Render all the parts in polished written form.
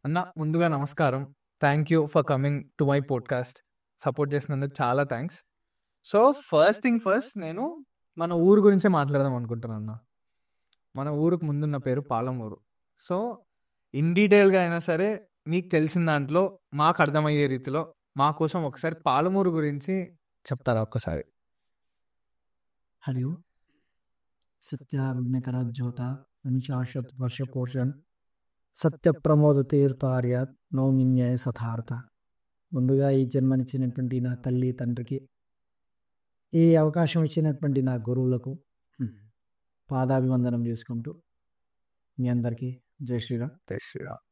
అన్న ముందుగా నమస్కారం. Thank you for coming to my podcast. Support చేసినందుకు చాలా thanks. So first thing first, నేను మన ఊరు గురించే మాట్లాడదాం అనుకుంటున్నాను అన్న. మన ఊరుకు ముందున్న పేరు పాలమూరు. సో ఇన్ డీటెయిల్గా అయినా సరే మీకు తెలిసిన దాంట్లో మాకు అర్థమయ్యే రీతిలో మా కోసం ఒకసారి పాలమూరు గురించి చెప్తారా ఒక్కసారి? హరి ఓం. సత్యాగ్నికరజ్యోత శాశ్వత వర్ష పోషణ్ సత్య ప్రమోద తీర్థార్యాత్ నౌమిన్యాయ సథార్థ. ముందుగా ఈ జన్మనిచ్చినటువంటి నా తల్లి తండ్రికి, ఈ అవకాశం ఇచ్చినటువంటి నా గురువులకు పాదాభివందనం చేసుకుంటూ మీ అందరికీ జై శ్రీరామ్. జై శ్రీరామ్.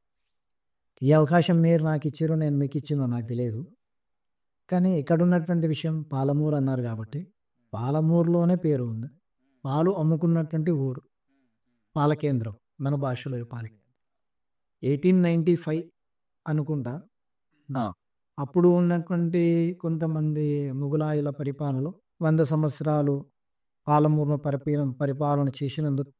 ఈ అవకాశం మీరు నాకు ఇచ్చారో నేను మీకు ఇచ్చిందో నాకు తెలియదు, కానీ ఇక్కడ ఉన్నటువంటి విషయం పాలమూరు అన్నారు కాబట్టి పాలమూరులోనే పేరు ఉంది. పాలు అమ్ముకున్నటువంటి ఊరు, పాల కేంద్రం, మన భాషలో పాల 1895 అనుకుంటా. అప్పుడు ఉన్నటువంటి కొంతమంది ముగులాయుల పరిపాలనలో 100 సంవత్సరాలు పాలమూరును పరిపాలన చేసినందుకు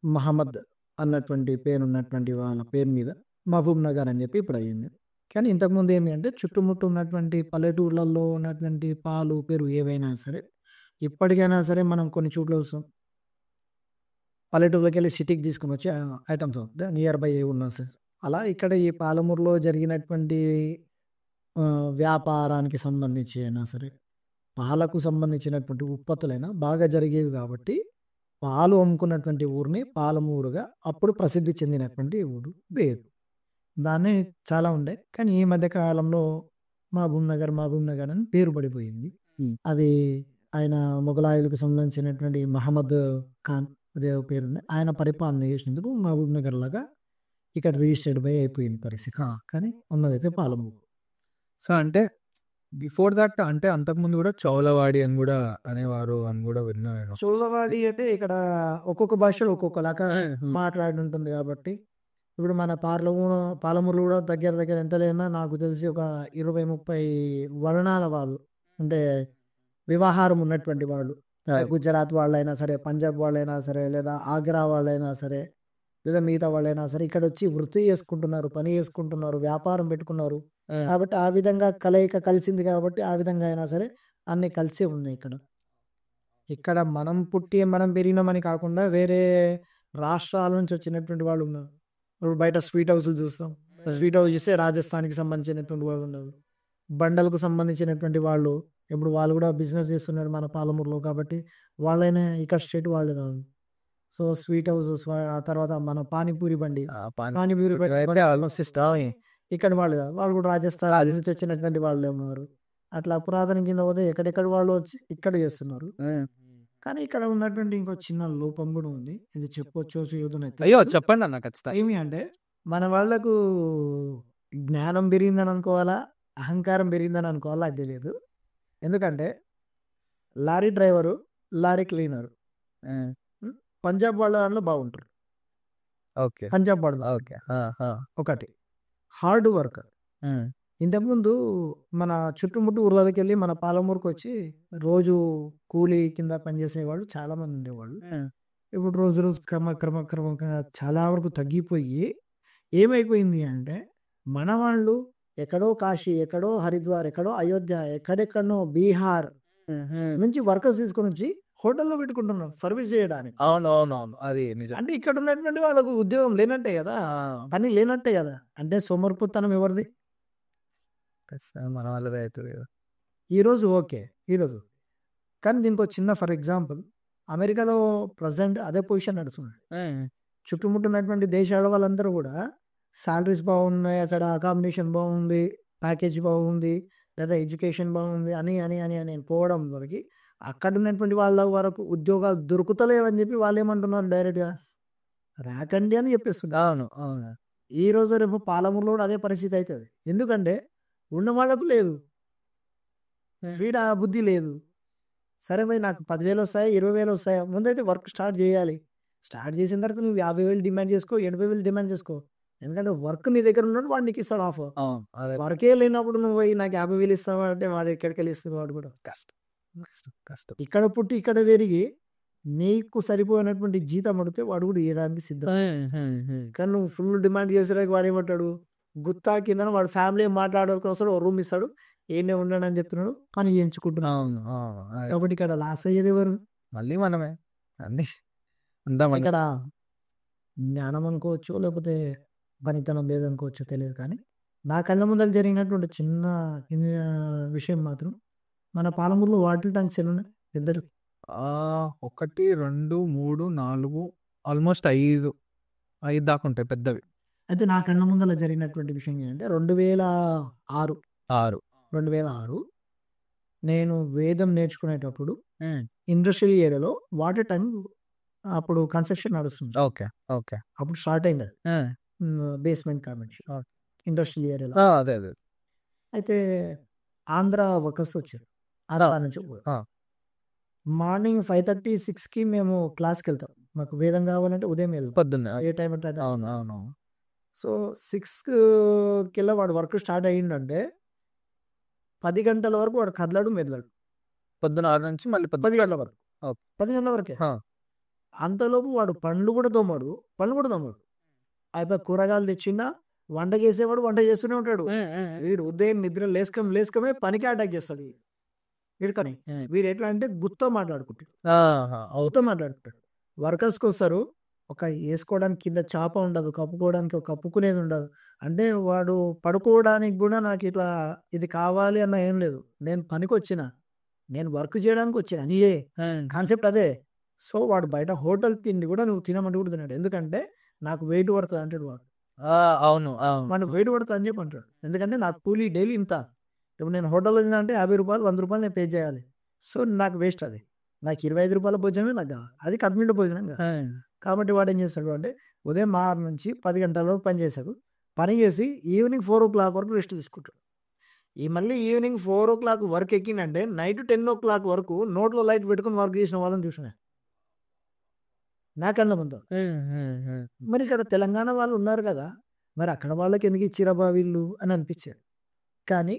మహమ్మద్ అన్నటువంటి పేరున్నటువంటి వాళ్ళ పేరు మీద మహబూబ్ నగర్ అని చెప్పి ఇప్పుడు అయ్యింది. కానీ ఇంతకుముందు ఏమి అంటే చుట్టుముట్టు ఉన్నటువంటి పల్లెటూర్లలో ఉన్నటువంటి పాలు పెరుగు ఏవైనా సరే, ఇప్పటికైనా సరే మనం కొన్ని చోట్ల వస్తాం, పల్లెటూరులోకి వెళ్ళి సిటీకి తీసుకుని వచ్చే ఐటమ్స్ నియర్ బై ఉన్నా సార్. అలా ఇక్కడ ఈ పాలమూరులో జరిగినటువంటి వ్యాపారానికి సంబంధించి అయినా సరే, పాలకు సంబంధించినటువంటి ఉత్పత్తులైనా బాగా జరిగేవి కాబట్టి పాలు అమ్ముకున్నటువంటి ఊరిని పాలమూరుగా అప్పుడు ప్రసిద్ధి చెందినటువంటి ఊరు పేరు. దాన్ని చాలా ఉండే, కానీ ఈ మధ్య కాలంలో మహబూబ్ నగర్ అని పేరు పడిపోయింది. అది ఆయన మొఘలాయులకు సంబంధించినటువంటి మహమ్మద్ ఖాన్ అదే పేరు ఉంది, ఆయన పరిపాలన చేసినందుకు మహబూబ్ నగర్ లాగా ఇక్కడ రిజిస్టర్డ్ బై అయిపోయిన పరిస్థితి. కానీ ఉన్నదైతే పాలమూరు. సో అంటే బిఫోర్ దట్, అంటే అంతకుముందు కూడా చౌలవాడి అని కూడా అనేవారు అని కూడా విన్నాను. చౌలవాడి అంటే ఇక్కడ ఒక్కొక్క భాషలో ఒక్కొక్కలాగా మాట్లాడుంటుంది కాబట్టి, ఇప్పుడు మన పాలమూరు కూడా దగ్గర ఎంత లేనా నాకు తెలిసి ఒక 20-30 వర్ణాల వాళ్ళు, అంటే వివాహారం ఉన్నటువంటి వాళ్ళు, గుజరాత్ వాళ్ళైనా సరే, పంజాబ్ వాళ్ళైనా సరే, లేదా ఆగ్రా వాళ్ళైనా సరే, లేదా మిగతా వాళ్ళైనా సరే ఇక్కడ వచ్చి వృత్తి చేసుకుంటున్నారు, పని చేసుకుంటున్నారు, వ్యాపారం పెట్టుకున్నారు. కాబట్టి ఆ విధంగా కలయిక కలిసింది కాబట్టి ఆ విధంగా అయినా సరే అన్ని కలిసే ఉన్నాయి ఇక్కడ మనం పుట్టి మనం పెరిగినామని కాకుండా వేరే రాష్ట్రాల నుంచి వచ్చినటువంటి వాళ్ళు ఉన్నారు. ఇప్పుడు బయట స్వీట్ హౌస్లు చూస్తాం, స్వీట్ హౌస్ చూస్తే రాజస్థాన్కి సంబంధించినటువంటి వాళ్ళు ఉన్నారు, బండలకు సంబంధించినటువంటి వాళ్ళు, ఇప్పుడు వాళ్ళు కూడా బిజినెస్ చేస్తున్నారు మన పాలమూరులో కాబట్టి వాళ్ళైనా ఇక్కడ స్టేట్ వాళ్ళు కాదు. సో స్వీట్ హౌసెస్, ఆ తర్వాత మన పానీపూరి బండి ఇక్కడ వాళ్ళు కాదు, వాళ్ళు కూడా రాజస్థాన్ నుంచి వచ్చినటువంటి వాళ్ళు ఉన్నారు. అట్లా పురాతన కింద పోతే ఎక్కడెక్కడ వాళ్ళు వచ్చి ఇక్కడ చేస్తున్నారు. కానీ ఇక్కడ ఉన్నటువంటి ఇంకో చిన్న లోపం కూడా ఉంది, ఇది చెప్పొచ్చు అయ్యో చెప్పండి అన్న ఖచ్చితంగా. ఏమి అంటే మన వాళ్ళకు జ్ఞానం పెరిగిందని అనుకోవాలా, అహంకారం పెరిగిందని అనుకోవాలా అది తెలియదు. ఎందుకంటే lorry driver, lorry cleaner Punjab వాళ్ళ దాంట్లో బాగుంటారు. ఓకే, పంజాబ్ వాళ్ళ ఓకే. ఒకటి హార్డ్ వర్కర్. ఇంతకుముందు మన చుట్టుముట్టు ఊర్లకి వెళ్ళి మన పాలమూరుకు వచ్చి రోజు కూలీ కింద పనిచేసేవాళ్ళు చాలా మంది ఉండేవాళ్ళు. ఇప్పుడు రోజు క్రమంగా చాలా వరకు తగ్గిపోయి ఏమైపోయింది అంటే మన వాళ్ళు ఎక్కడో కాశీ, ఎక్కడో హరిద్వార్, ఎక్కడో అయోధ్య, ఎక్కడెక్కడనో బీహార్ నుంచి వర్కర్స్ తీసుకొని వచ్చి హోటల్లో పెట్టుకుంటున్నారు సర్వీస్ చేయడానికి. అవునవునవును, అది నిజం. అంటే ఇక్కడ ఉన్నటువంటి వాళ్ళకు ఉద్యోగం లేనట్టే కదా, పని లేనట్టే కదా. అంటే సోమర్పుతనం ఎవరిది? మన వాళ్ళదే అవుతుంది కదా. ఈరోజు ఓకే, ఈరోజు కానీ దీనికి ఒక చిన్న ఫర్ ఎగ్జాంపుల్, అమెరికాలో ప్రజెంట్ అదే పొజిషన్ నడుస్తుంది. చుట్టుముట్టున్నటువంటి దేశాల వాళ్ళందరూ కూడా సాలరీస్ బాగున్నాయి, అక్కడ అకామిడేషన్ బాగుంది, ప్యాకేజ్ బాగుంది, లేదా ఎడ్యుకేషన్ బాగుంది అని అని అని అని పోవడం వరకు అక్కడ ఉన్నటువంటి వాళ్ళ వరకు ఉద్యోగాలు దొరుకుతలేవని చెప్పి వాళ్ళు ఏమంటున్నారు, డైరెక్ట్గా రాకండి అని చెప్పేస్తున్నారు. అవును అవును. ఈ రోజు రేపు పాలమూరులో కూడా అదే పరిస్థితి అవుతుంది. ఎందుకంటే ఉన్న వాళ్ళకు లేదు, వీడ బుద్ధి లేదు. సరే మరి నాకు 10,000 వస్తాయి, 20,000 వస్తాయా, ముందైతే వర్క్ స్టార్ట్ చేయాలి. స్టార్ట్ చేసిన తర్వాత నువ్వు 50,000 డిమాండ్ చేసుకో, 80,000 డిమాండ్ చేసుకో. ఎందుకంటే వర్క్ నీ దగ్గర ఉన్నాడు, వాడు నీకు ఇస్తాడు ఆఫర్. వర్కే లేనప్పుడు నువ్వు పోయి నాకు 50,000 ఇస్తావా అంటే వాడు ఎక్కడికి వెళ్ళి ఇస్తున్నాడు, వాడు కూడా కష్టం. కష్టం. ఇక్కడ పుట్టి ఇక్కడ పెరిగి నీకు సరిపోయినటువంటి జీతం అడిగితే వాడు కూడా ఇవ్వడానికి సిద్ధం. కానీ నువ్వు ఫుల్ డిమాండ్ చేసేదానికి వాడు ఏమంటాడు, గుత్తా కింద వాడు ఫ్యామిలీ మాట్లాడడానికి వస్తాడు, రూమ్ ఇస్తాడు, ఏనే ఉన్నాడు అని చెప్తున్నాడు, కానీ ఎంచుకుంటున్నాడు. అవును అవును. కాబట్టి ఇక్కడ లాస్ అయ్యేది ఎవరు? మళ్ళీ మనమే అన్ని అంతా మన ఇక్కడ జ్ఞానం అనుకోవచ్చు, లేకపోతే పనితనం లేదనుకోవచ్చు, తెలియదు. కానీ నా కళ్ళ ముందర జరిగినటువంటి చిన్న విషయం మాత్రం, మన పాలమూరులో వాటర్ ట్యాంక్స్ ఎన్ని ఉన్నాయి? పెద్దలు 1 2 3 4 ఆల్మోస్ట్ 5 దాకా ఉంటాయి పెద్దవి. అయితే నా కళ్ళ ముందర జరిగినటువంటి విషయం ఏంటంటే 2006 6 నేను వేదం నేర్చుకునేటప్పుడు ఇండస్ట్రియల్ ఏరియాలో వాటర్ ట్యాంక్ అప్పుడు కన్స్ట్రక్షన్ నడుస్తుంది. Okay okay. అప్పుడు స్టార్ట్ అయింది అది, బేస్మెంట్ కాబట్టి Okay. ఇండస్ట్రియల్ ఏరియాలో. అదే అదే. అయితే ఆంధ్ర వర్కర్స్ వచ్చారు, ఆంధ్ర నుంచి. మార్నింగ్ 5:30 6కి మేము క్లాస్కి వెళ్తాం. మాకు వేదం కావాలంటే ఉదయం వెళ్తాం, పొద్దున్న. ఏ టైం అంటే అవును అవును. సో 6కి వాడు వర్క్ స్టార్ట్ అయ్యిందంటే 10 గంటల వరకు వాడు కదలడు మెదలడు. పొద్దున 6 నుంచి మళ్ళీ 10 గంటల వరకు, Okay. 10 గంటల వరకే. హా. అంతలోపు వాడు పండ్లు కూడా తోమాడు. అయిపోయి కూరగాయలు తెచ్చిందా, వంట చేసేవాడు వంట చేస్తూనే ఉంటాడు. వీడు ఉదయం నిద్ర లేసుకమే పనికి అటాక్ చేస్తాడు వీడు. కానీ వీడు ఎట్లా అంటే గుత్తో మాట్లాడుకుంటాడు. వర్కర్స్కి వస్తారు, ఒక వేసుకోవడానికి కింద చాప ఉండదు, కప్పుకోవడానికి ఒక కప్పుకునేది ఉండదు. అంటే వాడు పడుకోవడానికి కూడా నాకు ఇట్లా ఇది కావాలి అన్న ఏం లేదు. నేను పనికి వచ్చిన, నేను వర్క్ చేయడానికి వచ్చిన, అనియే కాన్సెప్ట్ అదే. సో వాడు బయట హోటల్ తిండి కూడా నువ్వు తినమంటే కూడా తిన్నాడు. ఎందుకంటే నాకు వెయిట్ పడుతుంది అంటాడు వాడు. అవును అవును. వాడు వెయిట్ పడుతుంది అని చెప్పి అంటాడు. ఎందుకంటే నాకు కూలీ డైలీ ఇంత. ఇప్పుడు నేను హోటల్లో తిన్నా అంటే 50 రూపాయలు 100 రూపాయలు నేను పే చేయాలి. సో నాకు వేస్ట్ అది. నాకు 25 రూపాయల భోజనమే నాకు కావాలి, అది కడుపునిండా భోజనం కాదు. కాబట్టి వాడు ఏం చేస్తాడు అంటే ఉదయం 6 నుంచి 10 గంటల వరకు పని చేశాడు. పని చేసి ఈవినింగ్ 4 o'clock వరకు రెస్ట్ తీసుకుంటాడు. మళ్ళీ evening 4 o'clock work ఎక్కిందంటే night 10 o'clock వరకు నోట్లో లైట్ పెట్టుకుని వర్క్ చేసిన వాళ్ళని చూసిన నాకన్నా ముందు. మరి ఇక్కడ తెలంగాణ వాళ్ళు ఉన్నారు కదా, మరి అక్కడ వాళ్ళకి ఎందుకు ఇచ్చిరబా వీళ్ళు అని అనిపించేది. కానీ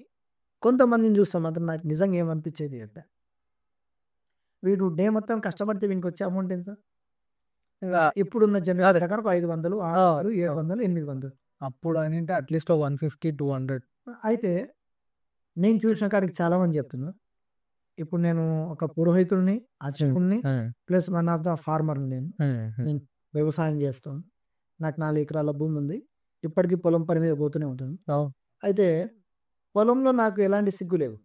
కొంతమందిని చూస్తాం మాత్రం నాకు నిజంగా ఏమనిపించేది అంటే, వీడు డే మొత్తం కష్టపడితే వీనికి వచ్చే అమౌంట్ ఎంత? ఇప్పుడున్న జనరేషన్ ప్రకారం 500, 600, 700, 800. అప్పుడు అంటే అట్లీస్ట్ 150 200. అయితే నేను చూసిన కాడికి చాలా మంది చెప్తున్నా, ఇప్పుడు నేను ఒక పురోహితుడిని, అర్చకుడిని, plus one of the farmer. నేను వ్యవసాయం చేస్తాను, నాకు 4 ఎకరాల భూమి ఉంది, ఇప్పటికీ పొలం పని మీద పోతూనే ఉంటాను. అయితే పొలంలో నాకు ఎలాంటి సిగ్గు లేవు,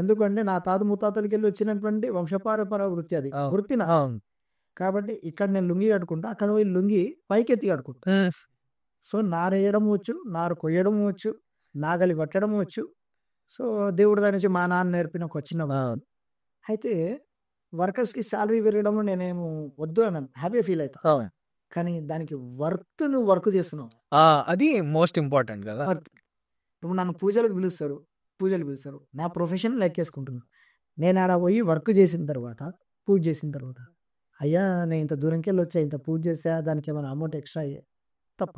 ఎందుకంటే నా తాత ముత్తాతలకి వెళ్ళి వచ్చినటువంటి వంశపారపర వృత్తి అది, వృత్తి నా. కాబట్టి ఇక్కడ నేను లుంగి కట్టుకుంటా, అక్కడ పోయి లుంగి పైకెత్తి కట్టుకుంటా. సో నారేయడం వచ్చు, నారు కొయ్యడం వచ్చు, నాగలి పట్టడం వచ్చు. సో దేవుడి దాని నుంచి మా నాన్న నేర్పిన ఒక చిన్న. అయితే వర్కర్స్కి శాలరీ పెరగడంలో నేనేమో వద్దు అని హ్యాపీ ఫీల్ అవుతా, కానీ దానికి వర్త్ నువ్వు వర్క్ చేస్తున్నావు, అది మోస్ట్ ఇంపార్టెంట్ కదా. వర్త్. ఇప్పుడు నన్ను పూజలు పిలుస్తారు, నా ప్రొఫెషన్ లెక్కేసుకుంటున్నాను. నేను ఆడ పోయి వర్క్ చేసిన తర్వాత, పూజ చేసిన తర్వాత, అయ్యా నేను ఇంత దూరంకి వెళ్ళి వచ్చా, ఇంత పూజ చేసా, దానికి ఏమైనా అమౌంట్ ఎక్స్ట్రా అయ్యే తప్ప.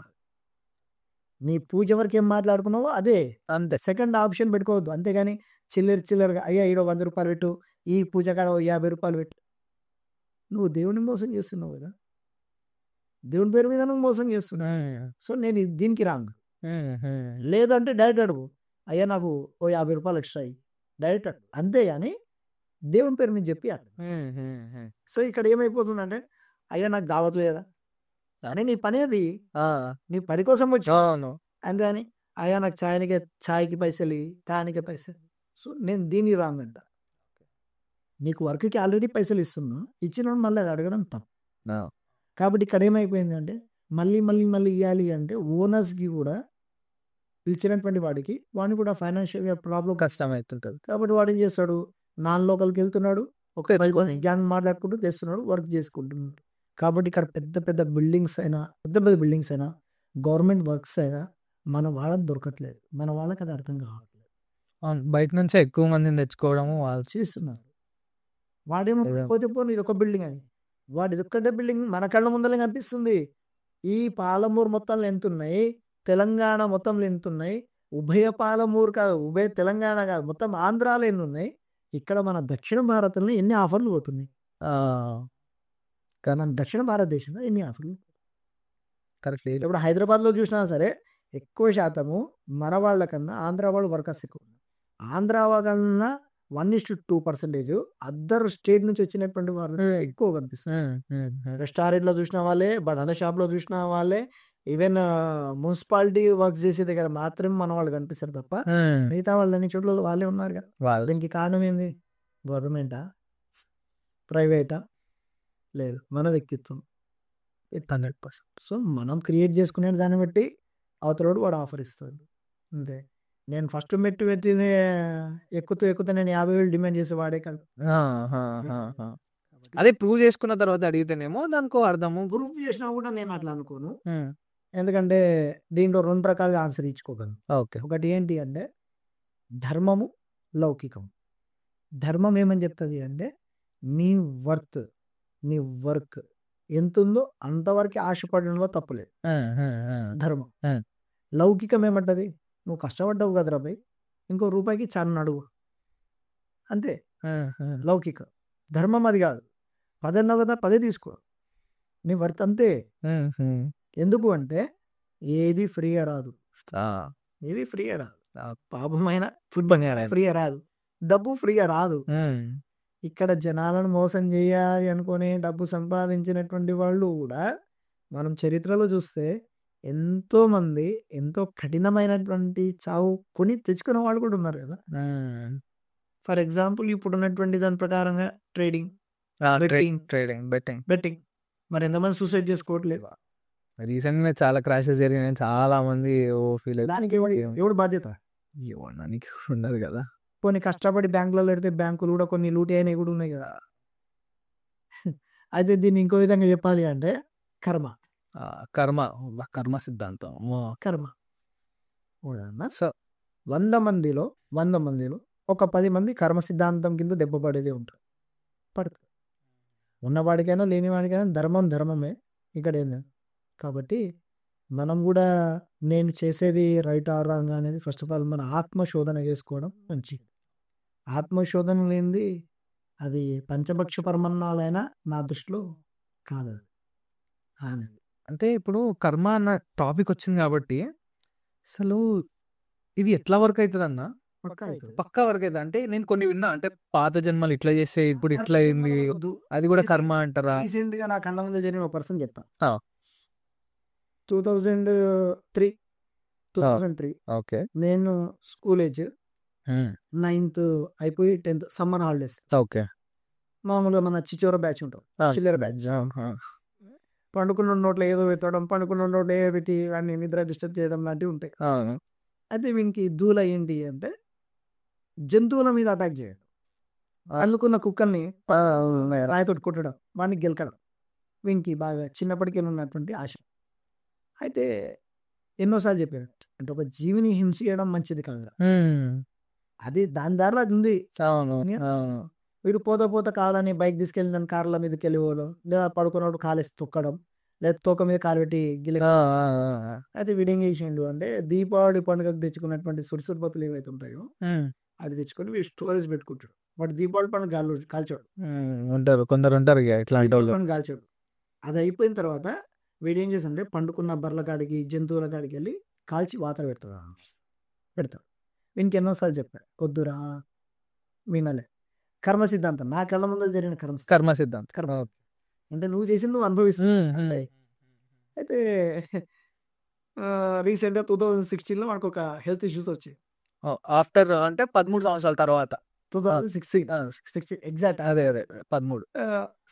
నీ పూజ వరకు ఏం మాట్లాడుకున్నావో అదే, అంతే. సెకండ్ ఆప్షన్ పెట్టుకోవద్దు. అంతేగాని చిల్లరగా అయ్యా ఈడో 100 రూపాయలు పెట్టు, ఈ పూజ కాడ 50 రూపాయలు పెట్టు. నువ్వు దేవుడిని మోసం చేస్తున్నావు కదా, దేవుని పేరు మీద నువ్వు మోసం చేస్తున్నావు. సో నేను దీనికి రాంగ్. లేదంటే డైరెక్ట్ అడుగు, అయ్యా నాకు 50 రూపాయలు ఎక్స్ట్రా అయ్యి, డైరెక్ట్ అడుగు. అంతేగాని దేవుని పేరు మీద చెప్పి అడుగు. సో ఇక్కడ ఏమైపోతుందంటే, అయ్యా నాకు దావత్ లేదా అని నీ పని, అది నీ పని కోసం వచ్చి, అంతేగాని అయ్యా నాకు ఛాయ్కి పైసలు, తానికి పైసలు. సో నేను దీన్ని రాంగ్ అంట. నీకు వర్క్కి ఆల్రెడీ పైసలు ఇస్తున్నా, ఇచ్చిన మళ్ళీ అది అడగడం తప్పు. కాబట్టి ఇక్కడ ఏమైపోయింది అంటే, మళ్ళీ ఇవ్వాలి అంటే ఓనర్స్కి కూడా, పిలిచినటువంటి వాడిని కూడా ఫైనాన్షియల్గా ప్రాబ్లం, కష్టం అవుతుంటుంది. కాబట్టి వాడు ఏం చేస్తాడు, నాన్ లోకల్కి వెళ్తున్నాడు, ఒక గ్యాంగ్ మాట్లాడుకుంటూ తెస్తున్నాడు, వర్క్ చేసుకుంటున్నాడు. కాబట్టి ఇక్కడ పెద్ద బిల్డింగ్స్ అయినా, గవర్నమెంట్ వర్క్స్ అయినా మన వాళ్ళకి దొరకట్లేదు, మన వాళ్ళకి అది అర్థం కావట్లేదు. బయట నుంచే ఎక్కువ మందిని తెచ్చుకోవడము వాళ్ళు చేస్తున్నారు. వాడేమో పోతే పోను ఇది ఒక బిల్డింగ్ అని, వాడు ఇది ఒక్కటే బిల్డింగ్ మన కళ్ళ ముందరే కనిపిస్తుంది. ఈ పాలమూరు మొత్తంలో ఎంత ఉన్నాయి, తెలంగాణ మొత్తంలో ఎంత ఉన్నాయి, ఉభయ పాలమూరు కాదు, ఉభయ తెలంగాణ కాదు, మొత్తం ఆంధ్రాలో ఎన్ని ఉన్నాయి, ఇక్కడ మన దక్షిణ భారతంలో ఎన్ని ఆఫర్లు పోతున్నాయి. మన దక్షిణ భారతదేశంలో ఎన్ని ఆఫర్లు కరెక్ట్. ఇప్పుడు హైదరాబాద్లో చూసినా సరే ఎక్కువ శాతము మన వాళ్ళకన్నా ఆంధ్ర వాళ్ళు వర్కర్స్ ఎక్కువ ఉన్నారు. ఆంధ్ర వాళ్ళకన్నా 1:2% అదర్ స్టేట్ నుంచి వచ్చినటువంటి వాళ్ళు ఎక్కువ కనిపిస్తుంది. రెస్టారెంట్లో చూసిన వాళ్ళే, బనానా షాప్లో చూసిన వాళ్ళే, ఈవెన్ మున్సిపాలిటీ వర్క్ చేసే దగ్గర మాత్రమే మన వాళ్ళు కనిపిస్తారు తప్ప మిగతా వాళ్ళు అన్ని చోట్ల వాళ్ళే ఉన్నారు కదా. దీనికి కారణం ఏంది? గవర్నమెంటా, ప్రైవేటా? లేదు, మన వ్యక్తిత్వం 100%. సో మనం క్రియేట్ చేసుకునే దాన్ని బట్టి అవతలోడు వాడు ఆఫర్ ఇస్తాడు అంతే. నేను ఫస్ట్ మెట్టు పెట్టింది ఎక్కుతూ నేను 50,000 డిమాండ్ చేసి వాడే కాదు. అదే ప్రూవ్ చేసుకున్న తర్వాత అడిగితేనేమో దానికో అర్థము. ప్రూఫ్ చేసినా కూడా నేను అట్లా అనుకోను. ఎందుకంటే దీంట్లో 2 రకాలుగా ఆన్సర్ ఇచ్చుకోగలను. ఓకే. ఒకటి ఏంటి అంటే ధర్మము, లౌకికం. ధర్మం ఏమని చెప్తుంది అంటే నీ వర్త్, నీ వర్క్ ఎంత ఉందో అంతవరకు ఆశపడడంలో తప్పులేదు, ధర్మం. లౌకికం ఏమంటది? నువ్వు కష్టపడ్డావు కదరా భయ్, ఇంకో రూపాయికి చాలా అడుగు, అంతే లౌకికం. ధర్మం అది కాదు. 10 అన్నావు కదా, 10 తీసుకో, నీ వర్త్ అంతే. ఎందుకు అంటే ఏది ఫ్రీగా రాదు, ఏది ఫ్రీగా రాదు. పాపమైన ఫుడ్ ఫ్రీగా రాదు, డబ్బు ఫ్రీగా రాదు. ఇక్కడ జనాలను మోసం చేయాలి అనుకుని డబ్బు సంపాదించినటువంటి వాళ్ళు కూడా మనం చరిత్రలో చూస్తే ఎంతో మంది ఎంతో కఠినమైనటువంటి చావు కొని తెచ్చుకున్న వాళ్ళు కూడా ఉన్నారు కదా. ఫర్ ఎగ్జాంపుల్ ఇప్పుడు ఉన్నటువంటి దాని ప్రకారంగా ట్రేడింగ్, బెట్టింగ్. మరి ఎంతమంది సూసైడ్ చేసుకోవట్లేదు? రీసెంట్ గా చాలా క్రాషెస్ జరిగినాయి, చాలా మంది ఫీల్ దానికి ఎవడు బాధ్యత? ఇవ్వడానికి ఉండదు కదా. కొన్ని కష్టపడి బ్యాంకులలో పెడితే బ్యాంకులు కూడా కొన్ని లూటీ అయినవి కూడా ఉన్నాయి కదా. అయితే దీన్ని ఇంకో విధంగా చెప్పాలి అంటే కర్మ. కర్మ సిద్ధాంతం. కర్మ. సో 100 మందిలో ఒక 10 మంది కర్మ సిద్ధాంతం కింద దెబ్బ పడేది ఉంటుంది, పడుతుంది. ఉన్నవాడికైనా లేనివాడికైనా ధర్మమే ఇక్కడ ఏంది. కాబట్టి మనం కూడా నేను చేసేది రైట్ ఆర్ రాంగ్ అనేది ఫస్ట్ ఆఫ్ ఆల్ మన ఆత్మశోధన చేసుకోవడం మంచిది. ఆత్మశోధన లేనిది అది పంచభక్ష పరమన్నాలైనా నా దృష్టిలో కాదు. అంటే ఇప్పుడు కర్మ అన్న టాపిక్ వచ్చింది కాబట్టి అసలు ఇది ఎట్లా వర్క్ అవుతుంది అన్న? పక్కా వర్క్ అవుతుంది. అంటే నేను కొన్ని విన్నా, అంటే పాత జన్మలు ఇట్లా చేస్తే ఇప్పుడు ఇట్లా అయింది, అది కూడా కర్మ అంటారా? రీసెంట్ గా నా కళ్ళ ముందు జరిగిన ఒక పర్సన్ చెప్తా. 2003 ఓకే. నేను స్కూల్ ఏజ్ 9th అయిపోయి 10th సమ్మర్ హాలిడేస్. ఓకే. మామూలుగా మన చిచ్చోర బ్యాచ్ ఉంటాం, చిల్లర బ్యాచ్. పండుకున్న నోట్లో ఏదో పెట్టడం, పండుకున్న నోట్లో ఏదో పెట్టి వాడిని నిద్ర డిస్టర్బ్ చేయడం లాంటివి ఉంటాయి. అయితే వీనికి దూల ఏంటి అంటే జంతువుల మీద అటాక్ చేయడం, అనుకున్న కుక్కల్ని రాయితోటి కొట్టడం, వాడిని గెలకడం వీనికి బాగా చిన్నప్పటికే ఉన్నటువంటి ఆశ. అయితే ఎన్నోసార్లు చెప్పాడు, అంటే ఒక జీవిని హింస చేయడం మంచిది కాదురా, అది దాని దారిలో అది ఉంది. వీడు పోతా కాదని బైక్ తీసుకెళ్ళి దాని కార్ల మీదకి వెళ్ళిపోవడం, లేదా పడుకున్నప్పుడు కాలేసి తొక్కడం, లేదా తోక మీద కాలు పెట్టి అయితే వీడు ఏం చేసిండు అంటే దీపావళి పండుగకు తెచ్చుకున్నటువంటి సుడిసుడిపత్తులు ఏవైతే ఉంటాయో అది తెచ్చుకొని వీడు స్టోరేజ్ పెట్టుకుంటాడు. వాడు దీపావళి పండుగ కాల్చాడు ఉంటారు, కొందరు ఉంటారు కాల్చాడు. అది అయిపోయిన తర్వాత వీడు ఏం చేశాడంటే పండుకున్న బర్ల కాడికి జంతువుల కాడికి వెళ్ళి కాల్చి వాతలు పెడతాడు. వీనికి ఎన్నోసార్లు చెప్పాడు వద్దురా, వినలే. కర్మ సిద్ధాంతం నా కళ్ళ ముందు జరిగిన కర్మ సిద్ధాంతం. అంటే నువ్వు చేసింది నువ్వు అనుభవిస్తుంది. అయితే రీసెంట్గా 2016లో మనకు ఒక హెల్త్ ఇష్యూస్ వచ్చాయి. ఆఫ్టర్ అంటే 13 సంవత్సరాల తర్వాత 2016 ఎగ్జాక్ట్ అదే 13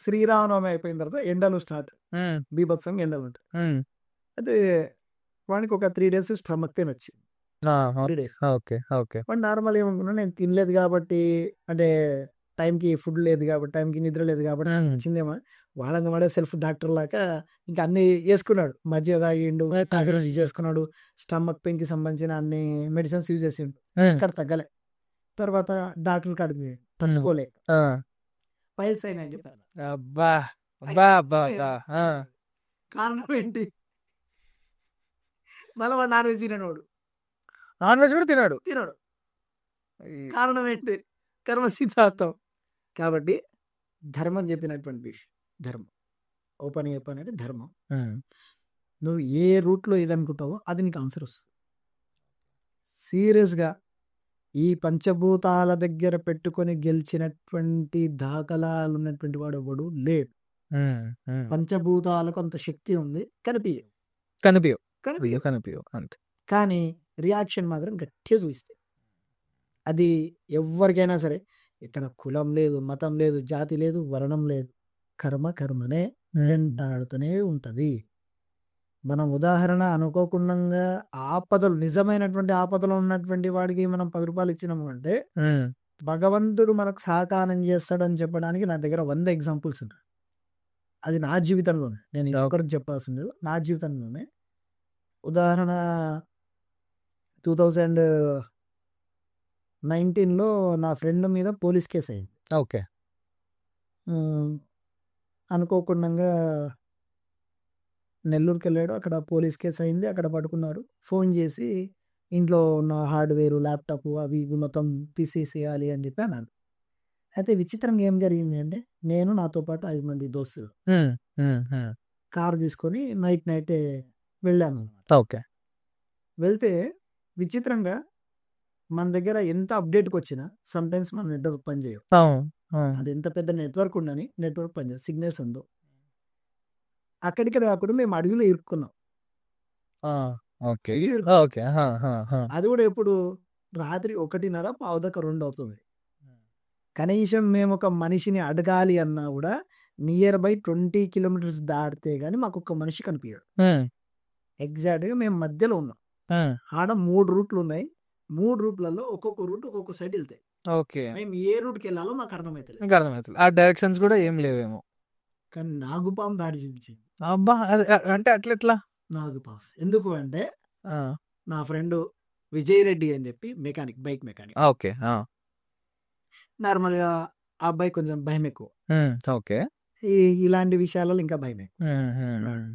శ్రీరామనవమి అయిపోయిన తర్వాత ఎండలు స్టార్ట్, బీభత్సంగా ఎండలు ఉంటాయి. అయితే వానికి ఒక 3 days స్టమక్ పెయిన్ వచ్చింది. 3 days. వాడు నార్మల్ ఏమనుకున్నా, నేను తినలేదు కాబట్టి, అంటే టైంకి ఫుడ్ లేదు కాబట్టి, టైంకి నిద్ర లేదు కాబట్టి వచ్చిందేమో. వాడంగా వాడే సెల్ఫ్ డాక్టర్ లాగా ఇంకా అన్ని వేసుకున్నాడు, మధ్య తాగిండు, యూజ్ చేసుకున్నాడు, స్టమక్ పెయిన్ కి సంబంధించిన అన్ని మెడిసిన్స్ యూజ్ చేసిండు, ఇక్కడ తగ్గలే. తర్వాత డాక్టర్ కాడికి తట్టుకోలే, పైల్స్ అయినాయని చెప్పారు. కారణం ఏంటి? మళ్ళీ వాడు నాన్ వెజ్ తినవాడు, నాన్ వెజ్ కూడా తినాడు. కారణం ఏంటి? కర్మ సిద్ధాంతం. కాబట్టి ధర్మం చెప్పినటువంటి విషయం ధర్మం. ఓపెన్ చెప్పు అనేది ధర్మం. ఉమ్, నువ్వు ఏ రూట్లో ఏది అనుకుంటావో అది నీకు ఆన్సర్ వస్తుంది. సీరియస్గా ఈ పంచభూతాల దగ్గర పెట్టుకొని గెలిచినటువంటి దాఖలాలు ఉన్నటువంటి వాడు ఎవడు లేడు. ఉమ్, ఉమ్. పంచభూతాలకు అంత శక్తి ఉంది, కనిపించవు కనిపించవు కనిపించవు అంతే. కానీ రియాక్షన్ మాత్రం గట్టిగా చూపిస్తాయి. అది ఎవరికైనా సరే, ఇక్కడ కులం లేదు, మతం లేదు, జాతి లేదు, వర్ణం లేదు, కర్మనే వెంటాడుతూనే ఉంటుంది. మనం ఉదాహరణ అనుకోకుండా ఆపదలు, నిజమైనటువంటి ఆపదలు ఉన్నటువంటి వాడికి మనం 10 రూపాయలు ఇచ్చినాము అంటే ఉమ్, భగవంతుడు మనకు సహకారం చేస్తాడని చెప్పడానికి నా దగ్గర 100 ఎగ్జాంపుల్స్ ఉన్నాయి. అది నా జీవితంలోనే, నేను ఇంకొకరికి చెప్పాల్సింది లేదు, నా జీవితంలోనే. ఉదాహరణ 2019లో నా ఫ్రెండ్ మీద పోలీస్ కేసు అయింది. ఓకే. అనుకోకుండా నెల్లూరుకి వెళ్ళాడు, అక్కడ పోలీస్ కేసు అయింది, అక్కడ పట్టుకున్నారు. ఫోన్ చేసి ఇంట్లో ఉన్న హార్డ్వేర్, ల్యాప్టాప్ అవి ఇవి మొత్తం తీసేసేయాలి అని చెప్పి అన్నాడు. అయితే విచిత్రంగా ఏం జరిగింది అంటే, నేను నాతో పాటు 5 మంది దోస్తులు ఉమ్, ఉమ్, ఉమ్. కార్ తీసుకొని నైటే వెళ్ళాము. ఓకే. వెళ్తే విచిత్రంగా మన దగ్గర ఎంత అప్డేట్కి వచ్చినా సమ్టైమ్స్ మన నెట్వర్క్ పనిచేయవు. అవును, అవును. అది ఎంత పెద్ద నెట్వర్క్ ఉండని నెట్వర్క్ పనిచేయదు, సిగ్నల్స్ ఉందో. అక్కడిక్కడ కాకుండా మేము అడవిలో ఇరుక్కున్నాం. ఆ, ఓకే ఇరుక్కు- ఓకే. హా, హా, హా. అది కూడా ఎప్పుడు రాత్రి 1:30 పావుదాకా 2 అవుతుంది. కనీసం మేము ఒక మనిషిని అడగాలి అన్నా కూడా నియర్ బై 20 కిలోమీటర్స్ దాటితే గానీ మాకు ఒక మనిషి కనిపించాడు. ఉమ్, ఎగ్జాక్ట్గా మేము మధ్యలో ఉన్నాం. ఉమ్. ఆడ 3 రూట్లు ఉన్నాయి. 3 రూట్లలో ఒక్కొక్క రూట్ ఒక్కొక్క సైడ్ వెళ్తాయి. ఓకే. మేము ఏ రూట్కి వెళ్ళాలో మాకు అర్థమవుతలేదు. ఇంకా అర్థమవుతుంది. ఆ డైరెక్షన్స్ కూడా ఏం లేవేమో. కానీ నాగుపాము దాడి చూపించింది. అబ్బా, అంటే అట్లెట్లా? నాగుపాము ఎందుకు అంటే, ఆ, నా ఫ్రెండ్ విజయ్ రెడ్డి అని చెప్పి మెకానిక్, బైక్ మెకానిక్. ఓకే. ఆ, నార్మల్గా ఆ అబ్బాయి కొంచెం భయం ఎక్కువ, ఉమ్, ఓకే. ఇలాంటి విషయాలలో ఇంకా భయం ఎక్కువ. ఉమ్, ఉమ్, ఉమ్.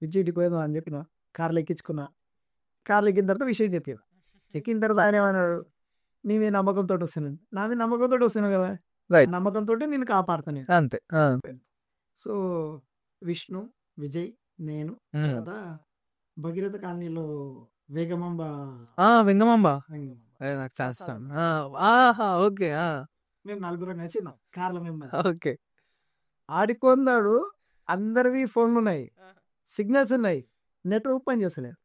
విజయ్కి పోయేదా అని చెప్పిన, కార్లో ఎక్కించుకున్నా. కార్లో ఎక్కిన తర్వాత విషయం చెప్పిన. ఎక్కిన తర్వాత ఆయన ఏమన్నాడు, నీ మీద నమ్మకంతో వస్తున్నాను. నా మీద నమ్మకంతో వస్తున్నావు కదా, Right. నమ్మకంతో నేను కాపాడుతాను. అంతే. ఆ, సో విష్ణు, విజయ్, నేను ఉమ్. తర్వాత భగీరథ కాలనీలో వేగమాంబ, వెంగమాంబ. వేగమాంబ. నాకు ఛాన్స్ ఇస్తాను. ఆహా, ఓకే. మేము 4 కలిసి ఉన్నాం కార్లో. మేము ఓకే. ఆడికొందాడు, అందరివి ఫోన్లు ఉన్నాయి, సిగ్నల్స్ ఉన్నాయి, నెట్వర్క్ పని చేస్తలేదు.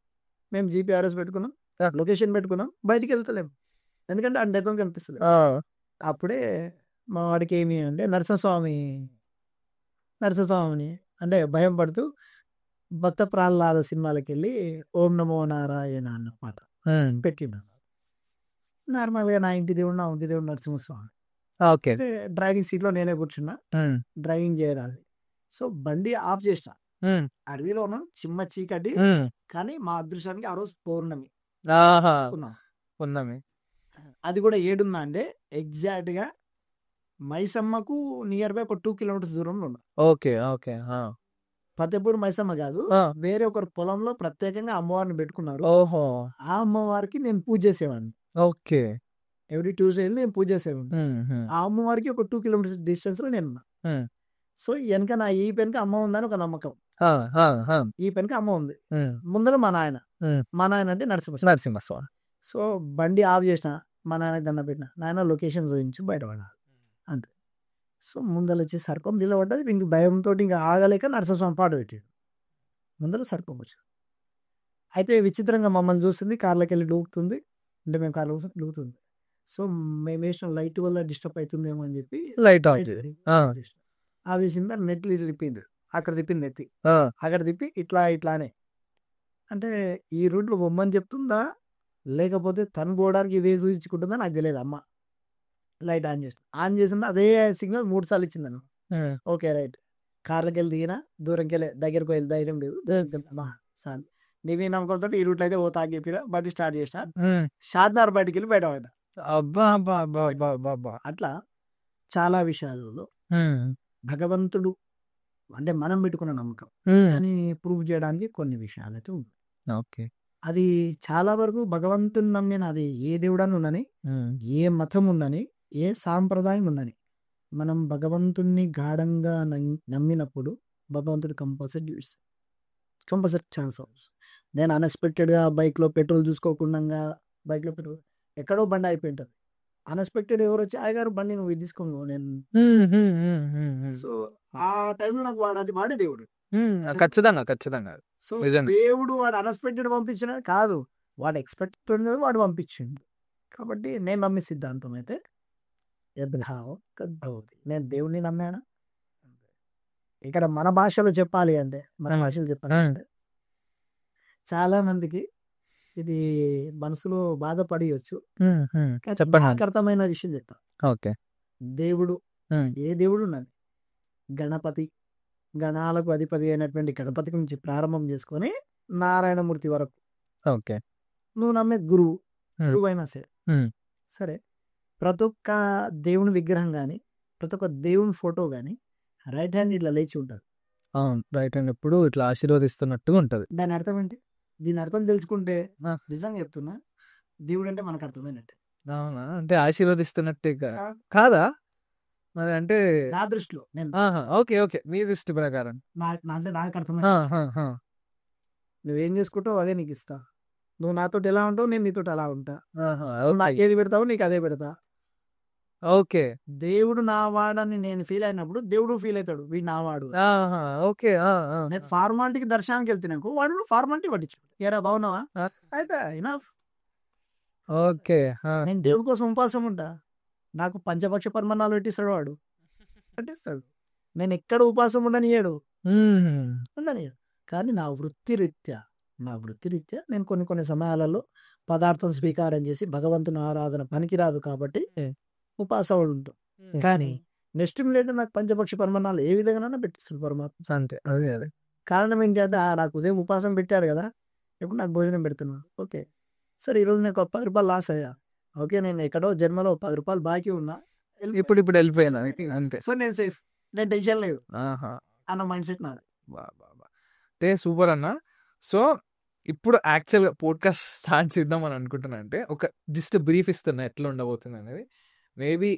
మేము జీపీఆర్ఎస్ పెట్టుకున్నాం, లొకేషన్ పెట్టుకున్నాం, బయటికి వెళ్తలేము ఎందుకంటే ఆ నెట్వర్క్ కనిపిస్తుంది. అప్పుడే మా వాడికి ఏమి అంటే నరసింహస్వామిని అంటే భయం పడుతూ భక్త ప్రహ్లాద సినిమాలకి వెళ్ళి ఓం నమో నారాయణ అన్న పాట పెట్టినాను. నార్మల్గా నా ఇంటి దేవుడు, నా ఇంటి దేవుడు నరసింహస్వామి. ఓకే. అయితే డ్రైవింగ్ సీట్లో నేనే కూర్చున్నా, డ్రైవింగ్ చేయడానికి. సో బండి ఆఫ్ చేసిన. అడవిలో ఉన్నాం, చిమ్మ చీకటి, కానీ మా అదృష్టానికి ఆ రోజు పౌర్ణమి ఉన్నాం. ఉన్నమి. అది కూడా ఏడున్నా అంటే ఎగ్జాక్ట్ గా మైసమ్మకు నియర్ బై ఒక 2 కిలోమీటర్స్ దూరంలో ఉన్నా. ఓకే. ఓకే. ఫతేపూర్ మైసమ్మ కాదు, వేరే ఒకరి పొలంలో ప్రత్యేకంగా అమ్మవారిని పెట్టుకున్నారు. ఓహో. ఆ అమ్మవారికి నేను పూజ చేసేవాడిని. ఓకే. ఎవ్రీ ట్యూస్డే వెళ్ళి నేను పూజ చేసేవాడిని. ఆ అమ్మవారికి ఒక 2 కిలోమీటర్స్ డిస్టెన్స్ లో నేను ఉన్నా. సో వెనక నా ఈ పెనక అమ్మ ఉందని ఒక నమ్మకం. ఈ పెనక అమ్మ ఉంది, ముందర మా నాయన అంటే నరసింహస్వామి. సో బండి ఆఫ్ చేసిన, మా నాయనకి దండ పెట్టిన, నాయన లొకేషన్ చూపించి బయటపడాలి అంతే. సో ముందర వచ్చి సర్పం నిలబడ్డది. ఇంక భయంతో ఇంకా ఆగలేక నరసింహస్వామి పాట పెట్టాడు, ముందర సర్పం వచ్చాడు. అయితే విచిత్రంగా మమ్మల్ని చూస్తుంది, కార్లోకి వెళ్ళి డూకుతుంది. అంటే మేము కార్లో కూర్చొని డూకుతుంది. సో మేము వేసిన లైట్ వల్ల డిస్టర్బ్ అవుతుందేమో అని చెప్పి లైట్ ఆ వేసింది. నెట్లు ఇట్లా తిప్పింది, అక్కడ తిప్పింది ఎత్తి, అక్కడ తిప్పి ఇట్లానే. అంటే ఈ రూట్లో బొమ్మని చెప్తుందా లేకపోతే తను పోవడానికి ఇదే చూపించుకుంటుందా నాకు తెలియదు. అమ్మ లైట్ ఆన్ చేసింది, అదే సిగ్నల్ 3 సార్లు ఇచ్చిందను. Okay right. కార్లోకి వెళ్ళి దిగినా, దూరంకి వెళ్ళి దగ్గరకు వెళ్ళి ధైర్యం లేదు. సార్ నీవే నమ్మకంతో ఈ రూట్లో అయితే ఓ తాగి చెప్పిరా, బట్టి స్టార్ట్ చేసిన. షాద్నార్ బయటికి వెళ్ళి బయట పడ్డా. అట్లా చాలా విషయాలలో భగవంతుడు అంటే మనం పెట్టుకున్న నమ్మకం అని ప్రూవ్ చేయడానికి కొన్ని విషయాలు అయితే ఉన్నాయి. ఓకే. అది చాలా వరకు భగవంతుని నమ్మిన, అది ఏ దేవుడని ఉన్నని, ఏ మతం ఉన్నని, ఏ సాంప్రదాయం ఉన్నని, మనం భగవంతుణ్ణి గాఢంగా నమ్మినప్పుడు భగవంతుడు కంపల్సరీ ఛాన్స్ అవుతుంది. నేను అన్ఎక్స్పెక్టెడ్గా బైక్లో పెట్రోల్ చూసుకోకుండా బైక్లో పెట్రోల్ ఎక్కడో బండి అయిపోయి ఉంటుంది. అన్ఎక్స్పెక్టెడ్ ఎవరు వచ్చి అయ్యగారు బండి నువ్వు ఇది తీసుకోను నేను సో ఆ టైంలో నాకు అది వాడే దేవుడు. ఖచ్చితంగా సో నిజంగా. దేవుడు వాడు అన్ఎక్స్పెక్టెడ్ పంపించిన కాదు, వాడు ఎక్స్పెక్టెడ్ వాడు పంపించిండు. కాబట్టి నేను నమ్మే సిద్ధాంతం అయితే నేను దేవుడిని నమ్మాను. ఇక్కడ మన భాషలో చెప్పాలి అంటే చాలా మందికి ఇది మనసులో బాధపడియొచ్చు. చెప్పండి. నాకు అర్థమైన విషయం చెప్తా. ఓకే. దేవుడు ఏ దేవుడు ఉన్నది, గణపతి, గణాలకు అధిపతి అయినటువంటి గణపతి నుంచి ప్రారంభం చేసుకొని నారాయణమూర్తి వరకు. ఓకే. నువ్వు నమ్మే గురువు అయినా సరే ప్రతి ఒక్క దేవుని విగ్రహం కానీ ప్రతి ఒక్క దేవుని ఫోటో కానీ రైట్ హ్యాండ్ ఇట్లా లేచి ఉంటుంది. అవును, రైట్ హ్యాండ్ ఎప్పుడు ఇట్లా ఆశీర్వదిస్తున్నట్టుగా ఉంటది. దాని అర్థం ఏంటి? దీని అర్థం తెలుసుకుంటే నిజంగా చెప్తున్నా, దేవుడు అంటే మనకు అర్థమైనట్టే. అవునా? అంటే ఆశీర్వదిస్తున్నట్టే కాదా మరి? అంటే నా దృష్టిలో నేను ఓకే మీ దృష్టి ప్రకారం నాకు అర్థమైంది. నువ్వేం చేసుకుంటావు అదే నీకు ఇస్తా. నువ్వు నాతోటి ఎలా ఉంటావు, నేను నీతోటి అలా ఉంటా. నాకు ఏది పెడతావు నీకు అదే పెడతా. ఓకే. దేవుడు నా వాడని నేను ఫీల్ అయినప్పుడు దేవుడు ఫీల్ అవుతాడు, వీడు నా వాడు. ఓకే. నేను ఫార్మాలిటీకి దర్శనానికి వెళ్తున్నాను, వాడు ఫార్మాలిటీ పట్టించు. ఏరా బాగున్నావా అయితే ఇనఫ్. ఓకే. నేను దేవుడి కోసం ఉపాసం ఉంటా. నాకు పంచపక్ష పరమాణాలు పెట్టిస్తాడు, వాడు పెట్టిస్తాడు. నేను ఎక్కడ ఉపాసం ఉండనియాడు. కానీ నా వృత్తి రీత్యా నేను కొన్ని సమయాలలో పదార్థం స్వీకారం చేసి భగవంతుని ఆరాధన పనికిరాదు కాబట్టి ఉపాసవాడు ఉంటాం. కానీ నెక్స్ట్ మినిట్ నాకు పంచపక్ష పరమాణాలు ఏ విధంగా పెట్టిస్తాడు పరమాత్మ. అంతే. అదే కారణం ఏంటంటే నాకు ఉదయం ఉపాసం పెట్టాడు కదా, ఇప్పుడు నాకు భోజనం పెడుతున్నాడు. ఓకే సరే, ఈరోజు నాకు 10 రూపాయలు లాస్ అయ్యా. ఓకే, నేను ఎక్కడో జన్మలో 10 రూపాయలు బాకీ ఉన్నా, ఇప్పుడు వెళ్ళిపోయినా అంతే. సో నేను సేఫ్, నేను టెన్షన్ లేదు అన్న మైండ్ సెట్ నాది. అంటే సూపర్ అన్న. సో ఇప్పుడు యాక్చువల్గా పోడ్కాస్ట్ స్టార్ట్ చేద్దాం అని అనుకుంటున్నా. అంటే ఒక జస్ట్ బ్రీఫ్ ఇస్తున్నా ఎట్లా ఉండబోతుంది అనేది. మేబీ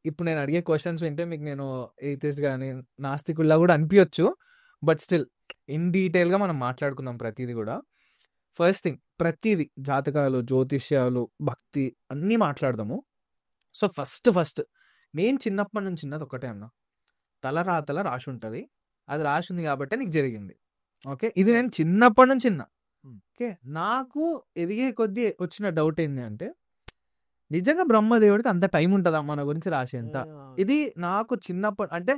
ఇప్పుడు నేను అడిగే క్వశ్చన్స్ వింటే మీకు నేను ఎయిథిస్ట్ కానీ నాస్తికుల్లా కూడా అనిపించచ్చు. బట్ స్టిల్ ఇన్ డీటెయిల్గా మనం మాట్లాడుకుందాం ప్రతిదీ కూడా. ఫస్ట్ థింగ్, ప్రతిదీ జాతకాలు, జ్యోతిష్యాలు, భక్తి అన్నీ మాట్లాడదాము. సో ఫస్ట్ నేను చిన్నప్పటి నుంచి చిన్నది ఒకటే అన్నా, తలరాతల రాసి ఉంటుంది, అది రాసి ఉంది కాబట్టి నీకు జరిగింది. ఓకే, ఇది నేను చిన్నప్పటి నుంచి ఓకే. నాకు ఎదిగే కొద్దీ వచ్చిన డౌట్ ఏంటి అంటే, నిజంగా బ్రహ్మదేవుడికి అంత టైం ఉంటుందా మన గురించి రాసేంత? ఇది నాకు చిన్నప్పటి అంటే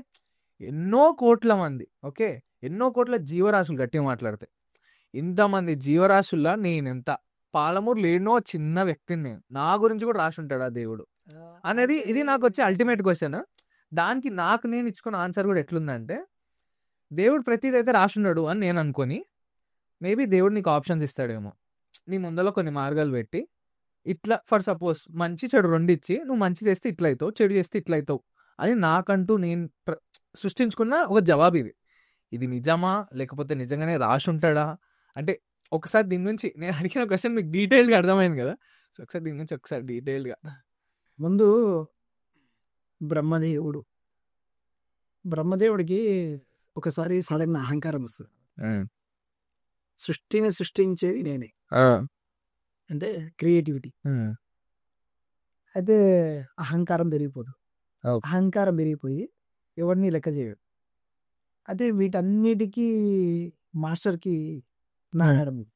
ఎన్నో కోట్ల మంది, ఓకే, ఎన్నో కోట్ల జీవరాశులు గట్టిగా మాట్లాడతాయి. ఇంతమంది జీవరాశుల్లో నేనెంత, పాలమూరులో ఎన్నో చిన్న వ్యక్తిని నేను, నా గురించి కూడా రాసి ఉంటాడా దేవుడు అనేది ఇది నాకు వచ్చే అల్టిమేట్ క్వశ్చన్. దానికి నాకు నేను ఇచ్చుకున్న ఆన్సర్ కూడా ఎట్లుందంటే, దేవుడు ప్రతిదీ అయితే రాసున్నాడు అని నేను అనుకొని, మేబీ దేవుడు నీకు ఆప్షన్స్ ఇస్తాడేమో. నీ ముందలో కొన్ని మార్గాలు పెట్టి, ఇట్లా ఫర్ సపోజ్ మంచి చెడు రెండు ఇచ్చి, నువ్వు మంచి చేస్తే ఇట్లా అవుతావు, చెడు చేస్తే ఇట్లా అవుతావు అని నాకంటూ నేను సృష్టించుకున్న ఒక జవాబు ఇది. ఇది నిజమా లేకపోతే నిజంగానే రాసి ఉంటాడా అంటే, ఒకసారి దీని నుంచి నేను అడిగిన క్వశ్చన్ మీకు డీటెయిల్గా అర్థమైంది కదా. సో ఒకసారి దీని నుంచి ఒకసారి డీటెయిల్గా. ముందు బ్రహ్మదేవుడికి ఒకసారి సడన్ అహంకారం వస్తుంది. సృష్టిని సృష్టించేది నేనే అంటే క్రియేటివిటీ. అయితే అహంకారం పెరిగిపోయి ఎవరిని లెక్క చేయడు. అయితే వీటన్నిటికీ మాస్టర్కి నారాయణమూర్తి.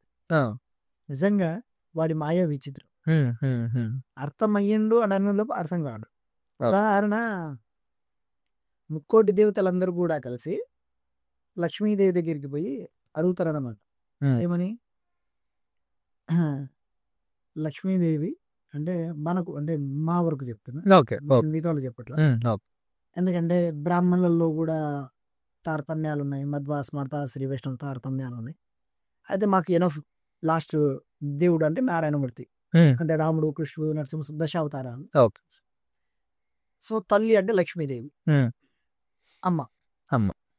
నిజంగా వాడి మాయ విచిత్రం. అర్థమయ్యిండు అని అన్నలోపు అర్థం కాడు. ఉదాహరణ, ముక్కోటి దేవతలందరూ కూడా కలిసి లక్ష్మీదేవి దగ్గరికి పోయి అడుగుతారన్నమాట. ఏమని? లక్ష్మీదేవి అంటే మనకు అంటే మా వరకు చెప్తున్నా, మిగతా వాళ్ళు చెప్పట్లా. ఎందుకంటే బ్రాహ్మణులలో కూడా తారతమ్యాలు ఉన్నాయి, మధ్వ స్మర్త శ్రీ వైష్ణవ తారతమ్యాలు ఉన్నాయి. అయితే మాకు ఎనఫ్ లాస్ట్ దేవుడు అంటే నారాయణమూర్తి, అంటే రాముడు, కృష్ణుడు, నరసింహ దశావతారాలు. సో తల్లి అంటే లక్ష్మీదేవి, అమ్మ.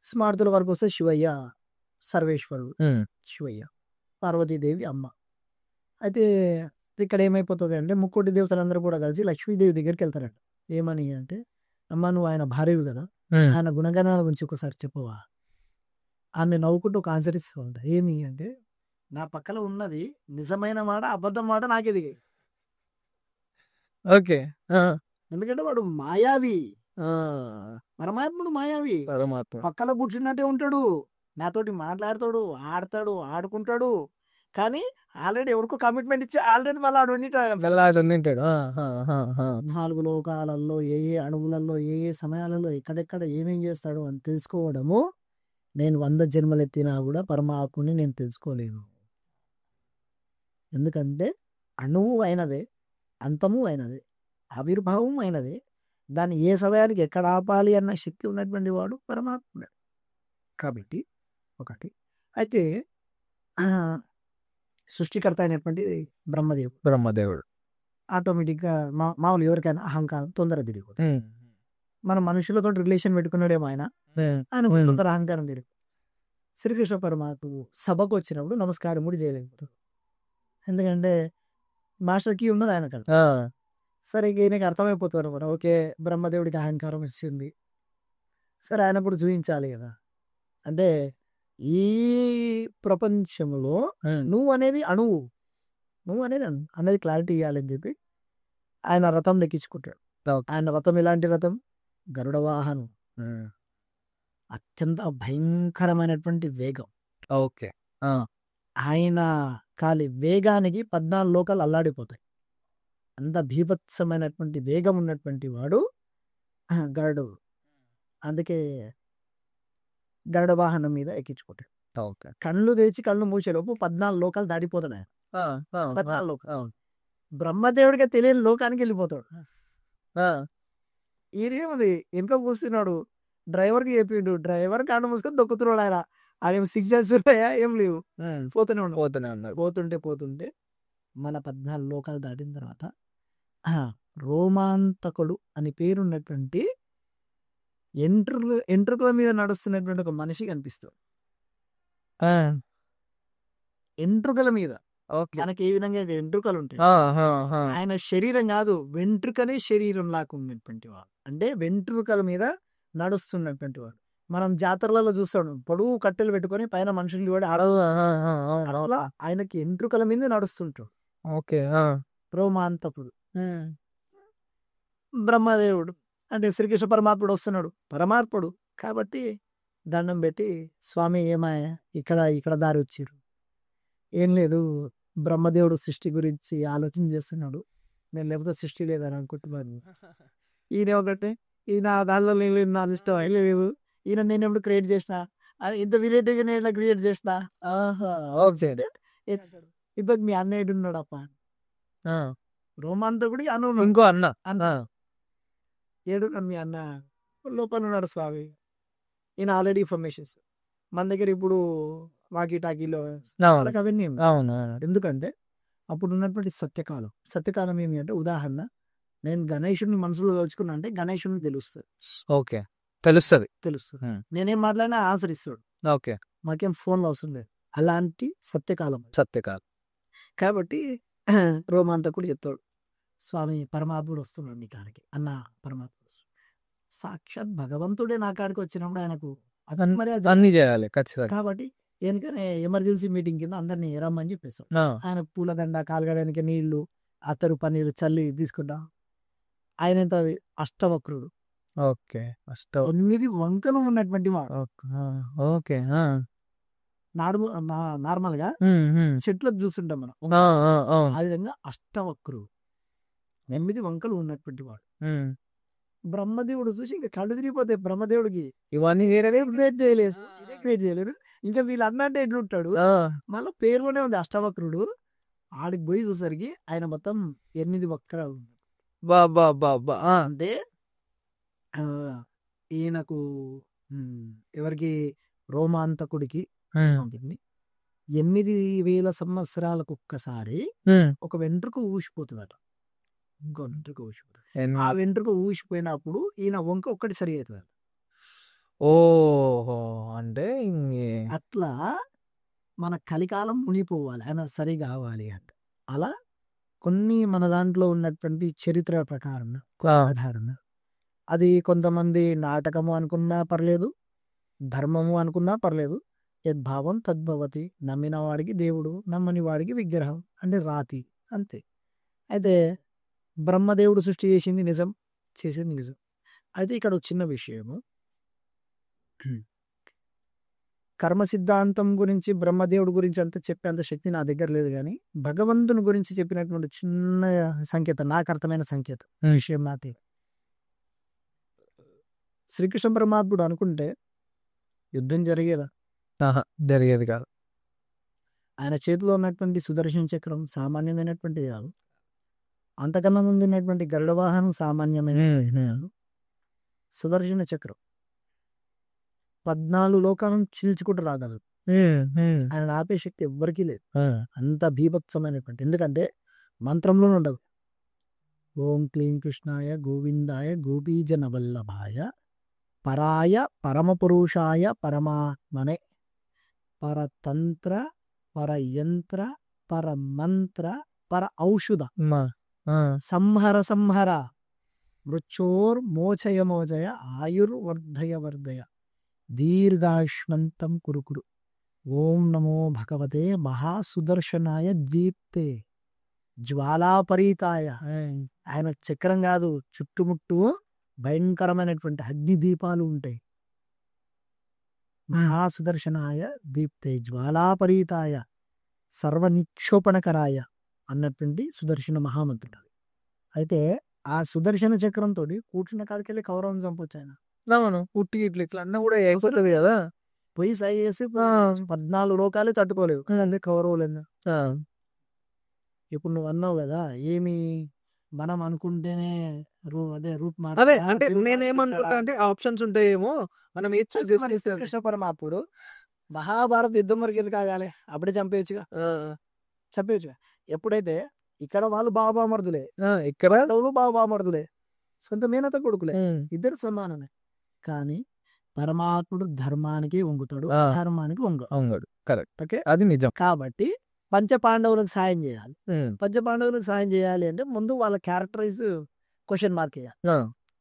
స్మార్తుల వరకు వస్తే శివయ్య సర్వేశ్వరుడు, శివయ్య, పార్వతీదేవి అమ్మ. అయితే ఇక్కడ ఏమైపోతుంది అంటే, ముక్కోటి దేవతలందరూ కూడా కలిసి లక్ష్మీదేవి దగ్గరికి వెళ్తారంట. ఏమని అంటే, అమ్మ నువ్వు ఆయన భార్యవి కదా, ఆయన గుణగణాల గురించి ఒకసారి చెప్పవా. ఆమె నవ్వుకుంటూ ఒక ఆన్సర్ ఇస్తూ ఉంటా. ఏమి అంటే, నా పక్కన ఉన్నది నిజమైన మాట అబద్ధం మాట నాకే దిగాయి. ఓకే. ఎందుకంటే వాడు మాయావి, పరమాత్ముడు మాయావి. పరమాత్మ. పక్కన కూర్చున్నట్టే ఉంటాడు, నాతోటి మాట్లాడతాడు, ఆడతాడు, ఆడుకుంటాడు. కానీ ఆల్రెడీ ఎవరికో కమిట్మెంట్ ఇచ్చి ఆల్రెడీ మళ్ళీ ఆడు వెళ్ళాల్సి తింటాడు. 4 లోకాలలో ఏ ఏ అణువులలో ఏ ఏ సమయాలలో ఎక్కడెక్కడ ఏమేం చేస్తాడో అని తెలుసుకోవడము, నేను 100 జన్మలెత్తినా కూడా పరమాత్ముని నేను తెలుసుకోలేను. ఎందుకంటే అణువు అయినదే, అంతము అయినదే, ఆవిర్భావం అయినదే. దాన్ని ఏ సమయానికి ఎక్కడ ఆపాలి అన్న శక్తి ఉన్నటువంటి వాడు పరమాత్ముడే. కాబట్టి ఒకటి అయితే సృష్టికర్త అయినటువంటి బ్రహ్మదేవుడు ఆటోమేటిక్గా మామూలు ఎవరికైనా అహంకారం తొందర తిరిగిపోతుంది. మన మనుషులతో రిలేషన్ పెట్టుకున్నాడేమో ఆయన తొందర అహంకారం తిరిగి. శ్రీకృష్ణ పరమాత్మ సభకు వచ్చినప్పుడు నమస్కారం కూడా చేయలేకపోతాడు. ఎందుకంటే మాస్టర్కి ఉన్నది ఆయన కాడ. సరే ఈయనకి అర్థమైపోతుంది అనమాట. ఓకే, బ్రహ్మదేవుడికి అహంకారం వచ్చింది, సరే ఆయన కూడా చూపించాలి కదా. అంటే ఈ ప్రపంచంలో నువ్వు అనేది అణువు, నువ్వు అనేది అనేది క్లారిటీ ఇవ్వాలని చెప్పి ఆయన రథం లెక్కించుకుంటాడు. ఆయన రథం ఎలాంటి రథం? గరుడ వాహనం. అత్యంత భయంకరమైనటువంటి వేగం. ఓకే. ఆయన కాలి వేగానికి 14 లోకాలు అల్లాడిపోతాయి. అంత భీభత్సమైనటువంటి వేగం ఉన్నటువంటి వాడు గరుడు. అందుకే గరుడ వాహనం మీద ఎక్కించుకుంటాడు. కళ్ళు తెరిచి కళ్ళు మూసేలోపు 14 లోకాలు దాటిపోతున్నాయి. 14 లోకాలు. బ్రహ్మదేవుడిగా తెలియని లోకానికి వెళ్ళిపోతాడు. ఇదేమది వెనుక కూర్చున్నాడు, డ్రైవర్కి చెప్పిండు, డ్రైవర్ కళ్ళు మూసుకొని దొక్కుతున్నాడు. ఆయన సిగ్నల్స్ ఉన్నాయా? ఏం లేవు, పోతూనే ఉన్నాడు. పోతుంటే మన 14 లోకాలు దాటిన తర్వాత రోమాంతకుడు అని పేరున్నటువంటి ఎంట్రుకల మీద నడుస్తున్నటువంటి ఒక మనిషి కనిపిస్తాడు. ఎంట్రుకల మీద మనకి ఏ విధంగా వెంట్రుకలు ఉంటాయి, ఆయన శరీరం కాదు, వెంట్రుకనే శరీరం లాగా ఉన్నటువంటి వాడు. అంటే వెంట్రుకల మీద నడుస్తున్నటువంటి వాడు. మనం జాతరలలో చూస్తాడు, పొడుగు కట్టెలు పెట్టుకొని పైన మనుషులు కూడా అడవలా ఆయనకి ఎంట్రుకల మీద నడుస్తుంటాడు. ఓకే. రోమాంతకుడు. బ్రహ్మదేవుడు అంటే శ్రీకృష్ణ పరమాత్ముడు వస్తున్నాడు, పరమాత్ముడు కాబట్టి దండం పెట్టి, స్వామి ఏమాయ ఇక్కడ దారి వచ్చిర్రు? ఏం లేదు, బ్రహ్మదేవుడు సృష్టి గురించి ఆలోచన చేస్తున్నాడు, నేను లేకపోతే సృష్టి లేదని అనుకుంటున్నాను. ఈయన ఒకటి, ఈయన దానిలో నేను నా ఇష్టం లేదు, ఈయన నేను ఎప్పుడు క్రియేట్ చేసిన, ఇంత వెరైటీగా నేను ఎట్లా క్రియేట్ చేసిన? ఇప్పుడు మీ అన్నయ్య ఉన్నాడు అప్ప, రోమాంతకుడి అను ఇంకో అన్న ఏడు మీ అన్న లోపల ఉన్నాడు స్వామి. ఈయన ఆల్రెడీ ఇన్ఫర్మేషన్స్ మన దగ్గర ఇప్పుడు వాకీ టాకీలో అవన్నీ. ఎందుకంటే అప్పుడు ఉన్నటువంటి సత్యకాలం ఏమి అంటే, ఉదాహరణ నేను గణేశుడిని మనసులో తలుచుకున్నా అంటే గణేశుడిని తెలుస్తుంది. ఓకే, తెలుస్తుంది. నేనేం మాట్లాడినా ఆన్సర్ ఇస్తాడు. ఓకే, మాకేం ఫోన్లో అవసరం లేదు. అలాంటి సత్యకాలం. కాబట్టి రోమాంతకుడు చెప్తాడు, స్వామి పరమాత్ముడు వస్తున్నాడు నీ కాడికి. అన్న పరమాత్ముడు సాక్షాత్ భగవంతుడే నా కాడికి వచ్చినప్పుడు ఆయనకు అన్ని చేయాలి ఖచ్చితంగా. కాబట్టి ఎందుకనే ఎమర్జెన్సీ మీటింగ్ కింద అందరినీ రమ్మని చెప్పేస్తాం. ఆయన పూలదండ, కాలుగడానికి నీళ్లు, అత్తరు పన్నీరు చల్లి తీసుకుంటా. ఆయన ఎంత అష్టవక్రుడు. ఓకే, 9 వంకలు ఉన్నటువంటి వాడు. ఓకే, నార్మల్ గా చెట్లకు చూస్తుంటాం మనం, ఆ విధంగా అష్టవక్రుడు, 9 వంకలు ఉన్నటువంటి వాడు. బ్రహ్మదేవుడు చూసి ఇంకా కళ్ళు తిరిగిపోతాయి బ్రహ్మదేవుడికి. ఇవన్నీ క్రియేట్ చేయలేదు, ఇంకా వీళ్ళు అన్నట్టు ఎట్లుంటాడు. మళ్ళీ పేరులోనే ఉంది అష్టవక్రుడు. ఆడికి పోయి చూసరికి ఆయన మొత్తం 8 వక్రాలు. అంటే ఈయనకు ఎవరికి, రోమాంతకుడికి 8,000 సంవత్సరాలకు ఒక్కసారి ఒక వెంట్రుక ఊసిపోతుందట. ఇంకో వెంట్రుక ఊసిపోతుంది. ఆ వెంట్రుక ఊసిపోయినప్పుడు ఈయన వంక ఒక్కటి సరి అవుతుంది. ఓహో, అంటే అట్లా మన కలికాలం మునిపోవాలి, ఆయన సరి కావాలి అంటే. అలా కొన్ని మన దాంట్లో ఉన్నటువంటి చరిత్ర ప్రకారం ఆధారణ, అది కొంతమంది నాటకము అనుకున్నా పర్లేదు, ధర్మము అనుకున్నా పర్లేదు, యద్భావం తద్భవతి. నమ్మిన వాడికి దేవుడు, నమ్మని వాడికి విగ్రహం అంటే రాతి, అంతే. అయితే బ్రహ్మదేవుడు సృష్టి చేసింది నిజం, చేసింది నిజం. అయితే ఇక్కడ ఒక చిన్న విషయము, కర్మ సిద్ధాంతం గురించి బ్రహ్మదేవుడి గురించి అంత చెప్పేంత శక్తి నా దగ్గర లేదు, కానీ భగవంతుని గురించి చెప్పినటువంటి చిన్న సంకేతం, నాకు అర్థమైన సంకేతం విషయం నాది. శ్రీకృష్ణ పరమాత్ముడు అనుకుంటే యుద్ధం జరిగేదా? జరిగేది కాదు. ఆయన చేతిలో ఉన్నటువంటి సుదర్శన చక్రం సామాన్యమైనటువంటిది కాదు. అంతకన్నా ముందు ఉన్నటువంటి గరుడ వాహనం సామాన్యమైన కాదు. సుదర్శన చక్రం 14 లోకాలను చీల్చుకుంటూ రాగలదు. ఆయన ఆపే శక్తి ఎవ్వరికీ లేదు. అంత భీభత్సమైనటువంటి, ఎందుకంటే మంత్రంలోనే ఉండదు. ఓం క్లీం కృష్ణాయ గోవిందాయ గోపీజన వల్లభాయ పరాయ పరమపురుషాయ పరమాత్మనే పరతంత్ర పరయంత్ర పరమంత్ర పర ఔషధ సంహర సంహర మృచ్చోర్ మోచయ మోచయ ఆయుర్వర్ధయ వర్ధయ దీర్ఘాశ్వంతం కురుకురు. ఓం నమో భగవతే మహాసుదర్శనాయ దీప్తే జ్వాలాపరీతాయ. ఆయన చక్రం కాదు, చుట్టుముట్టు భయంకరమైనటువంటి అగ్ని దీపాలు ఉంటాయి. మహాసుదర్శనాయ దీప్తే జ్వాలాపరీతాయ సర్వనిక్షోపణకరాయ అన్నటువంటి సుదర్శన మహామంత్రుడు. అయితే ఆ సుదర్శన చక్రంతో కూర్చున్న కాడికెళ్ళి కౌరవం చంపొచ్చు ఆయన. పుట్టి ఇట్లా ఇట్లా అన్న కూడా అయిపోతుంది కదా. పోయి సై చేసి 14 లోకాలే తట్టుకోలేవు, అదే కౌరవులు. ఇప్పుడు నువ్వు అన్నావు కదా, ఏమి మనం అనుకుంటేనే అదే రూట్ అదే అంటే నేనేమనుకుంటా అంటే ఆప్షన్స్ ఉంటాయేమో, మనం ఏది చూస్ చేసుకుంటే. కృష్ణ పరమాత్ముడు మహాభారత యుద్ధం వరకు ఎందుకు ఆగాలి? అప్పుడే చంపేయచ్చుగా, చంపేయచ్చుగా. ఎప్పుడైతే ఇక్కడ వాళ్ళు బాబామర్దులే, ఇక్కడ బాబామర్దులే, సొంత మేనత కొడుకులే, ఇద్దరు సమానమే. కానీ పరమాత్ముడు ధర్మానికి వంగుతాడు, ధర్మానికి వంగడు. కరెక్ట్, ఓకే, అది నిజం. కాబట్టి పంచపాండవులకు సాయం చేయాలి. పంచపాండవులకు సాయం చేయాలి అంటే ముందు వాళ్ళ క్యారెక్టరైజ్ క్వశ్చన్ మార్క్ వేయాలి.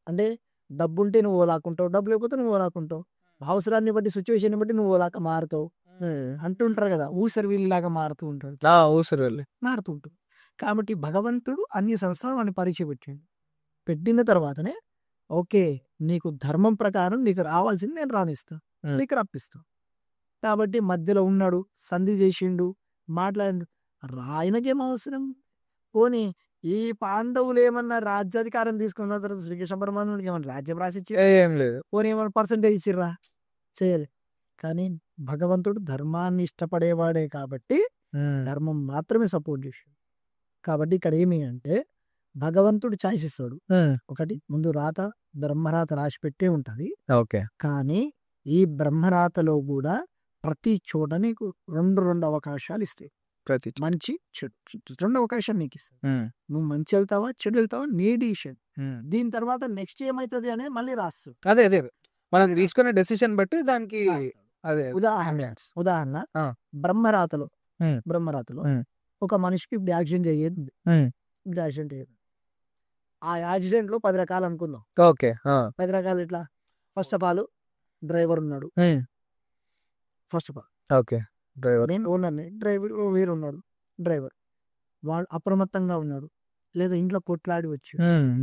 అంటే డబ్బు ఉంటే నువ్వు ఓలాకుంటావు, డబ్బు లేకపోతే నువ్వు ఓలాకుంటావు, అవసరాన్ని బట్టి సిచ్యువేషన్ బట్టి నువ్వు ఓలాక మారుతావు అంటుంటారు కదా. ఊసరి వీళ్ళలాగా మారుతూ ఉంటాడు, మారుతూ ఉంటాడు. కాబట్టి భగవంతుడు అన్ని సంస్థలు అని పరీక్ష పెట్టిన తర్వాతనే ఓకే నీకు ధర్మం ప్రకారం నీకు రావాల్సింది నేను రానిస్తా, నీకు రప్పిస్తా. కాబట్టి మధ్యలో ఉన్నాడు, సంధి చేసిండు, మాట్లాడు. ఆయనకేం అవసరం? పోనీ ఈ పాండవులు ఏమన్నా రాజ్యాధికారం తీసుకున్న తర్వాత శ్రీకృష్ణ పరమాత్ముడికి ఏమన్నా రాజ్యం రాసిచ్చి ఏం లేదు, పోనీ ఏమన్నా పర్సంటేజ్ ఇచ్చిర్రా? చేయలే. కానీ భగవంతుడు ధర్మాన్ని ఇష్టపడేవాడే కాబట్టి ధర్మం మాత్రమే సపోర్ట్ చేశాడు. కాబట్టి ఇక్కడ ఏమి అంటే భగవంతుడు ఛాయిస్ ఇస్తాడు. ఒకటి ముందు రాత, బ్రహ్మరాత రాసి పెట్టే ఉంటది. ఓకే, కానీ ఈ బ్రహ్మరాతలో కూడా ప్రతి చోట నీకు రెండు అవకాశాలు ఇస్తాయి. ప్రతి మంచి చెడు 2 అవకాశాలు నీకు ఇస్తాయి. నువ్వు మంచి వెళ్తావా చెడు వెళ్తావా నీ డిసిషన్. దీని తర్వాత నెక్స్ట్ ఏమైతుంది అనేది మళ్ళీ రాస్తావు. అదే మనం తీసుకునే డెసిషన్ బట్టి దానికి అదే. ఉదాహరణ బ్రహ్మరాతలో ఒక మనిషికి ఇప్పుడు యాక్సిడెంట్ అయ్యేది. ఇప్పుడు యాక్సిడెంట్ అయ్యేది, ఆ యాక్సిడెంట్ లో 10 రకాలు అనుకుందాం. ఓకే, 10 రకాలు ఎట్లా? ఫస్ట్ ఆఫ్ ఆల్ డ్రైవర్ ఉన్నాడు, first of all okay, driver నేను ఓనర్ని, డ్రైవర్ వేరు ఉన్నాడు. డ్రైవర్ వాడు అప్రమత్తంగా ఉన్నాడు, లేదా ఇంట్లో కొట్లాడి వచ్చి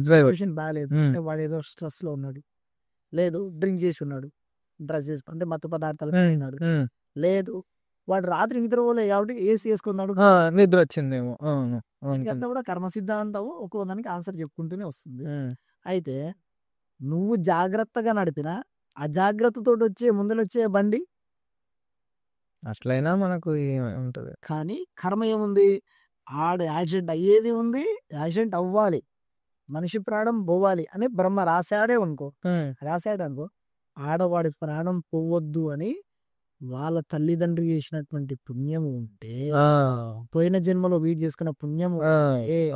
సిచ్యువేషన్ బాగాలేదు అంటే వాడు ఏదో స్ట్రెస్ లో ఉన్నాడు, లేదు డ్రింక్ చేసి ఉన్నాడు, డ్రగ్స్ చేసి అంటే మత్తు పదార్థాలు తిన్నాడు, లేదు వాడు రాత్రి నిద్రపోలే కాబట్టి ఏసీ వేసుకున్నాడు, నిద్ర వచ్చిందేమో. ఇదంతా కూడా కర్మ సిద్ధాంతం ఒక్కో దానికి ఆన్సర్ చెప్పుకుంటూనే వస్తుంది. అయితే నువ్వు జాగ్రత్తగా నడిపినా అజాగ్రత్తతో వచ్చే ముందరొచ్చే బండి అట్లయినా మనకు ఉంటది. కానీ కర్మ ఏముంది? ఆడ యాక్సిడెంట్ అయ్యేది ఉంది, యాక్సిడెంట్ అవ్వాలి, మనిషి ప్రాణం పోవాలి అని బ్రహ్మ రాశాడు అనుకో, ఆడవాడి ప్రాణం పోవద్దు అని వాళ్ళ తల్లిదండ్రులు చేసినటువంటి పుణ్యము ఉంటే, పోయిన జన్మలో వీడు చేసుకున్న పుణ్యము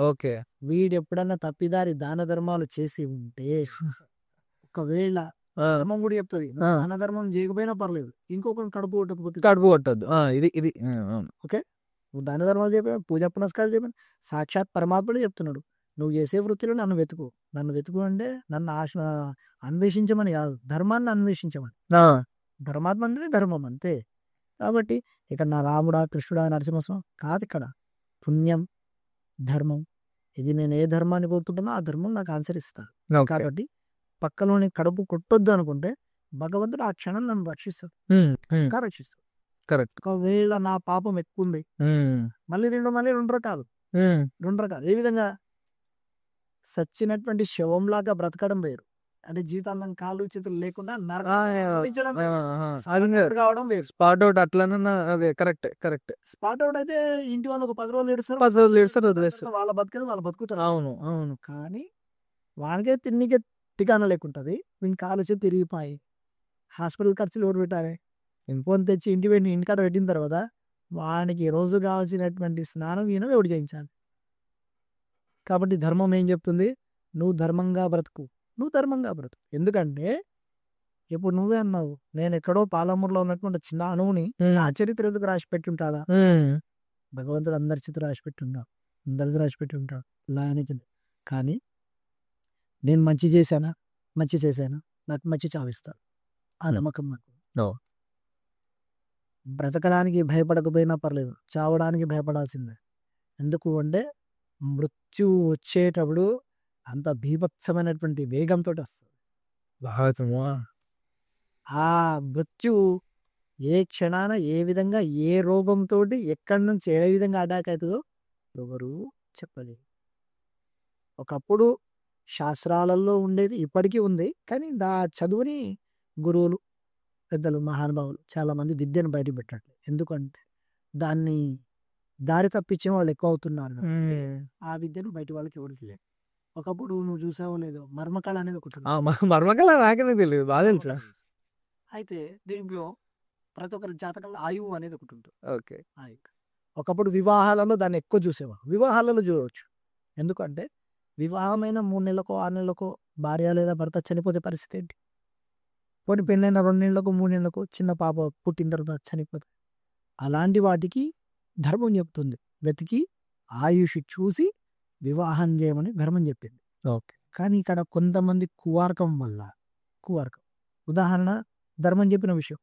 ఓకే, వీడు ఎప్పుడన్నా తప్పిదారి దాన ధర్మాలు చేసి ఉంటే, ఒకవేళ ధర్మం కూడా చెప్తుంది దాన ధర్మం చేయకపోయినా పర్లేదు, ఇంకొకరిని కడుపు కొట్టద్దు. ఇది ఓకే, నువ్వు దాన ధర్మాలు చెప్పా, పూజ పునస్కారాలు చెప్పాను, సాక్షాత్ పరమాత్ముడే చెప్తున్నాడు, నువ్వు చేసే వృత్తిలో నన్ను వెతుకు అంటే నన్ను అన్వేషించమని కాదు, ధర్మాన్ని అన్వేషించమని. ధర్మాత్మ అంటే ధర్మం అంతే. కాబట్టి ఇక్కడ నా రాముడా, కృష్ణుడా, నరసింహస్వామి కాదు. ఇక్కడ పుణ్యం, ధర్మం, ఇది నేను ఏ ధర్మాన్ని కోరుకుంటున్నా ఆ ధర్మం నాకు ఆన్సర్ ఇస్తాను. ఓకే. కాబట్టి పక్కలోని కడుపు కొట్టొద్దు అనుకుంటే భగవంతుడు ఆ క్షణం నన్ను రక్షిస్తాడు, ఇంకా రక్షిస్తాడు. కరెక్ట్. ఒకవేళ నా పాపం ఎక్కువ ఉంది, మళ్ళీ రెండు రకాలు. ఏ విధంగా? సచ్చినటువంటి శవంలాగా బ్రతకడం వేరు, అంటే జీవితాంతం కాళ్ళు చేతులు లేకుండా నరకం కావడం వేరు. స్పాట్ అవుట్ అట్లనన్నా అదే కరెక్ట్ కరెక్ట్. స్పాట్ అవుట్ అయితే ఇంటి వాళ్ళు ఒక 10 రోజులు ఏడుస్తారు, 10 రోజులు ఏడుస్తారు, వదిలేస్తారు. వాళ్ళ బతికేది వాళ్ళు బతుకుతారు. అవును. అవును. కానీ వానికే తిన్నికే టికాన లేకుంటది, వీని కాలు వచ్చి తిరిగిపోయి హాస్పిటల్ ఖర్చులు ఎవరు పెట్టాలి? ఇంకొని తెచ్చి ఇంటికాడ పెట్టిన తర్వాత వానికి రోజు కావాల్సినటువంటి స్నానం ఈయన ఎవడు చేయించాలి? కాబట్టి ధర్మం ఏం చెప్తుంది? నువ్వు ధర్మంగా బ్రతుకు, నువ్వు ధర్మంగా బ్రతుకు. ఎందుకంటే ఇప్పుడు నువ్వే అన్నావు, నేను ఎక్కడో పాలమూరులో ఉన్నటువంటి చిన్న అణువుని ఆ చరిత్ర ఎందుకు రాసి పెట్టుంటాడా? భగవంతుడు అందరి చిత్ర రాసి పెట్టుంటాడు, అందరిది రాసి పెట్టి ఉంటాడు. ఇలా అనేది. కానీ నేను మంచి చేశానా నాకు మంచి చావిస్తాడు, ఆ నమ్మకం నాకు. బ్రతకడానికి భయపడకపోయినా పర్లేదు, చావడానికి భయపడాల్సిందే. ఎందుకు అంటే మృత్యు వచ్చేటప్పుడు అంత బీభత్సమైనటువంటి వేగంతో వస్తుంది. ఆ మృత్యు ఏ క్షణాన ఏ విధంగా ఏ రోగంతో ఎక్కడి నుంచి ఏ విధంగా అటాక్ అవుతుందో ఎవరు చెప్పలేదు. ఒకప్పుడు శాస్త్రాలలో ఉండేది ఇప్పటికీ ఉంది, కానీ చదువుని గురువులు, పెద్దలు, మహానుభావులు చాలా మంది విద్యను బయట పెట్టట్లేదు. ఎందుకంటే దాన్ని దారి తప్పించే వాళ్ళు ఎక్కువ అవుతున్నారు. ఆ విద్యను బయట వాళ్ళకి ఎవరికి లేదు. ఒకప్పుడు నువ్వు చూసావో లేదో మర్మకళ అనేది ఒకటి ఉంది. మర్మకళ నాకే తెలియదు, బాగా తెలుసా? అయితే దీంట్లో ప్రతి ఒక్కరి జాతకంలో ఆయువు అనేది ఒకటి ఉంటుంది. ఓకే. ఒకప్పుడు వివాహాలలో దాన్ని ఎక్కువ చూసేవాడు, వివాహాలలో చూడవచ్చు. ఎందుకంటే వివాహమైన 3 నెలలకో 6 నెలలకో భార్య లేదా భర్త చనిపోతే పరిస్థితి ఏంటి? పోనీ పెళ్ళైన 2 నెలలకు 3 నెలలకు చిన్న పాప పుట్టిన తర్వాత చనిపోతే, అలాంటి వాటికి ధర్మం చెప్తుంది, వెతికి ఆయుష్ చూసి వివాహం చేయమని ధర్మం చెప్పింది. ఓకే. కానీ ఇక్కడ కొంతమంది కువార్కం వల్ల ఉదాహరణ ధర్మం చెప్పిన విషయం,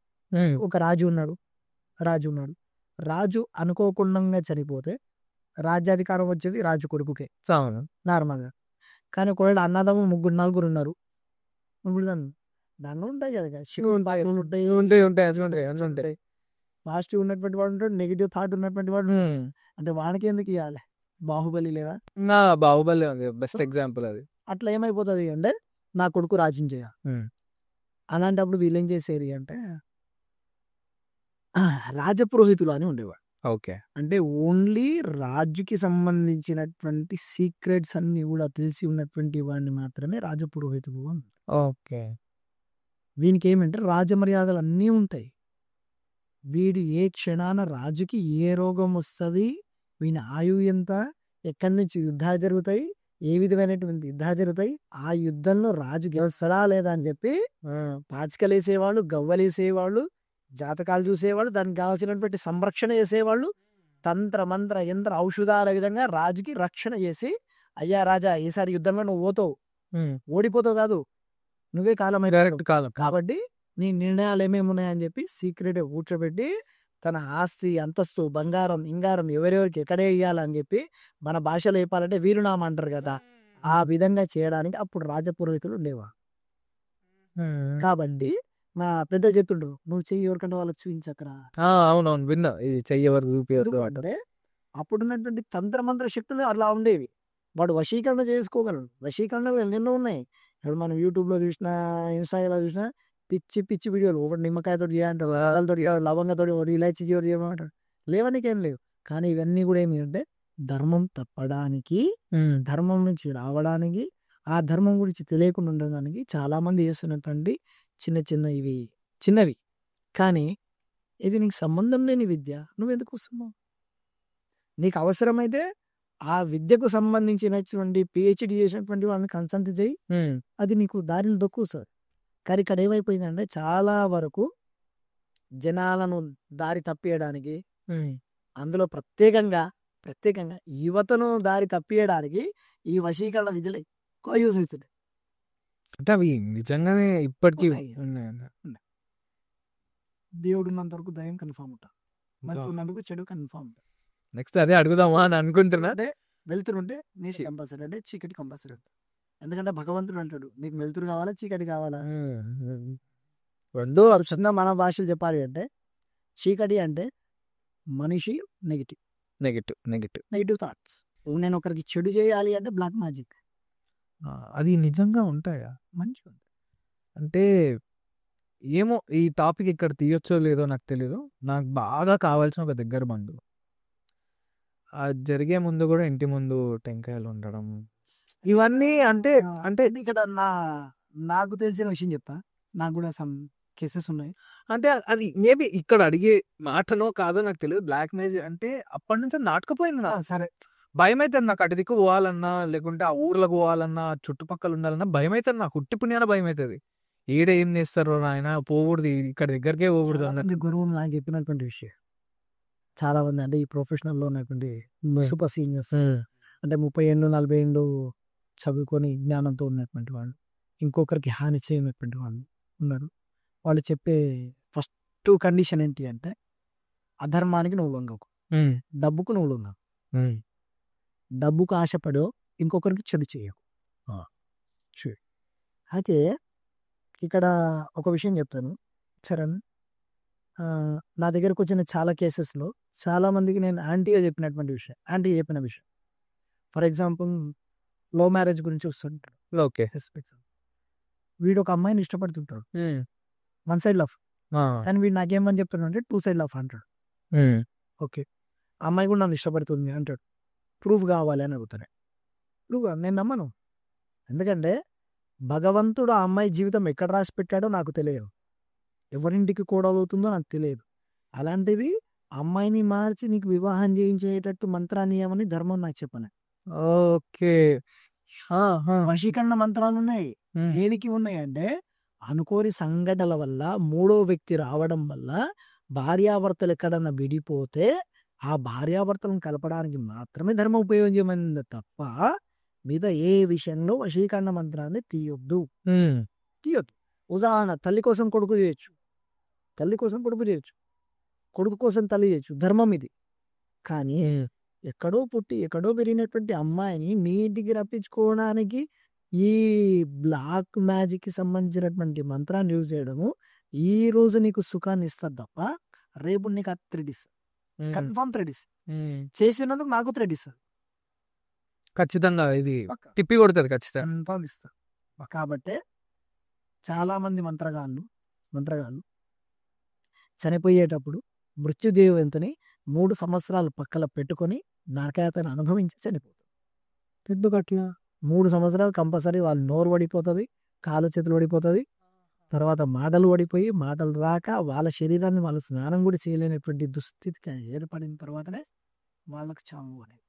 ఒక రాజు ఉన్నాడు, రాజు అనుకోకుండా చనిపోతే రాజ్యాధికారం వచ్చేది రాజు కొడుకుకే నార్మల్గా. కానీ ఒకవేళ అన్నదమ్ము 3-4 ఉన్నారు, దానిలో ఉంటాయి కదా, పాజిటివ్ ఉన్నటువంటి వాడు ఉంటాడు, నెగిటివ్ థాట్ ఉన్నటువంటి వాడు. అంటే వాడికి ఎందుకు ఇవ్వాలి? బాహుబలి లేదా? బాహుబలి బెస్ట్ ఎగ్జాంపుల్ అది. అట్లా ఏమైపోతుంది అంటే నా కొడుకు రాజ్యం చేయాలి. అలాంటప్పుడు వీళ్ళేం చేసేది అంటే రాజపురోహితులు అని ఉండేవాడు. ఓకే. అంటే ఓన్లీ రాజుకి సంబంధించినటువంటి సీక్రెట్స్ అన్ని కూడా తెలిసి ఉన్నటువంటి వాడిని మాత్రమే రాజపురోహితులు. ఓకే. వీనికి ఏమంటే రాజమర్యాదలు అన్నీ ఉంటాయి. వీడు ఏ క్షణాన రాజుకి ఏ రోగం వస్తుంది, వీని ఆయువు ఎంత, ఎక్కడి నుంచి యుద్ధాలు జరుగుతాయి, ఏ విధమైనటువంటి యుద్ధాలు జరుగుతాయి, ఆ యుద్ధంలో రాజు గెలుస్తాడా లేదా అని చెప్పి పాచికలేసేవాళ్ళు, గవ్వలేసేవాళ్ళు, జాతకాలు చూసేవాళ్ళు, దానికి కావాల్సినటువంటి సంరక్షణ చేసేవాళ్ళు, తంత్ర మంత్ర యంత్ర ఔషధాల విధంగా రాజుకి రక్షణ చేసి, అయ్యా రాజా ఈసారి యుద్ధంలో నువ్వు పోతావు, ఓడిపోతావు కాదు, నువ్వే కాలం కాబట్టి నీ నిర్ణయాలు ఏమేమి ఉన్నాయని చెప్పి సీక్రెట్ కూర్చోబెట్టి తన ఆస్తి అంతస్తు బంగారం ఇంగారం ఎవరెవరికి ఎక్కడే ఇవ్వాలని చెప్పి మన భాషలో చెప్పాలంటే వీరునామా అంటారు కదా, ఆ విధంగా చేయడానికి అప్పుడు రాజపురోహితులు ఉండేవాడు. కాబట్టి మా పెద్ద చెప్తుండ్రు, నువ్వు చెయ్యి ఎవరికంటే వాళ్ళకి చూపించకరా. అవునవును విన్నా, ఇది చెయ్యి ఎవరికి చూపించదు అంటే అప్పుడున్నటువంటి తంత్రమంత్ర శక్తులు అలా ఉండేవి. వాడు వశీకరణ చేసుకోగలడు, వశీకరణలు ఎన్నెన్నో ఉన్నాయి. ఇప్పుడు మనం యూట్యూబ్లో చూసినా, ఇన్స్టాగ్రామ్లో చూసినా పిచ్చి వీడియోలు, ఒకటి నిమ్మకాయతో చేయాలంటారు, అదలతో లవంగతో, ఒకటి ఇలాచి చేయమంటారు, లేవనికేం లేవు. కానీ ఇవన్నీ కూడా ఏమి అంటే ధర్మం తప్పడానికి, ధర్మం నుంచి రావడానికి, ఆ ధర్మం గురించి తెలియకుండా ఉండడానికి చాలా మంది చేస్తున్నటువంటి చిన్నవి. కానీ ఇది నీకు సంబంధం లేని విద్య, నువ్వెందుకు వస్తున్నావు? నీకు అవసరమైతే ఆ విద్యకు సంబంధించినటువంటి పిహెచ్డి చేసినటువంటి వాళ్ళని కన్సల్ట్ చేయి, అది నీకు దారిని దొక్కుతుంది. కానీ ఇక్కడ ఏమైపోయిందంటే చాలా వరకు జనాలను దారి తప్పియడానికి, అందులో ప్రత్యేకంగా యువతను దారి తప్పియడానికి ఈ వశీకరణ విద్యలు ఎక్కువ యూజ్ అవుతుంది. అంటే అవి నిజంగానే ఇప్పటికీ దేవుడు ఉన్నంత వరకు దయ్యం కన్ఫామ్ ఉంటా, మంచి ఉన్నందుకు చెడు కన్ఫామ్ ఉంటా. నెక్స్ట్ అదే అడుగుదామా అని అనుకుంటున్నా. అంటే వెళ్తురుంటే నీకు కంపల్సరీ, అంటే చీకటి కంపల్సరీ. ఎందుకంటే భగవంతుడు అంటాడు నీకు వెలుతురు కావాలా చీకటి కావాలా. రెండో చిన్న మన భాషలు చెప్పాలి అంటే చీకటి అంటే మనిషి negative negative negative negative thoughts. నేను ఒకరికి చెడు చేయాలి అంటే బ్లాక్ మ్యాజిక్. అది నిజంగా ఉంటాయా? మంచిగా ఉంది. అంటే ఏమో ఈ టాపిక్ ఇక్కడ తీయొచ్చో లేదో నాకు తెలీదు. నాకు బాగా కావాల్సిన ఒక దగ్గర బంధువు, అది జరిగే ముందు కూడా ఇంటి ముందు టెంకాయలు ఉండడం, ఇవన్నీ అంటే అంటే ఇక్కడ నాకు తెలిసిన విషయం చెప్తా. నాకు కూడా సమ్ కేసెస్ ఉన్నాయి. అంటే అది మేబీ ఇక్కడ అడిగే మాటనో కాదో నాకు తెలియదు. బ్లాక్ మ్యాజిక్ అంటే అప్పటి నుంచి అది నాటుకుపోయింది. నాకు సరే భయం అవుతుంది. నాకు అటు దిక్కు పోవాలన్నా, లేకుంటే ఆ ఊర్లకు పోవాలన్నా, చుట్టుపక్కల ఉండాలన్నా భయం అవుతుంది. నాకు ఉట్టి పుణ్యాన భయం అవుతుంది. ఈడ ఏం చేస్తారు ఆయన, పోకూడదు ఇక్కడ దగ్గరకే పోకూడదు అన్నట్టు. గురువులు నాకు చెప్పినటువంటి విషయం చాలా మంది, అంటే ఈ ప్రొఫెషనల్ లో ఉన్నటువంటి సూపర్ సీనియర్స్, అంటే 30 ఏళ్ళు 40 ఏళ్ళు చదువుకొని జ్ఞానంతో ఉన్నటువంటి వాళ్ళు, ఇంకొకరికి హాని చేయనటువంటి వాళ్ళు ఉన్నారు. వాళ్ళు చెప్పే ఫస్ట్ కండిషన్ ఏంటి అంటే అధర్మానికి నువ్వు లొంగకు, డబ్బుకు నువ్వు లొంగకు, డబ్బుకు ఆశపడో ఇంకొకరికి చెడు చేయకు. అయితే ఇక్కడ ఒక విషయం చెప్తాను చరణ్. నా దగ్గరకు వచ్చిన చాలా కేసెస్లో చాలా మందికి నేను యాంటీగా చెప్పినటువంటి విషయం, యాంటీ చెప్పిన విషయం. ఫర్ ఎగ్జాంపుల్ లవ్ మ్యారేజ్ గురించి వస్తుంటాడు. ఓకే, వీడు ఒక అమ్మాయిని ఇష్టపడుతుంటాడు, వన్ సైడ్ లవ్. కానీ వీడు నాకేమని చెప్తాడు అంటే 2 సైడ్ లవ్ అంటాడు. ఓకే, అమ్మాయి కూడా నన్ను ఇష్టపడుతుంది అంటాడు. ప్రూఫ్ కావాలి అని అడుగుతాను. ప్రూఫ్ నేను నమ్మను. ఎందుకంటే భగవంతుడు ఆ అమ్మాయి జీవితం ఎక్కడ రాసి పెట్టాడో నాకు తెలియదు, ఎవరింటికి కోడవుతుందో నాకు తెలియదు. అలాంటిది అమ్మాయిని మార్చి నీకు వివాహం చేయించేటట్టు మంత్రాన్ని ఏమని ధర్మం నాకు చెప్పను. ఓకే, వశీకరణ మంత్రాలు ఉన్నాయి. దేనికి ఉన్నాయి అంటే అనుకోని సంఘటనల వల్ల మూడో వ్యక్తి రావడం వల్ల భార్యాభర్తలు ఎక్కడన్నా విడిపోతే ఆ భార్యాభర్తలను కలపడానికి మాత్రమే ధర్మ ఉపయోగమైంది తప్ప మీద ఏ విషయంలో వశీకరణ మంత్రాన్ని తీయొద్దు. ఉదాహరణ, తల్లి కోసం కొడుకు చేయొచ్చు, తల్లి కోసం కొడుకు చేయొచ్చు, కొడుకు కోసం తల్లి చేయొచ్చు, ధర్మం ఇది. కానీ ఎక్కడో పుట్టి ఎక్కడో పెరిగినటువంటి అమ్మాయిని మీ ఇంటికి రప్పించుకోవడానికి ఈ బ్లాక్ మ్యాజిక్ కి సంబంధించినటువంటి మంత్రాన్ని యూజ్ చేయడము ఈ రోజు నీకు సుఖాన్ని ఇస్తుంది తప్ప రేపు నీకు అది థ్రెడ్ ఇస్తుంది. కన్ఫర్మ్ థ్రెడ్ ఇస్తుంది. చేసినందుకు నాకు థ్రెడ్ ఇస్తుంది ఖచ్చితంగా. ఇది తిప్పి కొడుతుంది ఖచ్చితంగా, కన్ఫర్మ్ ఇస్తుంది. కాబట్టి చాలా మంది మంత్రగాళ్ళు చనిపోయేటప్పుడు మృత్యుదేవతని 3 సంవత్సరాలు పక్కన పెట్టుకొని నరకయాతను అనుభవించి చనిపోతారు. ఎందుకట్లా? 3 సంవత్సరాలు కంపల్సరీ వాళ్ళు నోరు పడిపోతుంది, కాలు చేతులు పడిపోతుంది, తర్వాత మాటలు పడిపోయి మాటలు రాక వాళ్ళ శరీరాన్ని వాళ్ళు స్నానం కూడా చేయలేనటువంటి దుస్థితికి ఏర్పడిన తర్వాతనే వాళ్ళకి చావు అనేది.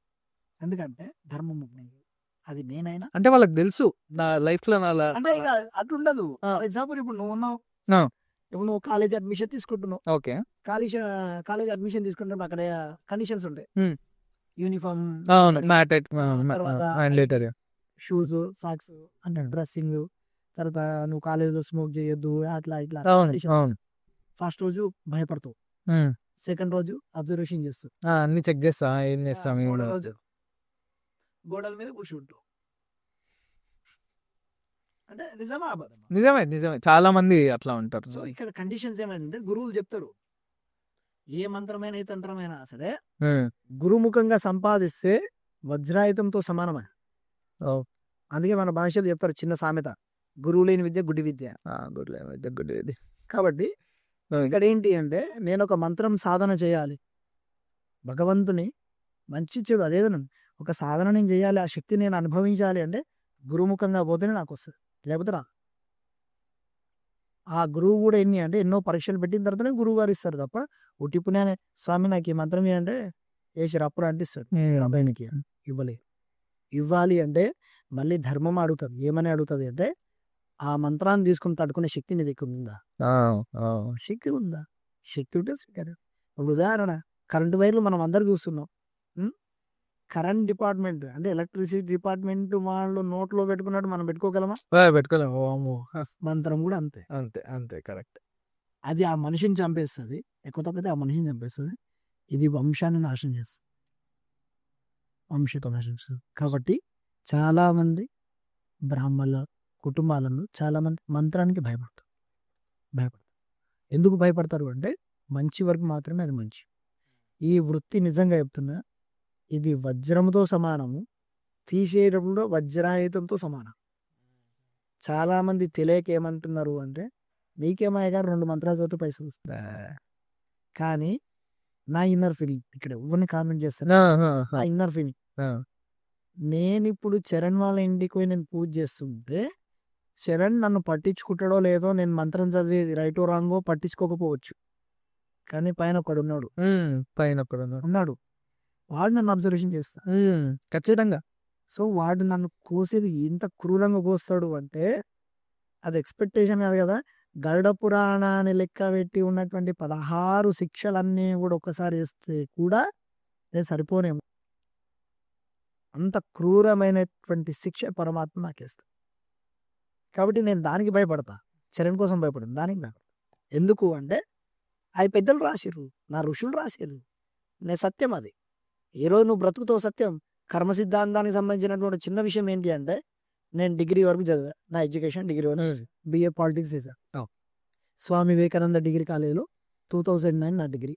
ఎందుకంటే ధర్మం అది నేనైనా అంటే వాళ్ళకి తెలుసు నా లైఫ్ లో అంటే ఇక అట్లుండదు. ఫర్ ఎగ్జాంపుల్ ఇప్పుడు నువ్వు ఉన్నావు, ఇప్పుడు నువ్వు కాలేజ్ అడ్మిషన్ తీసుకుంటున్నావు. ఓకే, కాలేజ్ అడ్మిషన్ తీసుకుంటున్నప్పుడు అక్కడ కండిషన్స్ ఉంటాయి. యూనిఫామ్, షూస్, సాక్స్ అంటే డ్రెస్సింగ్, తర్వాత నువ్వు కాలేజీలో స్మోక్ చేయొద్దు, అట్లా ఇట్లా. ఫస్ట్ రోజు భయపడతావు, సెకండ్ రోజు అబ్జర్వేషన్ చేస్తావు, అన్ని చెక్ చేస్తా, ఏం చేస్తాం, రోజు గోడల మీద కూర్చుంటావు. అంటే నిజమా అబద్ధమా? నిజమే చాలా మంది అట్లా ఉంటారు. సో ఇక్కడ కండిషన్స్ ఏమైందంటే గురువులు చెప్తారు ఏ మంత్రమైనా ఏ తంత్రమైనా సరే గురుముఖంగా సంపాదిస్తే వజ్రాయుధంతో సమానమే. అందుకే మన భాషలు చెప్తారు చిన్న సామెత, గురువు లేని విద్య గుడ్డి విద్య. కాబట్టి ఇక్కడ ఏంటి అంటే నేను ఒక మంత్రం సాధన చేయాలి, భగవంతుని మంచి చెడు అదేదో ఒక సాధన నేను చేయాలి, ఆ శక్తి నేను అనుభవించాలి అంటే గురుముఖంగా పోతేనే నాకు వస్తుంది, లేకపోతే రా. ఆ గురువు కూడా ఎన్ని అంటే ఎన్నో పరీక్షలు పెట్టిన తర్వాతనే గురువు గారు ఇస్తారు తప్ప ఉట్టి పుణ్యానే స్వామి నాకు ఈ మంత్రం ఏంటంటే వేసి అప్పుడు అంటిస్తాడు. అబ్బాయినికి ఇవ్వాలి అంటే మళ్ళీ ధర్మం అడుగుతుంది. ఏమని అడుగుతుంది అంటే ఆ మంత్రాన్ని తీసుకుని తట్టుకునే శక్తి నీ దగ్గర ఉందా? శక్తి ఉందా? శక్తి ఉంటే స్వీకారం. ఇప్పుడు ఉదాహరణ కరెంటు వైర్లు మనం అందరు చూస్తున్నాం. కరెంట్ డిపార్ట్మెంట్ అంటే ఎలక్ట్రిసిటీ డిపార్ట్మెంట్ వాళ్ళు నోట్లో పెట్టుకున్నట్టు మనం పెట్టుకోగలమా? పెట్టుకోలేము. మంత్రం కూడా అంతే అంతే అంతే కరెక్ట్. అది ఆ మనిషిని చంపేస్తుంది, ఎక్కువ తప్పితే ఆ మనిషిని చంపేస్తుంది. ఇది వంశాన్ని నాశనం చేస్తుంది, వంశతో నాశనం చేస్తుంది. కాబట్టి చాలా మంది బ్రాహ్మణుల కుటుంబాలను చాలా మంది మంత్రానికి భయపడతారు. ఎందుకు భయపడతారు అంటే మంచి వరకు మాత్రమే అది మంచి. ఈ వృత్తి నిజంగా చెప్తున్నా, ఇది వజ్రంతో సమానము, తీసేటప్పుడు వజ్రాయుధంతో సమానం. చాలా మంది తెలియక ఏమంటున్నారు అంటే మీకేమయ్య గారు 2 మంత్రాలు చదివితే పైసలు వస్తాయి. కానీ నా ఇన్నర్ ఫీలింగ్ ఇక్కడ ఎవరిని కామెంట్ చేస్తాను, నా ఇన్నర్ ఫీలింగ్, నేను ఇప్పుడు చరణ్ వాళ్ళ ఇంటికి పోయి నేను పూజ చేస్తుంటే చరణ్ నన్ను పట్టించుకుంటాడో లేదో, నేను మంత్రం చదివి రైటో రాంగో పట్టించుకోకపోవచ్చు, కానీ పైన ఒకడు ఉన్నాడు, వాడు నన్ను అబ్జర్వేషన్ చేస్తాడు ఖచ్చితంగా. సో వాడు నన్ను కోసేది ఎంత క్రూరంగా కోస్తాడు అంటే అది ఎక్స్పెక్టేషన్ కాదు కదా. గరుడ పురాణాన్ని లెక్క పెట్టి ఉన్నటువంటి 16 శిక్షలన్నీ కూడా ఒక్కసారి వేస్తే కూడా నేను సరిపోనేమో, అంత క్రూరమైనటువంటి శిక్ష పరమాత్మ నాకేస్తా. కాబట్టి నేను దానికి భయపడతా, చరణ్ కోసం భయపడను, దానికి భయపడతా. ఎందుకు అంటే అవి పెద్దలు రాసిర్రు, నా ఋషులు రాసిర్రు, నేను సత్యం అది. ఏ రోజు నువ్వు బ్రతుకుతావు సత్యం. కర్మ సిద్ధాంతానికి సంబంధించినటువంటి చిన్న విషయం ఏంటి అంటే నేను డిగ్రీ వరకు చదివా, నా ఎడ్యుకేషన్ డిగ్రీ వరకు, బిఏ పాలిటిక్స్ చేశా స్వామి వివేకానంద డిగ్రీ కాలేజీలో. 2009 నా degree,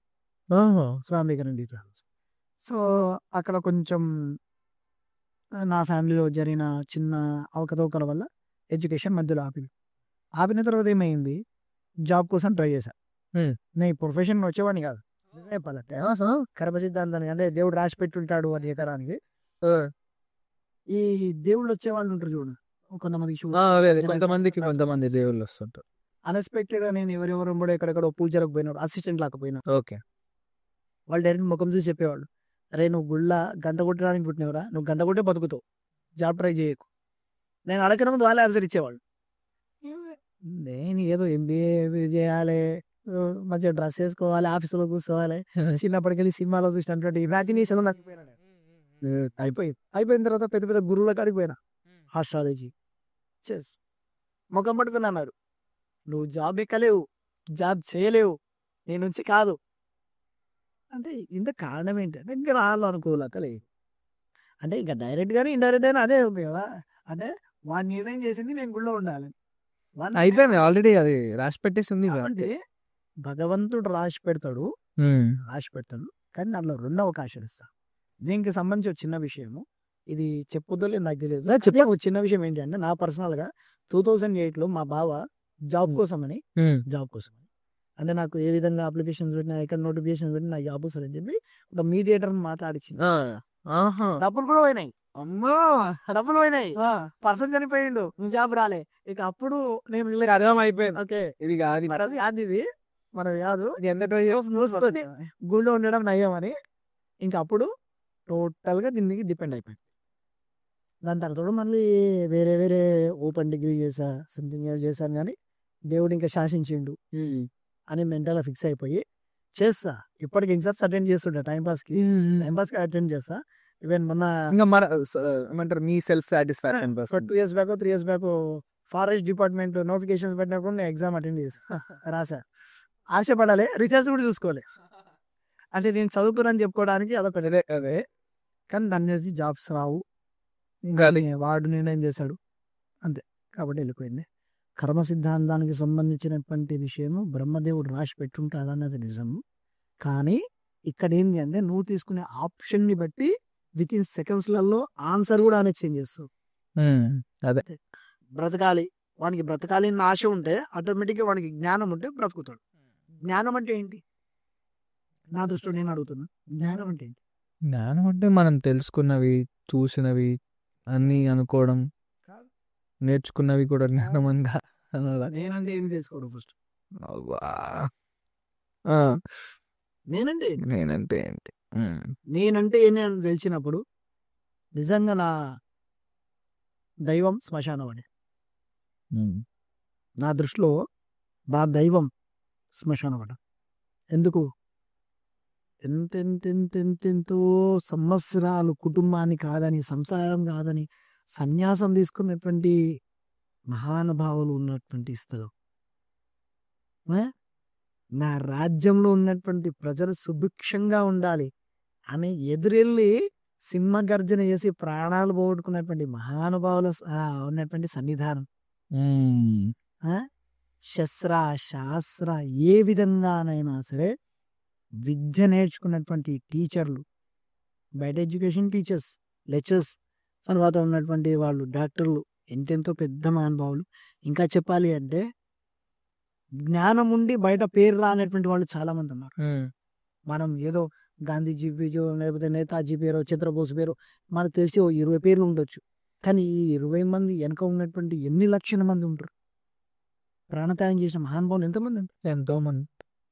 Swami Vivekananda degree. So అక్కడ కొంచెం నా ఫ్యామిలీలో జరిగిన చిన్న అవకతవకల వల్ల ఎడ్యుకేషన్ మధ్యలో ఆపిన తర్వాత ఏమైంది, జాబ్ కోసం ట్రై చేశా. నేను ఈ ప్రొఫెషన్ వచ్చేవాడిని కాదు నిజం చెప్పాలంటే. కర్మ సిద్ధాంతానికి అంటే దేవుడు రాసి పెట్టుంటాడు అని ఎకరానికి, ఈ దేవుళ్ళు వచ్చేవాళ్ళు ఉంటారు చూడు, కొంతమంది దేవుళ్ళు వస్తుంటారు. అన్ఎక్స్పెక్టెడ్ గా నేను ఎవరెవరు కూడా ఎక్కడెక్కడ పూజలకు పోయినాడు, అసిస్టెంట్ లాకపోయినా, ఓకే, వాళ్ళు డైరెక్ట్ ముఖం చూసి చెప్పేవాళ్ళు, అరే నువ్వు గుళ్ళ గంట కొట్టడానికి పుట్టినవరా, నువ్వు గంట కొట్టే బతుకుతావు, జాబ్ ట్రై చేయకు. నేను అడగడం ముందు వాళ్ళే ఆన్సర్ ఇచ్చేవాళ్ళు. నేను ఏదో ఎంబీఏ చేయాలి, మంచిగా డ్రెస్ వేసుకోవాలి, ఆఫీసులో కూర్చోవాలి, చిన్నప్పటికెళ్ళి సినిమాలో చూసినటువంటి ఇమాజినేషన్ అయిపోయిన తర్వాత పెద్ద పెద్ద గురువుల కాడికి పోయినా, ఆస్ట్రాలజీ ముఖం పట్టుకుని అన్నాడు, నువ్వు జాబ్ ఎక్కలేవు, జాబ్ చేయలేవు, నీ నుంచి కాదు అంటే. ఇంత కారణం ఏంటంటే ఇంకా రాళ్ళు అనుకూలత లేదు. అంటే ఇంకా డైరెక్ట్ గానీ ఇండైరెక్ట్ గానీ అదే ఉంది కదా. అంటే వాడు నిర్ణయం చేసింది నేను గుళ్ళో ఉండాలి, అయిపోయింది ఆల్రెడీ, అది రాసి పెట్టేసి ఉంది. అంటే భగవంతుడు రాసి పెడతాడు, కానీ దాంట్లో 2 అవకాశాలు ఇస్తాడు. దీనికి సంబంధించి ఒక చిన్న విషయము, ఇది చెప్పొద్దో నాకు తెలియదు, ఒక చిన్న విషయం ఏంటి అంటే నా పర్సనల్ గా 2008లో మా బావ జాబ్ కోసమని అంటే నాకు ఏ విధంగా అప్లికేషన్స్ పెట్టినా, ఎక్కడ నోటిఫికేషన్ పెట్టినా నాకు జాబ్ వస్తుంది అని చెప్పి ఒక మీడియేటర్ మాట్లాడించింది. డబ్బులు కూడా పోయినాయి, డబ్బులు పోయినాయి, పర్సన్ చనిపోయిండు, జాబ్ రాలే. ఇక అప్పుడు నేను అర్థం అయిపోయింది, ఓకే ఇది కాదు ఇది మనం కాదు, గుళ్ళో ఉండడం నయ్యమని. ఇంకా అప్పుడు టోటల్ గా దీనికి డిపెండ్ అయిపోయింది. దాని తర్వాత మళ్ళీ వేరే ఓపెన్ డిగ్రీ చేసా, సంథింగ్ చేశాను, కానీ దేవుడు ఇంకా శాసించిండు అని మెంటల్ ఫిక్స్ అయిపోయి చేస్తా. ఇప్పటికి ఎగ్జామ్స్ అటెండ్ చేస్తుంటా, టైం పాస్ కి అటెండ్ చేస్తా. ఈవెన్ మొన్న ఏమంటారు మీ self satisfaction 2 years back 3 years back forest department notifications పెట్టినప్పుడు నేను ఎగ్జామ్ అటెండ్ చేసా, రాసా. ఆశపడాలి, రిజల్ట్స్ కూడా చూసుకోవాలి. అంటే నేను చదువుకున్నాను చెప్పుకోవడానికి అదొక అదే, కానీ దాని నుంచి జాబ్స్ రావు, వాడు నిర్ణయం చేశాడు అంతే. కాబట్టి వెళ్ళిపోయింది. కర్మ సిద్ధాంతానికి సంబంధించినటువంటి విషయము బ్రహ్మదేవుడు రాసి పెట్టుంటాడు అన్నది నిజము. కానీ ఇక్కడ ఏంటి అంటే నువ్వు తీసుకునే ఆప్షన్ ని బట్టి విత్ ఇన్ సెకండ్స్లలో ఆన్సర్ కూడా అనేది చేంజ్ చేస్తావు. అదే బ్రతకాలి, వానికి బ్రతకాలి అన్న ఆశ ఉంటే ఆటోమేటిక్ గా వానికి జ్ఞానం ఉంటే బ్రతుకుతాడు. జ్ఞానం అంటే ఏంటి నా దృష్టిలో నేను అడుగుతున్నా, జ్ఞానం అంటే ఏంటి? జ్ఞానం అంటే మనం తెలుసుకున్నవి, చూసినవి అన్ని అనుకోవడం, నేర్చుకున్నవి కూడా జ్ఞానం అందా. నేనంటే ఏం తెలుసుకోవడం ఫస్ట్, నేనంటే ఏంటి, నేనంటే ఏంటి అని తెలిసినప్పుడు నిజంగా నా దైవం శ్మశానం అని నా దృష్టిలో, నా దైవం శ్మశానం అట. ఎందుకు? ఎంతెంతెంతెంతెంతో సంవత్సరాలు కుటుంబాన్ని కాదని, సంసారం కాదని సన్యాసం తీసుకున్నటువంటి మహానుభావులు ఉన్నటువంటి స్థలం. నా రాజ్యంలో ఉన్నటువంటి ప్రజలు సుభిక్షంగా ఉండాలి అని ఎదురెళ్ళి సింహ గర్జన చేసి ప్రాణాలు పోగొట్టుకున్నటువంటి మహానుభావుల ఉన్నటువంటి సన్నిధానం. ఆ? శస్త్ర శాస్త్ర ఏ విధంగానైనా సరే విద్య నేర్చుకున్నటువంటి టీచర్లు, బయట ఎడ్యుకేషన్ టీచర్స్, లెక్చర్స్, తర్వాత ఉన్నటువంటి వాళ్ళు డాక్టర్లు, ఎంతెంతో పెద్ద మహానుభావులు. ఇంకా చెప్పాలి అంటే జ్ఞానం ఉండి బయట పేరు రానటువంటి వాళ్ళు చాలా మంది ఉన్నారు. మనం ఏదో గాంధీజీ పేరు, లేకపోతే నేతాజీ పేరు, చంద్రబోస్ పేరు మనకు తెలిసి 20 పేర్లు ఉండొచ్చు. కానీ ఈ 20 మంది వెనక ఉన్నటువంటి ఎన్ని లక్షల మంది ఉంటారు. ప్రాణత్యాగం చేసిన మహానుభావులు ఎంతమంది ఉంటారు? ఎంతో మంది.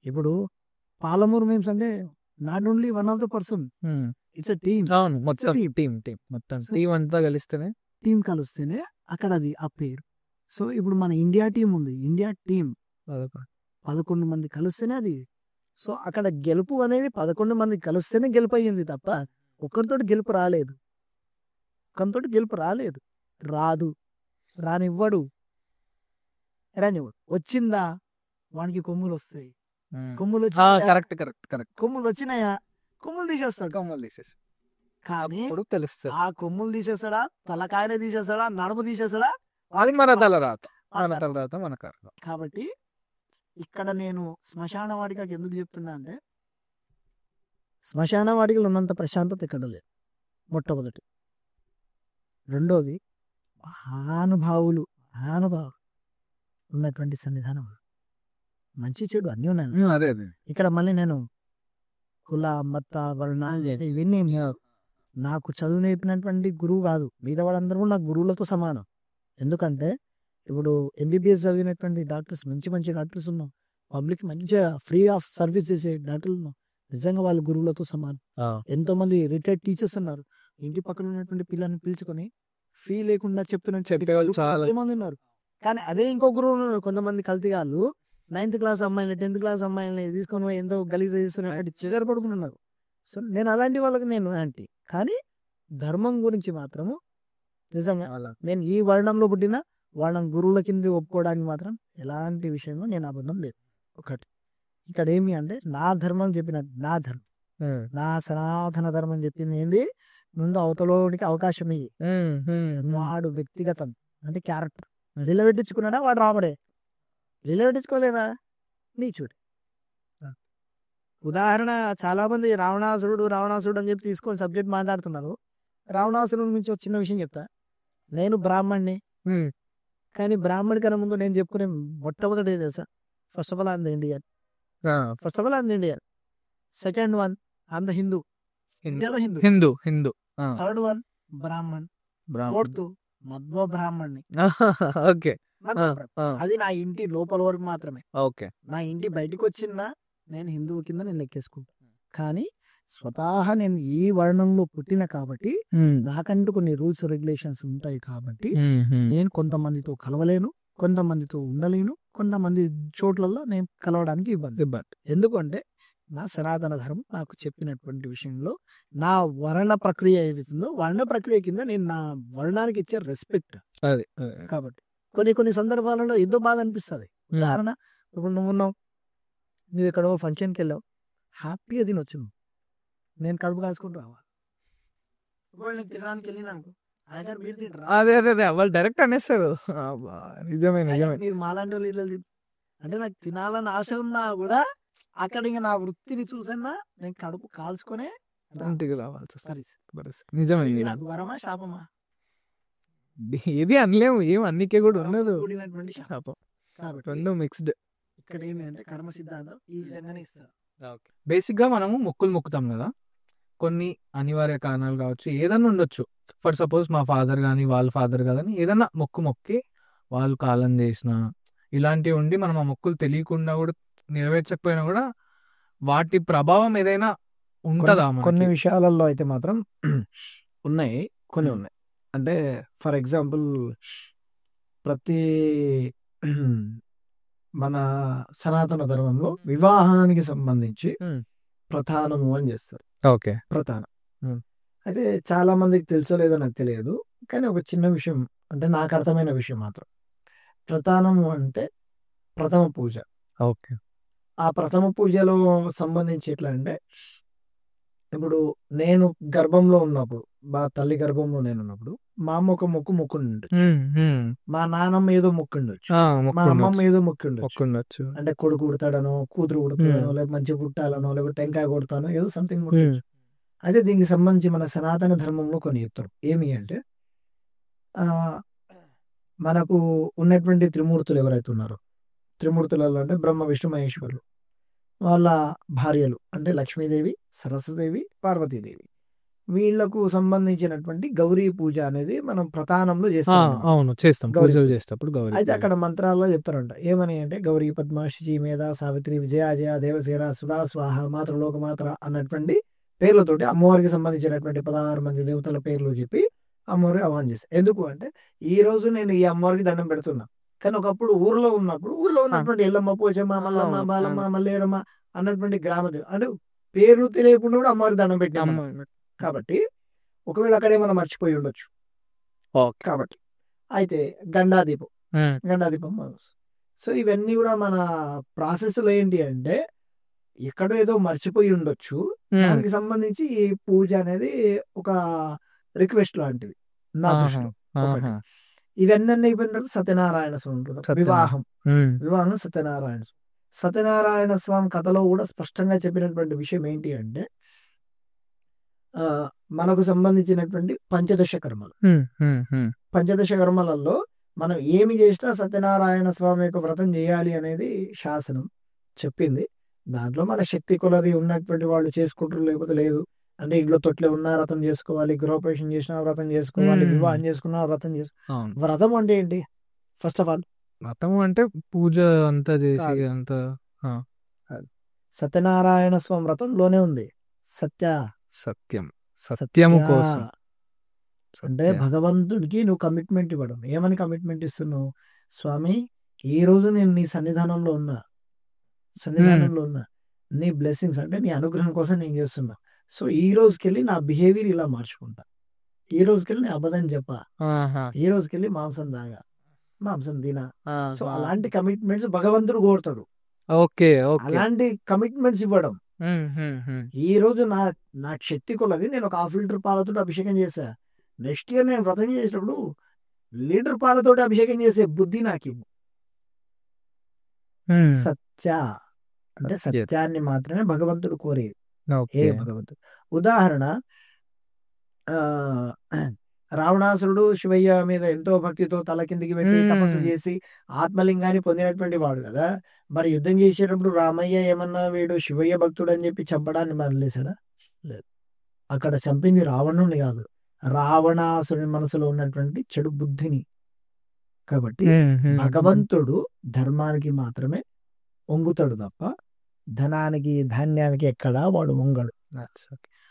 ఇప్పుడు పాలమూరు మీమ్స్ అంటే not only one of the person, it's a team. అవును, మొత్తం team. టీం మొత్తం టీం అంతా కలిస్తేనే టీం కలిస్తేనే అక్కడ అది ఆ పేరు. సో ఇప్పుడు మన ఇండియా టీం ఉంది, ఇండియా టీం 11 మంది కలిస్తేనే అది. సో అక్కడ గెలుపు అనేది 11 మంది కలిస్తేనే గెలుపు అయ్యింది తప్ప ఒకరితోటి గెలుపు రాలేదు. ఒకరితోటి గెలుపు రాలేదు, రాదు, రానివ్వడు. వచ్చిందా వానికి కొమ్ములు వస్తాయి. కొమ్ములు కరెక్ట్ కరెక్ట్ కరెక్ట్ కొమ్ములు వచ్చినాయా కొమ్ములు తీసేస్తాడు. కమ్మలు తీసేసి కానీ ఇప్పుడు తెలుస్తుంది. ఆ కొమ్ములు తీసేస్తాడా, తలకాయనే తీసేస్తాడా, నడుము తీసేస్తాడా, అది మన తలరాత, మన తలరాత మన కారణం. కాబట్టి ఇక్కడ నేను శ్మశాన వాటికకి ఎందుకు చెప్తున్నా అంటే శ్మశాన వాటికలు ఉన్నంత ప్రశాంతత ఇక్కడ లేదు, మొట్టమొదటి. రెండోది మహానుభావులు ఉన్నటువంటి సన్నిధానం, మంచి చెడు అన్నీ ఉన్నాయి. అదే అదే ఇక్కడ మళ్ళీ నేను కుల మత వర్ణ ఇవన్నీ ఏం కాదు. నాకు చదువు నేర్పినటువంటి గురువు కాదు, మిగతా వాళ్ళందరూ కూడా నాకు గురువులతో సమానం. ఎందుకంటే ఇప్పుడు ఎంబీబీఎస్ చదివినటువంటి డాక్టర్స్, మంచి మంచి డాక్టర్స్ ఉన్నాం, పబ్లిక్ మంచిగా ఫ్రీ ఆఫ్ సర్వీస్ చేసే డాక్టర్లు ఉన్నాం. నిజంగా వాళ్ళు గురువులతో సమానం. ఎంతో మంది రిటైర్డ్ టీచర్స్ ఉన్నారు, ఇంటి పక్కన ఉన్నటువంటి పిల్లల్ని పిలుచుకొని ఫీ లేకుండా చెప్పేవాళ్ళు చాలా మంది ఉన్నారు. కానీ అదే ఇంకో గురువు ఉన్నారు, కొంతమంది కల్తీగాళ్ళు 9th క్లాస్ అమ్మాయిని 10th క్లాస్ అమ్మాయిని తీసుకొని పోయి ఎంతో గలీజ్ చేస్తున్నారు, చెదర పడుకున్నారు. సో నేను అలాంటి వాళ్ళకి నేను యాంటీ. కానీ ధర్మం గురించి మాత్రము నిజంగా నేను ఈ వర్ణంలో పుట్టిన వాళ్ళని గురువుల కింద ఒప్పుకోవడానికి మాత్రం ఎలాంటి విషయంలో నేను అబద్ధం లేదు. ఒకటి ఇక్కడ ఏమి అంటే నా ధర్మం చెప్పినట్టు, నా ధర్మం, నా సనాతన ధర్మం చెప్పింది ఏంది, ముందు అవతలోనికి అవకాశం ఇయ్యి. వాడు వ్యక్తిగతం అంటే క్యారెక్టర్ నిలబెట్టించుకున్నాడా వాడు రాబడే, నిలబెట్టించుకోలేదా నీ చూడు. ఉదాహరణ చాలా మంది రావణాసురుడు అని చెప్పి తీసుకొని సబ్జెక్ట్ మాట్లాడుతున్నారు. రావణాసురుడు నుంచి ఒక చిన్న విషయం చెప్తా. నేను బ్రాహ్మణ్ణి, కానీ బ్రాహ్మణి కన్నా ముందు నేను చెప్పుకునే మొట్టమొదటి తెలుసా, first of all I'm the Indian. Second one I'm the Hindu. Hindu. Third one Brahmin. Fourth Madhva బ్రాహ్మణ్ణి. ఓకే, అది నా ఇంటి లోపల వరకు మాత్రమే. ఓకే, నా ఇంటి బయటకు వచ్చినా నేను హిందువు కింద నేను లెక్కేసుకుంటా. కానీ స్వతహా నేను ఈ వర్ణంలో పుట్టిన కాబట్టి నాకంటూ కొన్ని రూల్స్ రెగ్యులేషన్స్ ఉంటాయి. కాబట్టి నేను కొంతమందితో కలవలేను, కొంతమందితో ఉండలేను, కొంతమంది చోట్లలో నేను కలవడానికి ఇబ్బంది. ఎందుకంటే నా సనాతన ధర్మం నాకు చెప్పినటువంటి విషయంలో నా వర్ణ ప్రక్రియ ఏదైతుందో వర్ణ ప్రక్రియ కింద నేను నా వర్ణానికి ఇచ్చే రెస్పెక్ట్. కాబట్టి కొన్ని సందర్భాలలో ఎంతో బాధ అనిపిస్తుంది. ఉదాహరణ, ఇప్పుడు నువ్వు ఎక్కడో ఫంక్షన్కి వెళ్ళావు, హ్యాపీగా తినొచ్చు, నేను కడుపు కాల్చుకుని రావాలి. ఇప్పుడు తినడానికి వెళ్ళినాను, అదే వాళ్ళు డైరెక్ట్ అనేస్తారు. నిజమే. మీరు మాలాంటి వాళ్ళు అంటే నాకు తినాలని ఆశ ఉన్నా కూడా అక్కడ ఇంకా నా వృత్తిని చూసన్నా నేను కడుపు కాల్చుకునే ఇంటికి రావాల్సి వస్తుంది. నిజమే. నాకు వరమా శాపమా ఏది అనలేము, ఏం అన్నికే కూడా ఉండదు, శాపం. కాబట్టి రెండు మిక్స్డ్. ఇక్కడ ఏమి అంటే కర్మ సిద్ధాంతం ఈ విధంగానే ఇస్తారు. బేసిక్ గా మనము మొక్కులు మొక్కుతాం కదా, కొన్ని అనివార్య కారణాలు కావచ్చు, ఏదన్నా ఉండొచ్చు. ఫర్ సపోజ్ మా ఫాదర్ కానీ వాళ్ళ ఫాదర్ కానీ ఏదన్నా మొక్కి వాళ్ళు కాలం చేసిన ఇలాంటివి ఉండి మనం ఆ మొక్కులు తెలియకుండా కూడా నెరవేర్చకపోయినా కూడా వాటి ప్రభావం ఏదైనా ఉంటుందా? కొన్ని విషయాలలో అయితే మాత్రం ఉన్నాయి, కొన్ని ఉన్నాయి. అంటే ఫర్ ఎగ్జాంపుల్ ప్రతి మన సనాతన ధర్మంలో వివాహానికి సంబంధించి ప్రధానము అని చేస్తారు. ఓకే, ప్రధానం. అయితే చాలా మందికి తెలుసో లేదో నాకు తెలియదు, కానీ ఒక చిన్న విషయం అంటే నాకు అర్థమైన విషయం మాత్రం, ప్రధానము అంటే ప్రథమ పూజ. ఓకే, ఆ ప్రథమ పూజలో సంబంధించి ఎట్లా అంటే, ఇప్పుడు నేను గర్భంలో ఉన్నప్పుడు, తల్లి గర్భంలో నేను ఉన్నప్పుడు, మా అమ్మ ఒక మొక్కు ఉండొచ్చు, మా నాన్నమ్మ ఏదో మొక్కు ఉండొచ్చు, మా అమ్మమ్మ ఏదో మొక్కు ఉండొచ్చు. అంటే కొడుకు పుడతాడనో, కూతురు పుడతాడనో, లేకపోతే మంచి పుట్టాలనో, లేకపోతే టెంకాయ కొడతానో, ఏదో సంథింగ్ ఉండొచ్చు. అయితే దీనికి సంబంధించి మన సనాతన ధర్మంలో కొన్ని చెప్తారు. ఏమి అంటే, ఆ మనకు ఉన్నటువంటి త్రిమూర్తులు ఎవరైతే ఉన్నారో, త్రిమూర్తులలో అంటే బ్రహ్మ విష్ణు మహేశ్వరులు, వాళ్ళ భార్యలు అంటే లక్ష్మీదేవి, సరస్వదేవి, పార్వతీదేవి, వీళ్లకు సంబంధించినటువంటి గౌరీ పూజ అనేది మనం ప్రధానంలో చేస్తాం. అవును, చేస్తాం. గౌరీ పూజలు పూజ. చేసేటప్పుడు గౌరీ అయితే పూజ. అక్కడ మంత్రాల్లో చెప్తారంట. ఏమని అంటే, గౌరీ పద్మ శుచి మేధ సావిత్రి విజయ జయ దేవసేన సుధా స్వాహ మాతృలోక మాత్ర అన్నటువంటి పేర్లతోటి అమ్మవారికి సంబంధించినటువంటి 16 మంది దేవతల పేర్లు చెప్పి అమ్మవారికి ఆహ్వానం చేస్తాం. ఎందుకు అంటే, ఈ రోజు నేను ఈ అమ్మవారికి దండం పెడుతున్నా, కానీ ఒకప్పుడు ఊర్లో ఉన్నటువంటి ఎల్లమ్మ, పోచమ్మ, మల్లమ్మ, బాలమ్మ, మల్లేరమ్మ అన్నటువంటి గ్రామ అంటే పేర్లు తెలియకుండా కూడా అమ్మవారికి దండం పెట్టినాం. కాబట్టి ఒకవేళ అక్కడ ఏమైనా మర్చిపోయి ఉండొచ్చు. కాబట్టి అయితే గండాదీపం. సో ఇవన్నీ కూడా మన ప్రాసెస్లో ఏంటి అంటే, ఎక్కడో ఏదో మర్చిపోయి ఉండొచ్చు, దానికి సంబంధించి ఈ పూజ అనేది ఒక రిక్వెస్ట్ లాంటిది నా దృష్టిలో. ఇవన్నీ అయిపోయిన తర్వాత సత్యనారాయణ స్వామి వివాహం సత్యనారాయణ స్వామి కథలో కూడా స్పష్టంగా చెప్పినటువంటి విషయం ఏంటి అంటే, మనకు సంబంధించినటువంటి పంచదశ కర్మలలో మనం ఏమి చేసినా సత్యనారాయణ స్వామి యొక్క వ్రతం చేయాలి అనేది శాసనం చెప్పింది. దాంట్లో మన శక్తి కొలది ఉన్నటువంటి వాళ్ళు చేసుకుంటారు, లేకపోతే లేదు. అంటే ఇంట్లో తొట్లే ఉన్నా వ్రతం చేసుకోవాలి, గృహప్రవేశం చేసినా వ్రతం చేసుకోవాలి, వివాహం చేసుకున్నా వ్రతం చేసుకోవాలి. వ్రతం అంటే ఏంటి? ఫస్ట్ ఆఫ్ ఆల్ వ్రతం అంటే పూజ అంతా చేసి అంతా. సత్యనారాయణ స్వామి వ్రతంలోనే ఉంది సత్యము కోసం. అంటే భగవంతుడికి నువ్వు కమిట్మెంట్ ఇవ్వడం. ఏమని కమిట్మెంట్ ఇస్తున్నావు? స్వామి, ఈ రోజు నేను నీ సన్నిధానంలో ఉన్నా, నీ బ్లెస్సింగ్స్ అంటే నీ అనుగ్రహం కోసం నేను చేస్తున్నా. సో ఈ రోజుకెళ్ళి నా బిహేవియర్ ఇలా మార్చుకుంటా, ఈ రోజుకెళ్ళి నేను అబద్ధం చెప్పా, ఈ రోజుకెళ్ళి మాంసం తాగా, మాంసం తినా. సో అలాంటి కమిట్మెంట్స్ భగవంతుడు కోరుతాడు. అలాంటి కమిట్మెంట్స్ ఇవ్వడం. ఈ రోజు నా శక్తి కొలది నేను ఒక 1/2 లీటర్ పాలతో అభిషేకం చేశా, నెక్స్ట్ ఇయర్ నేను వ్రతం చేసేటప్పుడు లీటర్ పాలతోటి అభిషేకం చేసే బుద్ధి నాకు ఇవ్వు. అంటే సత్యాన్ని మాత్రమే భగవంతుడు కోరేది. భగవంతుడు ఉదాహరణ, రావణాసురుడు శివయ్య మీద ఎంతో భక్తితో తల కిందికి పెట్టి తపస్సు చేసి ఆత్మలింగాన్ని పొందినటువంటి వాడు కదా. మరి యుద్ధం చేసేటప్పుడు రామయ్య ఏమన్నా వీడు శివయ్య భక్తుడు అని చెప్పి చంపడాన్ని మొదలేశాడా? లేదు. అక్కడ చంపింది రావణుని కాదు, రావణాసురుని మనసులో ఉన్నటువంటి చెడు బుద్ధిని. కాబట్టి భగవంతుడు ధర్మానికి మాత్రమే వంగుతాడు తప్ప ధనానికి ధాన్యానికి ఎక్కడా వాడు వంగడు.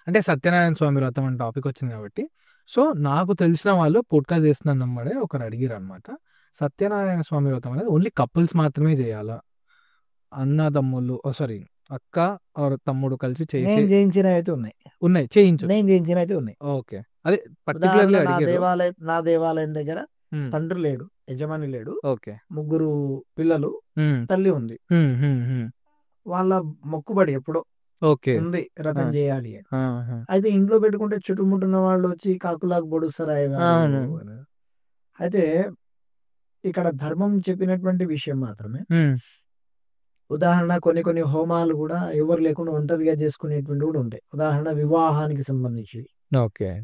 అంటే సత్యనారాయణ స్వామి వ్రతం అని టాపిక్ వచ్చింది కాబట్టి, సో నాకు తెలిసిన వాళ్ళు పోడ్కాస్ట్ చేస్తున్నాను అమ్మడే ఒకరు అడిగారు అనమాట, సత్యనారాయణ స్వామి వ్రతం అనేది ఓన్లీ కపుల్స్ మాత్రమే చేయాలా, అన్నదమ్ములు అక్క తమ్ముడు కలిసి చేయించినవి అయితే ఉన్నాయి, చేయించినవి ఉన్నాయి. ఓకే, అదే పర్టికులర్లీ నా దేవాలయం దగ్గర తండ్రి లేడు, యజమాని లేడు, ఓకే, 3 పిల్లలు, తల్లి ఉంది. వాళ్ళ మొక్కుబడి ఎప్పుడో ఉంది రథం చేయాలి. అయితే ఇంట్లో పెట్టుకుంటే చుట్టుముట్టున్న వాళ్ళు వచ్చి కాకులాగా పొడుస్తారు. అయితే ఇక్కడ ధర్మం చెప్పినటువంటి విషయం మాత్రమే. ఉదాహరణ, కొన్ని హోమాలు కూడా ఎవరు లేకుండా ఒంటరిగా చేసుకునేటువంటి కూడా ఉంటాయి. ఉదాహరణ, వివాహానికి సంబంధించి,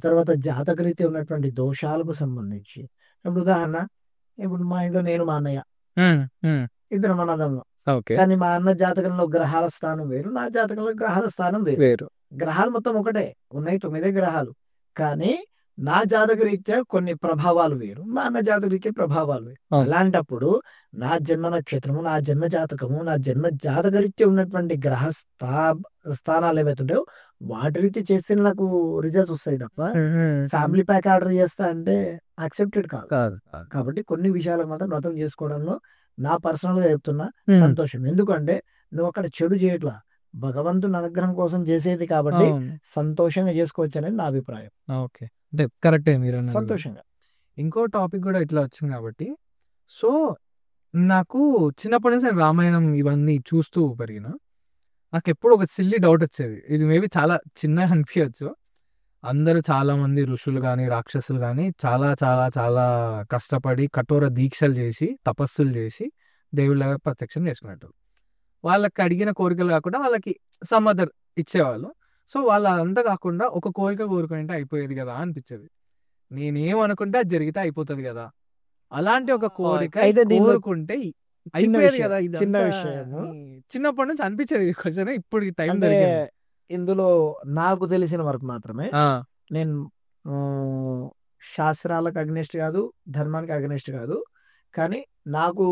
తర్వాత జాతకరీత్యా ఉన్నటువంటి దోషాలకు సంబంధించి. ఇప్పుడు ఉదాహరణ, ఇప్పుడు మా ఇంట్లో నేను మా అన్నయ్య ఇద్దరు అన్నదమ్ములం. కానీ మా అన్న జాతకంలో గ్రహాల స్థానం వేరు, నా జాతకంలో గ్రహాల స్థానం వేరు. గ్రహాలు మొత్తం ఒకటే ఉన్నాయి, 9 గ్రహాలు. కానీ నా జాతక రీత్యా కొన్ని ప్రభావాలు వేరు, మా అన్న జాతక రీత్యా ప్రభావాలు వేరు. అలాంటప్పుడు నా జన్మ నక్షత్రము, నా జన్మ జాతకము, నా జన్మ జాతక రీత్యా ఉన్నటువంటి గ్రహ స్థానాలు ఏవైతుంటాయో వాటి రీత్యా చేస్తే నాకు రిజల్ట్స్ వస్తాయి తప్ప ఫ్యామిలీ ప్యాక్ ఆర్డర్ చేస్తా అంటే యాక్సెప్టెడ్ కాదు. కాబట్టి కొన్ని విషయాలకు మాత్రం వ్రతం చేసుకోవడంలో నా పర్సనల్ గా చెప్తున్నా సంతోషం. ఎందుకంటే నువ్వు అక్కడ చెడు చేయట్లా, భగవంతుని అనుగ్రహం కోసం చేసేది కాబట్టి సంతోషంగా చేసుకోవచ్చు అనేది నా అభిప్రాయం. ఓకే, కరెక్టే మీరు సంతోషంగా. ఇంకో టాపిక్ కూడా ఇట్లా వచ్చింది కాబట్టి, సో నాకు చిన్నప్పటి నుంచి నేను రామాయణం ఇవన్నీ చూస్తూ పెరిగిన. నాకు ఎప్పుడు ఒక సిల్లీ డౌట్ వచ్చేది. ఇది మేబీ చాలా చిన్నగా అనిపించచ్చు. అందరూ చాలా మంది ఋషులు కానీ రాక్షసులు కానీ చాలా చాలా చాలా కష్టపడి కఠోర దీక్షలు చేసి తపస్సులు చేసి దేవుళ్ళగా ప్రత్యక్షం చేసుకున్నట్టు. వాళ్ళకి అడిగిన కోరికలు కాకుండా వాళ్ళకి సమ్ అదర్ ఇచ్చేవాళ్ళు. సో వాళ్ళంతా కాకుండా ఒక కోరిక కోరుకుంటే అయిపోయేది కదా అనిపించేది. నేనేమనుకుంటే అది జరిగితే అయిపోతుంది కదా, అలాంటి ఒక కోరిక అయితే దీనిలో కోరుకుంటే చిన్న అయిపోయేది విషయం, కదా. చిన్న ఇదంతా విషయము. చిన్నప్పటి నుంచి అనిపించేది క్వశ్చన్. ఇప్పుడు ఈ టైం అంటే దొరికింది. ఇందులో నాకు తెలిసిన వరకు మాత్రమే ఆ, నేను ఆ, శాస్త్రాలకు అగ్నిస్ట్ కాదు, ధర్మానికి అగ్నిస్ట్ కాదు, కానీ నాకు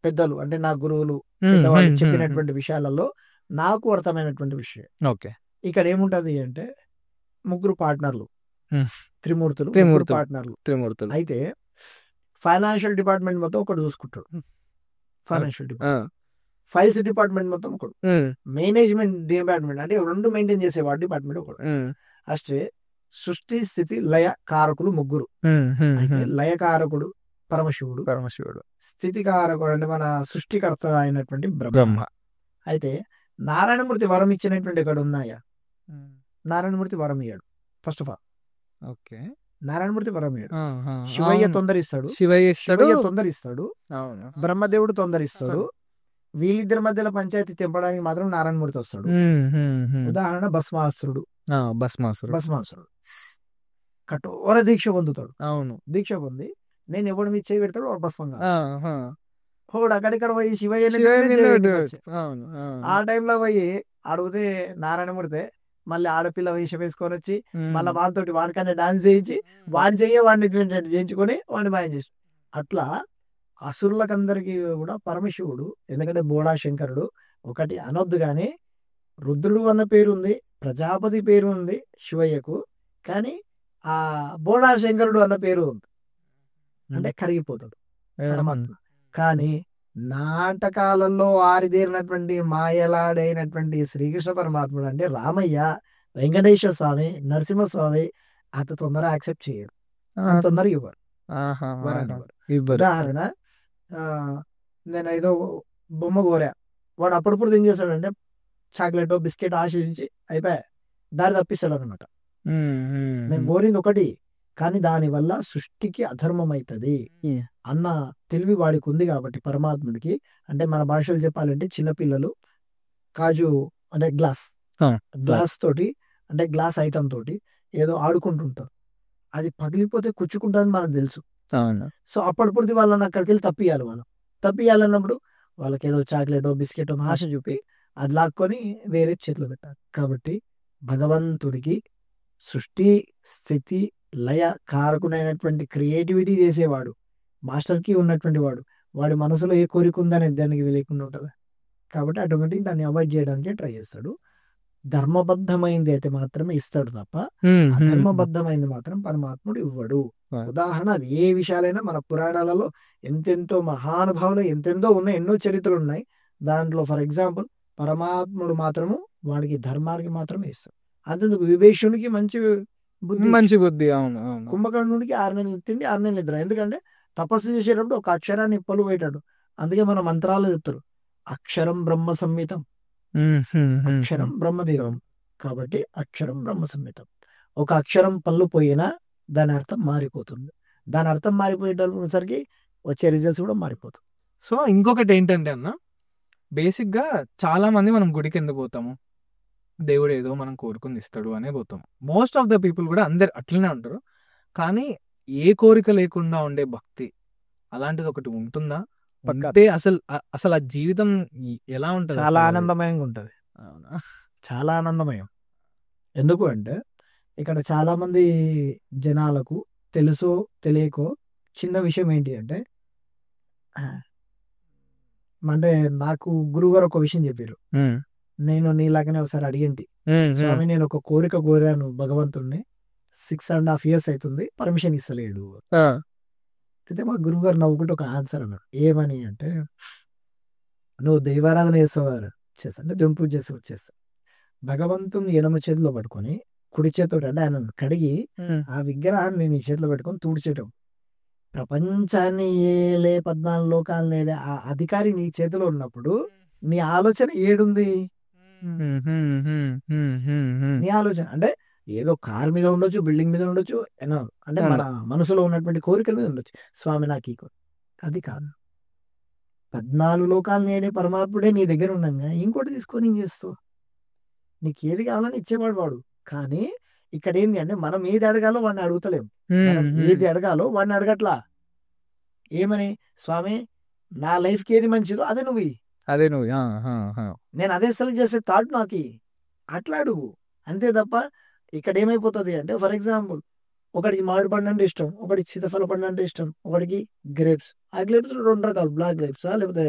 పెద్దలు అంటే నా గురువులు పెద్దవాళ్ళు చెప్పినటువంటి విషయాలలో నాకు అర్థమైనటువంటి విషయం. ఓకే. ఇక్కడ ఏముంటది అంటే ముగ్గురు పార్ట్నర్లు, Hmm. త్రిమూర్తులు, ముగ్గురు త్రిమూర్తులు. పార్ట్నర్లు. త్రిమూర్తులు. అయితే ఫైనాన్షియల్ డిపార్ట్మెంట్ మొత్తం ఒకటి చూసుకుంటాడు, ఫైనాన్షియల్ డిపార్ట్మెంట్. ఫైల్స్ డిపార్ట్మెంట్ మొత్తం ఒకడు, మేనేజ్మెంట్ డిపార్ట్మెంట్ అంటే రెండు మెయింటైన్ చేసేవాడు డిపార్ట్మెంట్ ఒకడు. అస్తే సృష్టి స్థితి లయ కారకులు ముగ్గురు. అయితే లయకారకుడు పరమశివుడు, పరమశివుడు, స్థితికారకుడు అంటే మన సృష్టికర్త అయినటువంటి బ్రహ్మ. బ్రహ్మ. అయితే నారాయణమూర్తి వరం ఇచ్చినటువంటి ఇక్కడ ఉన్నాయా? నారాయణమూర్తి వరం ఇయ్యాడు. First of all okay. Narayanamurthy వరం ఇయ్యాడు. శివయ్య తొందరిస్తాడు, శివయ్య ఇస్తాడు. శివయ్య తొందరిస్తాడు, అవును. బ్రహ్మదేవుడు తొందరిస్తాడు. వీళ్ళిద్దరి మధ్యలో పంచాయతీ తెంపడానికి మాత్రం నారాయణమూర్తి వస్తాడు. ఉదాహరణ భస్మాసురుడు. భస్మాసురుడు కఠోర దీక్ష పొందుతాడు. అవును. దీక్ష పొంది నేను ఎవడు మీద చేయి పెడతాడు వాడు భస్మంగా. హోడు అక్కడిక్కడ పోయి శివయ్య అవును. ఆ టైంలో పోయి అడిగితే నారాయణమూర్తి మళ్ళీ ఆడపిల్ల వేషం వేసుకొని వచ్చి మళ్ళీ వాళ్ళతోటి వాడికన్నా డాన్స్ చేయించి వాడి వాడిని చేయించుకొని వాడిని మాయం చేసి అట్లా అసురులకందరికీ కూడా పరమశివుడు, ఎందుకంటే బోడా శంకరుడు ఒకటి అనొద్దు కానీ రుద్రుడు అన్న పేరు ఉంది, ప్రజాపతి పేరు ఉంది శివయ్యకు, కానీ ఆ బోడా శంకరుడు అన్న పేరు ఉంది అంటే కరిగిపోతాడు పరమాత్మ. కానీ నాటకాలలో ఆరిదేరినటువంటి మాయలాడైనటువంటి శ్రీకృష్ణ పరమాత్ముడు అంటే రామయ్య, వెంకటేశ్వర స్వామి, నరసింహస్వామి అంత తొందర యాక్సెప్ట్ చేయరు, అంత తొందర ఇవ్వరు, వరాన్ని ఇవ్వరు. ఉదాహరణ నేను ఏదో బొమ్మ కోరా, వాడు అప్పుడప్పుడు ఏం చేస్తాడంటే చాక్లెట్ బిస్కెట్ ఆశించి అయిపోయా దారి తప్పిస్తాడు అనమాట. నేను కోరింది ఒకటి కానీ దానివల్ల సృష్టికి అధర్మం అవుతుంది అన్న తెలివి వాడికి ఉంది కాబట్టి పరమాత్ముడికి. అంటే మన భాషలో చెప్పాలంటే చిన్నపిల్లలు కాజు అంటే గ్లాస్ తోటి అంటే గ్లాస్ ఐటమ్ తోటి ఏదో ఆడుకుంటుంటారు, అది పగిలిపోతే కుచ్చుకుంటుంది మనకు తెలుసు. సో అప్పటిప్పుడు వాళ్ళని అక్కడికి వెళ్ళి తప్పియాలి. వాళ్ళు తప్పియాలన్నప్పుడు వాళ్ళకి ఏదో చాక్లెట్ బిస్కెట్ ఆశ చూపి అది లాక్కొని వేరే చేతిలో పెట్టాలి. కాబట్టి భగవంతుడికి సృష్టి స్థితి లయ కారకుడైనటువంటి క్రియేటివిటీ చేసేవాడు, మాస్టర్కి ఉన్నటువంటి వాడు, వాడి మనసులో ఏ కోరిక ఉందని దానికి తెలియకుండా ఉంటుంది. కాబట్టి ఆటోమేటిక్ దాన్ని అవాయిడ్ చేయడానికి ట్రై చేస్తాడు. ధర్మబద్ధమైంది అయితే మాత్రమే ఇస్తాడు తప్ప అధర్మబద్ధమైంది మాత్రం పరమాత్ముడు ఇవ్వడు. ఉదాహరణ అది ఏ విషయాలైనా మన పురాణాలలో ఎంతెంతో మహానుభావులు ఎంతెంతో ఉన్నాయి, ఎన్నో చరిత్రలు ఉన్నాయి. దాంట్లో ఫర్ ఎగ్జాంపుల్ పరమాత్ముడు మాత్రము వాడికి ధర్మానికి మాత్రమే ఇస్తాడు. అంతేందుకు విభీషణునికి మంచి బుద్ధి, కుంభకర్ణుడికి 6 నెలలు తిండి 6 నెలలు నిద్ర. ఎందుకంటే తపస్సు చేసేటప్పుడు ఒక అక్షరాన్ని పలు పెట్టాడు. అందుకే మన మంత్రాలు చెప్తారు అక్షరం బ్రహ్మ సంహితం, అక్షరం బ్రహ్మదేవం. కాబట్టి అక్షరం బ్రహ్మ సంహితం. ఒక అక్షరం పళ్ళు పోయినా దాని అర్థం మారిపోతుంది. దాని అర్థం మారిపోయేటసరికి వచ్చే రిజల్ట్స్ కూడా మారిపోతుంది. సో ఇంకొకటి ఏంటంటే అన్న, బేసిక్గా చాలా మంది మనం గుడికి ఎందుకు పోతాము, దేవుడు ఏదో మనం కోరుకుని ఇస్తాడు అనే పోతాం. మోస్ట్ ఆఫ్ ద పీపుల్ కూడా అందరు అట్లనే ఉంటారు. కానీ ఏ కోరిక లేకుండా ఉండే భక్తి అలాంటిది ఒకటి ఉంటుందా? అంటే అసలు ఆ జీవితం ఎలా ఉంటుంది? చాలా ఆనందమయంగా ఉంటుంది. చాలా ఆనందమయం. ఎందుకు అంటే ఇక్కడ చాలా మంది జనాలకు తెలుసో తెలియకో చిన్న విషయం ఏంటి అంటే నాకు గురువుగారు ఒక విషయం చెప్పారు. నేను నీలాగానే ఒకసారి అడిగింటి, స్వామి నేను ఒక కోరిక కోరాను భగవంతుడిని, 6.5 years అవుతుంది పర్మిషన్ ఇస్తలేడు. అయితే మా గురువు గారు నవ్వుకుంటే ఒక ఆన్సర్ అన్నాడు. ఏమని అంటే, నువ్వు దైవారాధన చేస్తావారు చేస్తా అంటే దేవుని పూజ చేస్తా, భగవంతుని ఎడమ చేతిలో పట్టుకొని కుడి చేతితో అంటే ఆయన కడిగి ఆ విగ్రహాన్ని నీ చేతిలో పెట్టుకొని తుడిచేయటం, ప్రపంచాన్ని ఏలే 14 లోకాలను ఏలే ఆ అధికారి నీ చేతిలో ఉన్నప్పుడు నీ ఆలోచన ఏడుంది? నీ ఆలోచన అంటే ఏదో కార్ మీద ఉండొచ్చు, బిల్డింగ్ మీద ఉండొచ్చు, అంటే మన మనసులో ఉన్నటువంటి కోరికల మీద ఉండొచ్చు. స్వామి నాకు ఈ కోరిక, అది కాదు. 14 లోకాలను ఏడే పరమాత్ముడే నీ దగ్గర ఉండగా ఇంకోటి తీసుకొని ఏం చేస్తావు? నీకు ఏది కావాలని ఇచ్చేవాడు వాడు. కానీ ఇక్కడ ఏంది అంటే మనం ఏది అడగాలో వాడిని అడుగుతలేము. మనం ఏది అడగాలో వాడిని అడగట్లా. ఏమని? స్వామి నా లైఫ్కి ఏది మంచిదో అదే నువ్వు ఇయ్యి. అదే నువ్వు నేను అదే సెలెక్ట్ చేసే థాట్ నాకు అట్లా అడుగు. అంతే తప్ప ఇక్కడ ఏమైపోతుంది అంటే, ఫర్ ఎగ్జాంపుల్ ఒకడికి మామిడి పండు అంటే ఇష్టం, ఒకడికి సీతాఫల పండు అంటే ఇష్టం, ఒకడికి గ్రేప్స్. ఆ గ్రేప్స్ 2 రకాలు, బ్లాక్ గ్రేప్సా లేకపోతే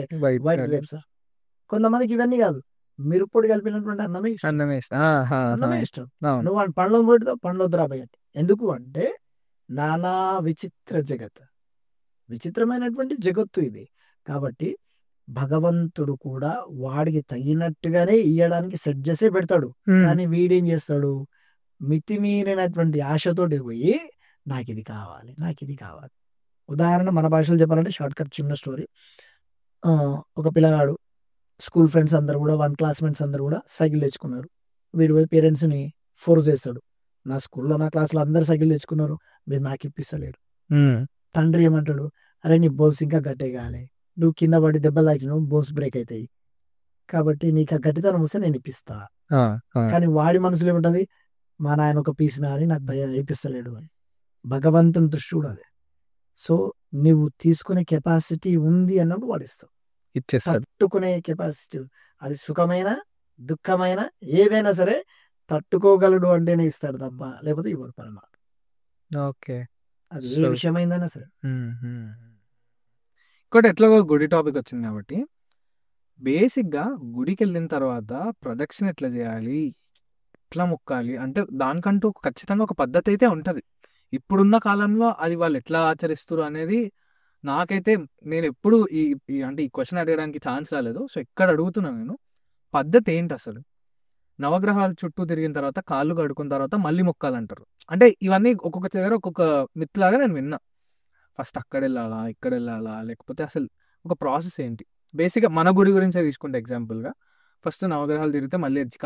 వైట్ గ్రేప్సా. కొంతమందికి ఇవన్నీ కాదు, మిరుపొడి కలిపినటువంటి అన్నమే ఇష్టం. అన్నమే ఇష్టం. నువ్వు వాడి పండ్లు పెడతావు, పండ్లు వద్దురా బయట. ఎందుకు అంటే నానా విచిత్ర జగత్, విచిత్రమైనటువంటి జగత్తు ఇది. కాబట్టి భగవంతుడు కూడా వాడికి తగినట్టుగానే ఇయ్యడానికి సెట్ చేసే పెడతాడు. కానీ వీడేం చేస్తాడు? మితిమీరినటువంటి ఆశతోటి పోయి నాకు ఇది కావాలి, నాకు ఇది కావాలి. ఉదాహరణ మన భాషలో చెప్పాలంటే షార్ట్ కట్ చిన్న స్టోరీ. ఒక పిల్లగాడు స్కూల్ ఫ్రెండ్స్ అందరు కూడా, 1 క్లాస్మేట్స్ అందరు కూడా సైకిల్ తెచ్చుకున్నారు. వీడు పోయి పేరెంట్స్ని ఫోర్స్ చేస్తాడు. నా స్కూల్లో నా క్లాస్లో అందరు సైకిల్ తెచ్చుకున్నారు, మీరు నాకు ఇప్పిస్తలేరు. తండ్రి ఏమంటాడు? అరే నీ బోల్స్ ఇంకా గట్టే కాలే, నువ్వు కింద పడి దెబ్బలు తాకినావు, బోన్స్ బ్రేక్ అవుతాయి, కాబట్టి నీకు ఆ గట్టితనం వస్తే నేను ఇప్పిస్తా. కానీ వాడి మనసులో ఏముంటది? మా నాయన ఒక పీసినా అని నాకు భయం ఇప్పిస్తలేడు అని. భగవంతుని దృష్టి కూడా అదే. సో నువ్వు తీసుకునే కెపాసిటీ ఉంది అన్నప్పుడు వాడిస్తావు, ఇచ్చేస్తాడు. తట్టుకునే కెపాసిటీ, అది సుఖమైన దుఃఖమైన ఏదైనా సరే తట్టుకోగలడు అంటేనే ఇస్తాడు తప్ప లేకపోతే ఇవ్వడు పరమాత్మ. ఓకే, అది ఏ విషయమైందైనా సరే. ఇంకోటి ఎట్లా గుడి టాపిక్ వచ్చింది కాబట్టి, బేసిక్గా గుడికి వెళ్ళిన తర్వాత ప్రదక్షిణ ఎట్లా చేయాలి, ఎట్లా మొక్కాలి అంటే దానికంటూ ఖచ్చితంగా ఒక పద్ధతి అయితే ఉంటుంది. ఇప్పుడున్న కాలంలో అది వాళ్ళు ఎట్లా ఆచరిస్తారు అనేది నాకైతే, నేను ఎప్పుడు అంటే ఈ క్వశ్చన్ అడగడానికి ఛాన్స్ రాలేదు. సో ఇక్కడ అడుగుతున్నాను నేను, పద్ధతి ఏంటి అసలు? నవగ్రహాల చుట్టూ తిరిగిన తర్వాత కాళ్ళు కడుకున్న తర్వాత మళ్ళీ మొక్కాలంటారు. అంటే ఇవన్నీ ఒక్కొక్క దగ్గర ఒక్కొక్క మిత్లాగా నేను విన్నా. ఫస్ట్ అక్కడ వెళ్ళాలా, ఇక్కడ వెళ్ళాలా, లేకపోతే అసలు ఒక ప్రాసెస్ ఏంటి? బేసిక్గా మన గుడి గురించే తీసుకుంటే ఎగ్జాంపుల్గా, ఫస్ట్ నవగ్రహాలు తిరిగితే మళ్ళీ వచ్చి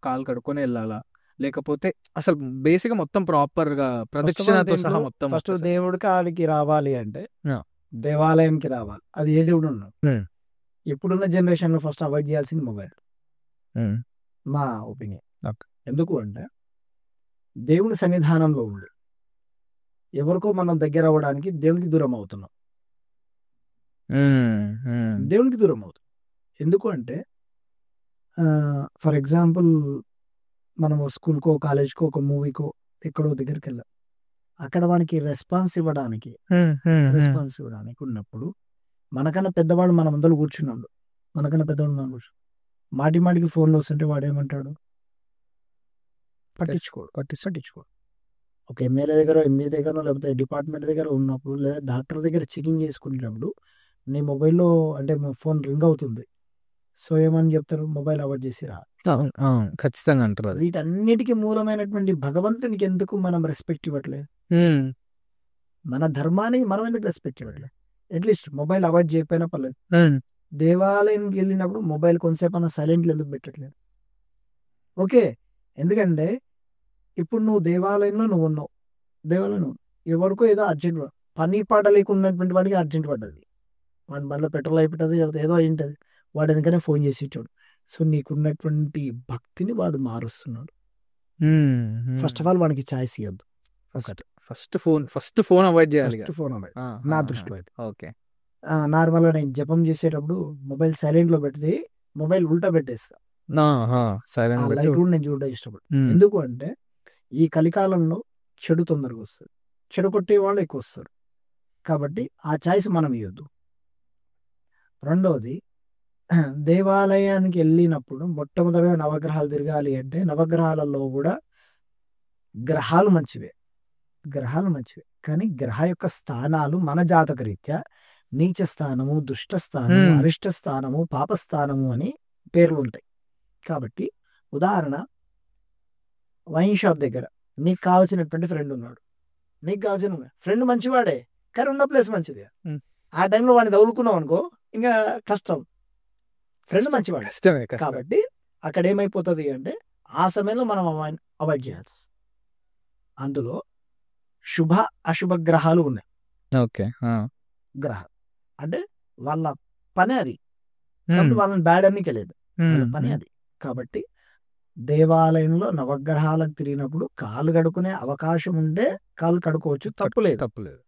కాలు కడుక్కొని వెళ్ళాలా, లేకపోతే అసలు బేసిక్గా మొత్తం ప్రాపర్గా ప్రదక్షిణతో సహా మొత్తం ఫస్ట్ దేవుడికి ఆడికి రావాలి అంటే దేవాలయంకి రావాలి. అది ఏ దేవుడు ఉన్నాడు. ఇప్పుడున్న జనరేషన్ లో ఫస్ట్ అవాయిడ్ చేయాల్సింది మొబైల్, మా ఒపీనియన్. ఎందుకు అంటే దేవుని సన్నిధానంలో ఉండి ఎవరికో మనం దగ్గర అవ్వడానికి దేవునికి దూరం అవుతున్నాం. దేవునికి దూరం అవుతాం. ఎందుకు అంటే ఫర్ ఎగ్జాంపుల్ మనం స్కూల్కో, కాలేజ్కో, ఒక మూవీకో ఎక్కడో దగ్గరికి వెళ్ళాం. అక్కడ వానికి రెస్పాన్స్ ఇవ్వడానికి ఉన్నప్పుడు మనకన్నా పెద్దవాడు మన ముందర కూర్చున్నాడు, మనకన్నా పెద్దవాడు మనం కూర్చు, మాటి మాటికి ఫోన్లో వస్తుంటే వాడు ఏమంటాడు? పట్టించుకోడు. ఒక ఎమ్మెల్యే దగ్గర, ఎంఏ దగ్గర, లేకపోతే డిపార్ట్మెంట్ దగ్గర ఉన్నప్పుడు, లేదా డాక్టర్ దగ్గర చెకింగ్ చేసుకునేటప్పుడు నీ మొబైల్లో అంటే ఫోన్ రింగ్ అవుతుంది. సో ఏమని చెప్తారు? మొబైల్ అవాయిడ్ చేసిరా. ఖచ్చితంగా అంటారు. వీటన్నిటికీ మూలమైనటువంటి భగవంతునికి ఎందుకు మనం రెస్పెక్ట్ ఇవ్వట్లేదు? మన ధర్మానికి మనం ఎందుకు రెస్పెక్ట్ ఇవ్వట్లేదు? అట్లీస్ట్ మొబైల్ అవాయిడ్ చేయకపోయినా పర్లేదు. దేవాలయంకి వెళ్ళినప్పుడు మొబైల్ కొంతసేపు అన్న సైలెంట్లో ఎందుకు పెట్టట్లేదు? ఓకే, ఎందుకంటే ఇప్పుడు నువ్వు దేవాలయంలో నువ్వు ఉన్నావు, దేవాలయం ఎవరికో ఏదో అర్జెంట్ పని పాట లేకున్నటువంటి వాడికి అర్జెంట్ పడ్డది, వాడి బండిలో పెట్రోల్ అయిపోతుంది, ఏదో అయింటది, వాడు ఎందుకనే ఫోన్ చేసి ఇచ్చాడు. సో నీకున్నటువంటి భక్తిని వాడు మారుస్తున్నాడు. ఫస్ట్ ఆఫ్ ఆల్ వాడికి ఛాయిస్ ఇవ్వద్దు. ఫస్ట్ ఫోన్ అవాయిడ్ చేయాలి. ఫోన్ అవాయిడ్ నా దృష్టిలో అయితే. ఓకే, నార్మల్గా నేను జపం చేసేటప్పుడు మొబైల్ సైలెంట్ లో పెడితే మొబైల్ ఉల్టా పెట్టేస్తా. లైట్ కూడా నేను చూడడం ఇష్టపడు. ఎందుకు అంటే ఈ కలికాలంలో చెడు తొందరగా వస్తుంది, చెడు కొట్టే వాళ్ళు ఎక్కువ వస్తారు. కాబట్టి ఆ ఛాయిస్ మనం ఇవ్వద్దు. రెండవది, దేవాలయానికి వెళ్ళినప్పుడు మొట్టమొదటిగా నవగ్రహాలు తిరగాలి అంటే నవగ్రహాలలో కూడా గ్రహాలు మంచివే, కానీ గ్రహ యొక్క స్థానాలు మన జాతక రీత్యా నీచ స్థానము, దుష్ట స్థానము, అరిష్ట స్థానము, పాపస్థానము అని పేర్లు ఉంటాయి. కాబట్టి ఉదాహరణ, వైన్ షాప్ దగ్గర నీకు కావాల్సినటువంటి ఫ్రెండ్ ఉన్నాడు, నీకు కావాల్సిన ఫ్రెండ్ మంచివాడే, కానీ ఉన్న ప్లేస్ మంచిది. ఉమ్. ఆ టైంలో వాడిని తగులుకున్నాం అనుకో ఇంకా కష్టం. ఫ్రెండ్ మంచివాడు కష్టమే కష్టం. కాబట్టి అక్కడ ఏమైపోతుంది అంటే ఆ సమయంలో మనం అవాయిడ్ చేయాల్సి వస్తుంది. అందులో శుభ అశుభ గ్రహాలు ఉన్నాయి. ఓకే. గ్రహాలు అంటే వాళ్ళ పని అది, కాబట్టి వాళ్ళని బ్యాడ్ అనికి లేదు, వాళ్ళ పని అది. కాబట్టి దేవాలయంలో నవగ్రహాలకు తిరిగినప్పుడు కాలు కడుక్కునే అవకాశం ఉంటే కాలు కడుక్కోవచ్చు, తప్పులేదు. తప్పులేదు.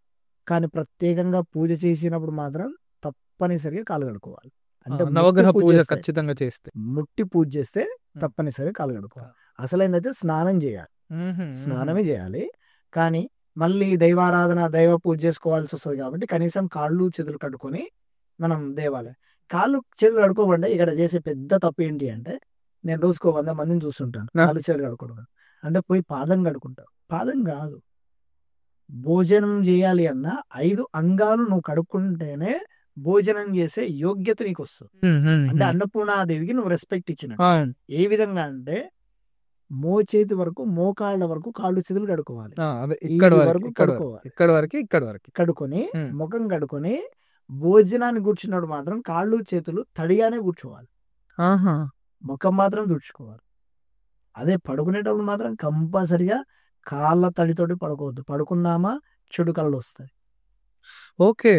కానీ ప్రత్యేకంగా పూజ చేసినప్పుడు మాత్రం తప్పనిసరిగా కాలు కడుక్కోవాలి. అంటే నవగ్రహ ముట్టి పూజ చేస్తే- ఖచ్చితంగా చేస్తే ముట్టి పూజ చేస్తే తప్పనిసరిగా కాలు కడుక్కోవాలి. అసలైందైతే స్నానం చేయాలి, స్నానమే చేయాలి. కానీ మళ్ళీ దైవారాధన దైవ పూజ చేసుకోవాల్సి వస్తుంది కాబట్టి కనీసం కాళ్ళు చేతులు కడుక్కొని మనం దేవాలయం కాళ్ళు చేతులు కడుక్కోకుండా ఇక్కడ చేసే పెద్ద తప్పు ఏంటి అంటే, నేను రోజుకో 100 మందిని చూస్తుంటాను కాళ్ళు చేతులు కడుక్కోవడం. అంటే పోయి పాదం కడుక్కుంటావు. పాదం కాదు, భోజనం చేయాలి అన్న 5 అంగాలు నువ్వు కడుక్కుంటేనే భోజనం చేసే యోగ్యత నీకు వస్తుంది. అంటే అన్నపూర్ణాదేవికి నువ్వు రెస్పెక్ట్ ఇచ్చినట్టు. ఏ విధంగా అంటే మోచేతి వరకు మోకాళ్ళ వరకు కాళ్ళు చేతులు కడుక్కోవాలి. ఇక్కడ ఈ వరకు వరకు ఇక్కడ కడుక్కోవాలి. ఇక్కడ వరకు ఇక్కడ వరకు కడుక్కొని Hmm. ముఖం కడుక్కొని భోజనాన్ని కూర్చున్నాడు మాత్రం కాళ్ళు చేతులు తడిగానే కూర్చోవాలి, ముఖం మాత్రం తుడుచుకోవాలి. అదే పడుకునేటప్పుడు మాత్రం కంపల్సరిగా కాళ్ళ తడితోటి పడుకోవద్దు. పడుకున్నామా చెడు కళ్ళు వస్తాయి, ఓకే.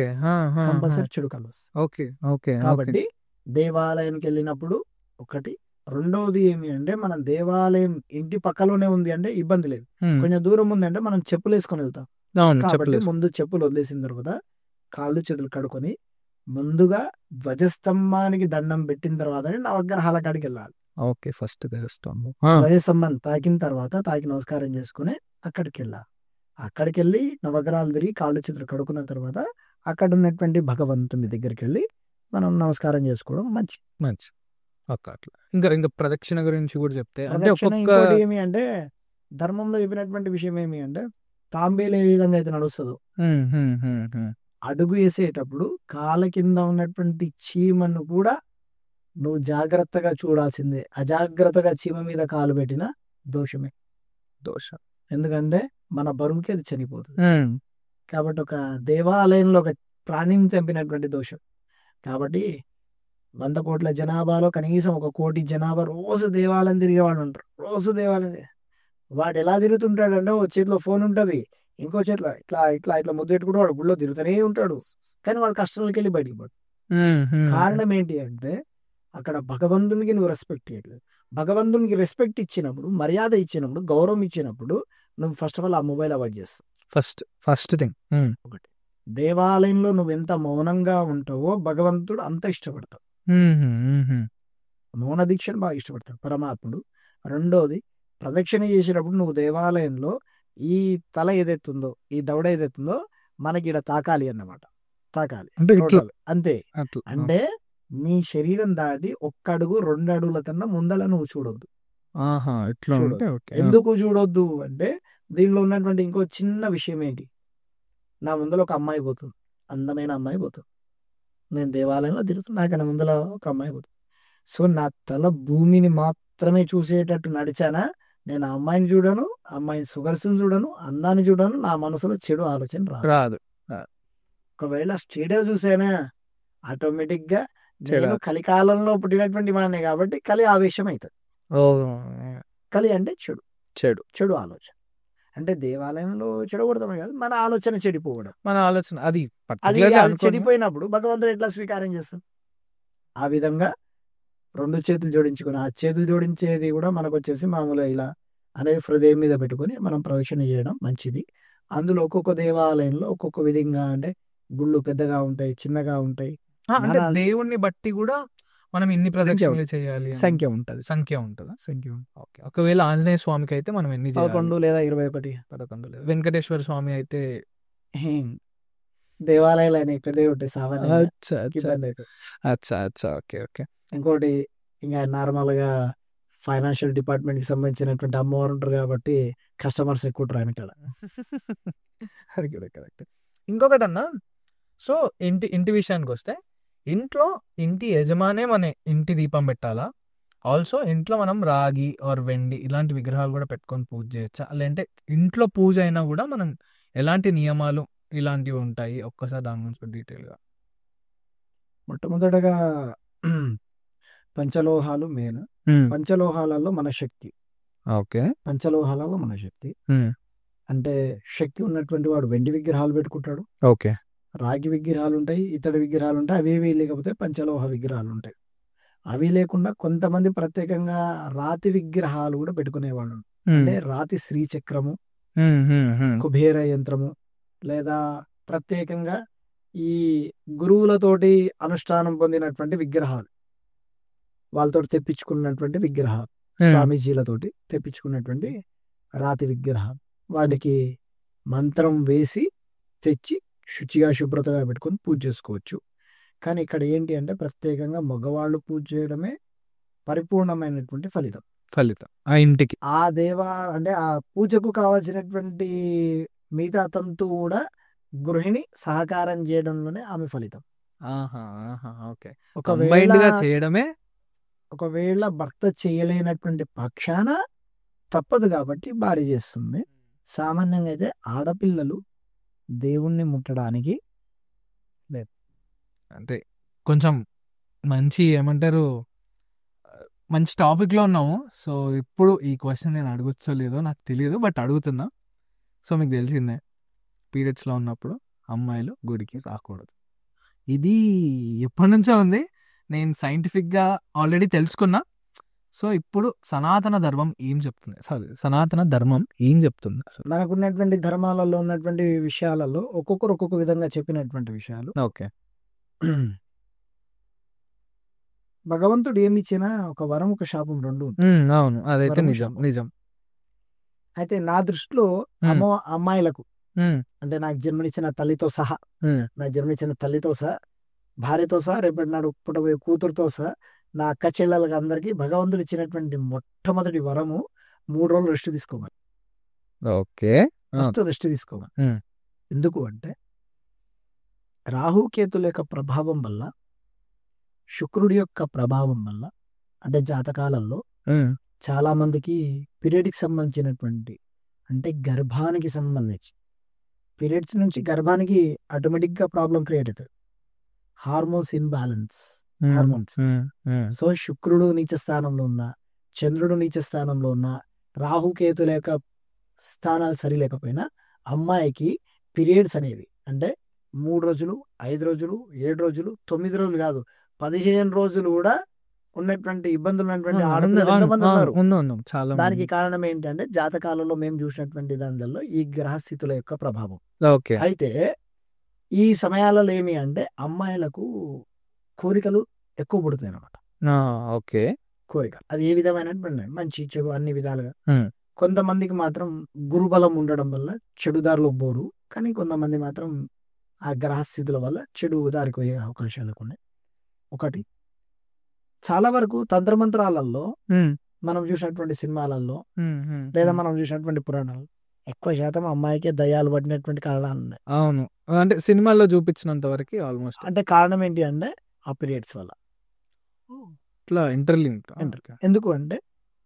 కంపల్సరీ చెడు కళ్ళు వస్తాయి. ఓకే ఓకే కాబట్టి దేవాలయానికి వెళ్ళినప్పుడు ఒకటి. రెండవది ఏమి అంటే మనం దేవాలయం ఇంటి పక్కలోనే ఉంది అంటే ఇబ్బంది లేదు, కొంచెం దూరం ఉంది అంటే మనం చెప్పులు వేసుకొని వెళ్తాం. కాబట్టి చెప్పలేదు. ముందు చెప్పులు వదిలేసిన తర్వాత కాళ్ళు చేతులు కడుకొని ముందుగా ధ్వజస్తంభానికి దండం పెట్టిన తర్వాత నవగ్రహాల కాడికి వెళ్ళాలి. ఓకే, ఫస్ట్ తెలుస్తాము. ధ్వజస్తంభం తాకిన తర్వాత తాకి నమస్కారం చేసుకుని అక్కడికి వెళ్ళాలి. అక్కడికి వెళ్ళి నవగ్రహాలు తిరిగి కాళ్ళు చేతులు కడుక్కున్న తర్వాత అక్కడ ఉన్నటువంటి భగవంతుని దగ్గరికి వెళ్ళి మనం నమస్కారం చేసుకోవడం మంచిది. మంచి ఓకే. అట్లా ఇంకా ప్రదక్షిణ గురించి కూడా చెప్తే అంటే ప్రదక్షిణ ఒక్కొక్క ఇంకోటి ఏమి అంటే ధర్మంలో చెప్పినటువంటి విషయం ఏమి అంటే తాంబేలు ఏ విధంగా అయితే నడుస్తుందో అడుగు వేసేటప్పుడు కాళ్ళ కింద ఉన్నటువంటి చీమను కూడా నువ్వు జాగ్రత్తగా చూడాల్సిందే. అజాగ్రత్తగా చీమ మీద కాలు పెట్టిన దోషమే, దోషం. ఎందుకంటే మన బరువుకి అది చనిపోతుంది. కాబట్టి ఒక దేవాలయంలో ఒక ప్రాణిని చంపినటువంటి దోషం. కాబట్టి 100 కోట్ల జనాభాలో కనీసం 1 కోటి జనాభా రోజు దేవాలయం తిరిగేవాడు ఉంటారు. రోజు దేవాలయం వాడు ఎలా తిరుగుతుంటాడంటే ఓ చేతిలో ఫోన్ ఉంటుంది, ఇంకో చేతిలో ఇట్లా ఇట్లా ఇట్లా ముద్దు పెట్టుకుంటూ వాడు గుళ్ళో తిరుగుతూనే ఉంటాడు. కానీ వాడు కష్టంలోకి వెళ్ళి బయటికి పడు. కారణం ఏంటి అంటే అక్కడ భగవంతునికి నువ్వు రెస్పెక్ట్ ఇవ్వట్లేదు. భగవంతునికి రెస్పెక్ట్ ఇచ్చినప్పుడు, మర్యాద ఇచ్చినప్పుడు, గౌరవం ఇచ్చినప్పుడు నువ్వు ఫస్ట్ ఆఫ్ ఆల్ ఆ మొబైల్ అవాయిడ్ చేస్తావు. First thing. ఒకటి, దేవాలయంలో నువ్వు ఎంత మౌనంగా ఉంటావో భగవంతుడు అంత ఇష్టపడతావు. మౌన దీక్షను బాగా ఇష్టపడతాడు పరమాత్ముడు. రెండోది, ప్రదక్షిణ చేసేటప్పుడు నువ్వు దేవాలయంలో ఈ తల ఏదైతుందో ఈ దవడ ఏదైతుందో మనకి ఇక్కడ తాకాలి అన్నమాట. తాకాలి అంటే ఇట్లా Total. అంతే. అంటే నీ శరీరం దాటి 1 అడుగు 2 అడుగుల కన్నా ముందల నువ్వు చూడొద్దు. ఇట్లా చూడొద్దు. ఉంటే ఓకే. ఎందుకు చూడొద్దు అంటే దీనిలో ఉన్నటువంటి ఇంకో చిన్న విషయం ఏంటి, నా ముందర ఒక అమ్మాయి పోతుంది, అందమైన అమ్మాయి పోతుంది, నేను దేవాలయంలో తిరుగుతున్నా, నాకన్నా ముందర ఒక అమ్మాయి పోతుంది. సో నా తల భూమిని మాత్రమే చూసేటట్టు నడిచానా, నేను ఆ అమ్మాయిని చూడను, ఆ అమ్మాయిని సుగర్సుని చూడను, అందాన్ని చూడను, నా మనసులో చెడు ఆలోచన రాదు. రాదు. ఒకవేళ స్టేడియం చూసానా ఆటోమేటిక్ గా చెడు. నేను కలికాలంలో పుట్టినటువంటి వాడిని కాబట్టి కలి ఆవేశం అవుతుంది. కలి అంటే చెడు, చెడు చెడు ఆలోచన. అంటే దేవాలయంలో చెడగొడతామే కాదు, మన ఆలోచన చెడిపోవడం. మన ఆలోచన అది అది particularly అది అనుకోని- చెడిపోయినప్పుడు భగవంతుడు ఎట్లా స్వీకారం చేస్తాం? ఆ విధంగా 2 చేతులు జోడించుకొని, ఆ చేతులు జోడించేది కూడా మనకు వచ్చేసి మామూలుగా ఇలా అనేది హృదయం మీద పెట్టుకొని మనం ప్రదక్షిణ చేయడం మంచిది. అందులో ఒక్కొక్క దేవాలయంలో ఒక్కొక్క విధంగా, అంటే గుళ్ళు పెద్దగా ఉంటాయి, చిన్నగా ఉంటాయి, అంటే మన- దేవుణ్ణి బట్టి కూడా మనం ఇన్ని ప్రదక్షిణలు చేయాలి అని సంఖ్య ఉంటుంది. సంఖ్య ఉంటుందా? ఓకే. ఒకవేళ ఆంజనేయ స్వామికి అయితే మనం ఎన్ని చేయాలి? 11 లేదా 21. 11 లేదు. వెంకటేశ్వర స్వామి అయితే దేవాలయాలు అనేవి పెద్దగా ఉంటాయి, సామాన్యంగా ఇబ్బంది అవుతుంది. ఓకే. ఇంకోటి ఇంకా నార్మల్ గా ఫైనాన్షియల్ డిపార్ట్మెంట్ కి సంబంధించినటువంటి అమ్మవారు ఉంటారు కాబట్టి కస్టమర్స్ ఎక్కువ ఉంటారు ఆయన కాడ. అది కూడా కరెక్ట్. ఇంకొకటి అన్న, సో ఇంటి విషయానికి వస్తే ఇంట్లో ఇంటి యజమానే మన ఇంటి దీపం పెట్టాలా? ఆల్సో ఇంట్లో మనం రాగి ఆర్ వెండి ఇలాంటి విగ్రహాలు కూడా పెట్టుకొని పూజ చేయొచ్చా? లేదంటే ఇంట్లో పూజ అయినా కూడా మనం ఎలాంటి నియమాలు ఇలాంటివి ఉంటాయి? ఒక్కసారి దాని గురించి డీటెయిల్గా. మొట్టమొదటగా పంచలోహాలు మెయిన్. పంచలోహాలలో మన శక్తి, ఓకే. పంచలోహాలలో మన శక్తి అంటే శక్తి ఉన్నటువంటి వాడు వెండి విగ్రహాలు పెట్టుకుంటాడు, ఓకే. రాగి విగ్రహాలు ఉంటాయి, ఇతడి విగ్రహాలు ఉంటాయి. అవేవి లేకపోతే పంచలోహ విగ్రహాలు ఉంటాయి. అవి లేకుండా కొంతమంది ప్రత్యేకంగా రాతి విగ్రహాలు కూడా పెట్టుకునేవాళ్ళు. అంటే రాతి శ్రీచక్రము, కుబేర యంత్రము, లేదా ప్రత్యేకంగా ఈ గురువులతోటి అనుష్ఠానం పొందినటువంటి విగ్రహాలు, వాళ్ళతో తెప్పించుకున్నటువంటి విగ్రహాలు, స్వామీజీలతోటి తెప్పించుకున్నటువంటి రాతి విగ్రహాలు, వాటికి మంత్రం వేసి తెచ్చి శుచిగా శుభ్రతగా పెట్టుకొని పూజ చేసుకోవచ్చు. కానీ ఇక్కడ ఏంటి అంటే ప్రత్యేకంగా మగవాళ్ళు పూజ చేయడమే పరిపూర్ణమైనటువంటి ఫలితం. ఆ ఇంటికి ఆ అంటే ఆ పూజకు కావాల్సినటువంటి మిగతా తంతు కూడా గృహిణి సహకారం చేయడంలోనే ఆమె ఫలితం. ఓకే. ఒకవేళ చేయడమే ఒకవేళ భర్త చేయలేనటువంటి పక్షాన తప్పదు కాబట్టి భార్య చేస్తుంది. సామాన్యంగా అయితే ఆడపిల్లలు దేవుణ్ణి ముట్టడానికి లేదు. అంటే కొంచెం మంచి ఏమంటారు, మంచి టాపిక్లో ఉన్నాము. సో ఇప్పుడు ఈ క్వశ్చన్ నేను అడగచ్చో లేదో నాకు తెలియదు, బట్ అడుగుతున్నా. సో మీకు తెలిసిందే, పీరియడ్స్లో ఉన్నప్పుడు అమ్మాయిలు గుడికి రాకూడదు. ఇది ఎప్పటి నుంచో ఉంది, నేను సైంటిఫిక్గా ఆల్రెడీ తెలుసుకున్నా. సో ఇప్పుడు సనాతన ధర్మం ఏం చెప్తుంది, సనాతన ధర్మం ఏం చెప్తుంది? మనకున్నటువంటి ధర్మాలలో ఉన్నటువంటి విషయాలలో ఒక్కొక్కరు ఒక్కొక్క విధంగా చెప్పినటువంటి విషయాలు. ఓకే. భగవంతుడు ఏమి ఇచ్చినా ఒక వరం ఒక శాపం రెండు. అవును, అదైతే నిజం. అయితే నా దృష్టిలో అమ్మాయిలకు అంటే నాకు జన్మనిచ్చిన తల్లితో సహా, భార్యతో సహా, రేపటి నాడు పుట్టబోయే కూతురుతో సహా, నా అక్క చెల్లెలకు అందరికీ భగవంతుడు ఇచ్చినటువంటి మొట్టమొదటి వరము 3 రోజులు రెస్ట్ తీసుకోవాలి. ఓకే. ఫస్ట్ రెస్ట్ తీసుకోవాలి. ఎందుకు అంటే రాహుకేతుల యొక్క ప్రభావం వల్ల, శుక్రుడి యొక్క ప్రభావం వల్ల, అంటే జాతకాలలో చాలా మందికి పీరియడ్కి సంబంధించినటువంటి అంటే గర్భానికి సంబంధించి పీరియడ్స్ నుంచి గర్భానికి ఆటోమేటిక్గా ప్రాబ్లం క్రియేట్ అవుతుంది. Hormones imbalance, hormones. సో శుక్రుడు నీచ స్థానంలో ఉన్న, చంద్రుడు నీచ స్థానంలో ఉన్న, రాహుకేతుల యొక్క స్థానాలు సరి లేకపోయినా అమ్మాయికి పీరియడ్స్ అనేవి అంటే 3 రోజులు, 5 రోజులు, 7 రోజులు, 9 రోజులు కాదు 15 రోజులు కూడా ఉన్నటువంటి ఇబ్బందులు ఉన్నటువంటి ఆడపిల్లలు ఎంతమంది ఉన్నారు. దానికి కారణం ఏంటంటే జాతకాలలో మేము చూసినటువంటి దానిలో ఈ గ్రహస్థితుల యొక్క ప్రభావం. అయితే ఈ సమయాలలో ఏమి అంటే అమ్మాయిలకు కోరికలు ఎక్కువ పుడుతాయి అన్నమాట. కోరిక అది ఏ విధమైనటువంటి మంచి చెడు అన్ని విధాలుగా. కొంతమందికి మాత్రం గురుబలం ఉండడం వల్ల చెడు దారిలో పోరు, కానీ కొంతమంది మాత్రం ఆ గ్రహస్థితుల వల్ల చెడు దారికి పోయే అవకాశాలు ఉన్నాయి. ఒకటి, చాలా వరకు తంత్రమంత్రాలలో మనం చూసినటువంటి సినిమాలలో లేదా మనం చూసినటువంటి పురాణాలు ఎక్కువ శాతం అమ్మాయికే దయ్యాలు పడినటువంటి కారణాలు ఉన్నాయి. అవును, అంటే సినిమాల్లో చూపించినంత వరకు ఆల్మోస్ట్. అంటే కారణం ఏంటి అంటే ఆ పీరియడ్స్ వల్ల. ఇట్లా ఇంటర్లింక్. ఎందుకు అంటే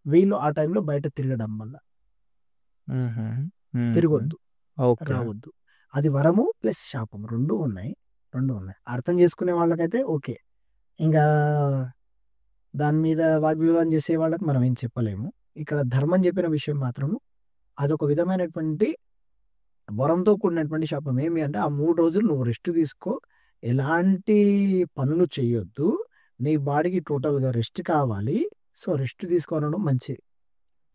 వీళ్ళు ఆ టైంలో బయట తిరగడం వల్ల. తిరగొద్దు, రావద్దు. అది వరము ప్లస్ శాపం రెండు ఉన్నాయి. అర్థం చేసుకునే వాళ్ళకైతే ఓకే, ఇంకా దాని మీద వాగ్వివాదం చేసే వాళ్ళకి మనం ఏం చెప్పలేము. ఇక్కడ ధర్మం చెప్పిన విషయం మాత్రము అదొక విధమైనటువంటి వరంతో కూడినటువంటి శాపం. ఏమి అంటే ఆ 3 రోజులు నువ్వు రెస్ట్ తీసుకో, ఎలాంటి పనులు చేయొద్దు, నీ బాడీకి టోటల్గా రెస్ట్ కావాలి. సో రెస్ట్ తీసుకోవడం మంచిది.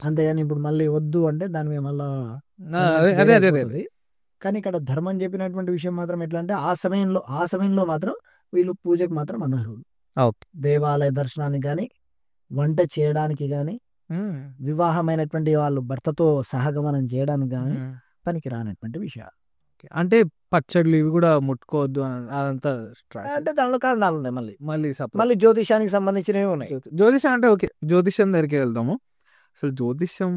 అంతేగాని ఇప్పుడు మళ్ళీ వద్దు అంటే దాని మీద మళ్ళా కానీ ఇక్కడ ధర్మం చెప్పినటువంటి విషయం మాత్రం ఎట్లా అంటే ఆ సమయంలో మాత్రం వీళ్ళు పూజకు మాత్రం అనర్హులు. దేవాలయ దర్శనానికి కానీ, వంట చేయడానికి కానీ, వివాహమైనటువంటి వాళ్ళు భర్తతో సహగమనం చేయడానికి కానీ పనికి రానటువంటి విషయాలు. అంటే పచ్చళ్ళు ఇవి కూడా ముట్టుకోవద్దు అదంతా అంటే దానిలో కారణాలు ఉన్నాయి. మళ్ళీ జ్యోతిషానికి సంబంధించినవి ఉన్నాయి. జ్యోతిషం అంటే ఓకే, జ్యోతిషం దగ్గరికి వెళ్తాము. అసలు జ్యోతిషం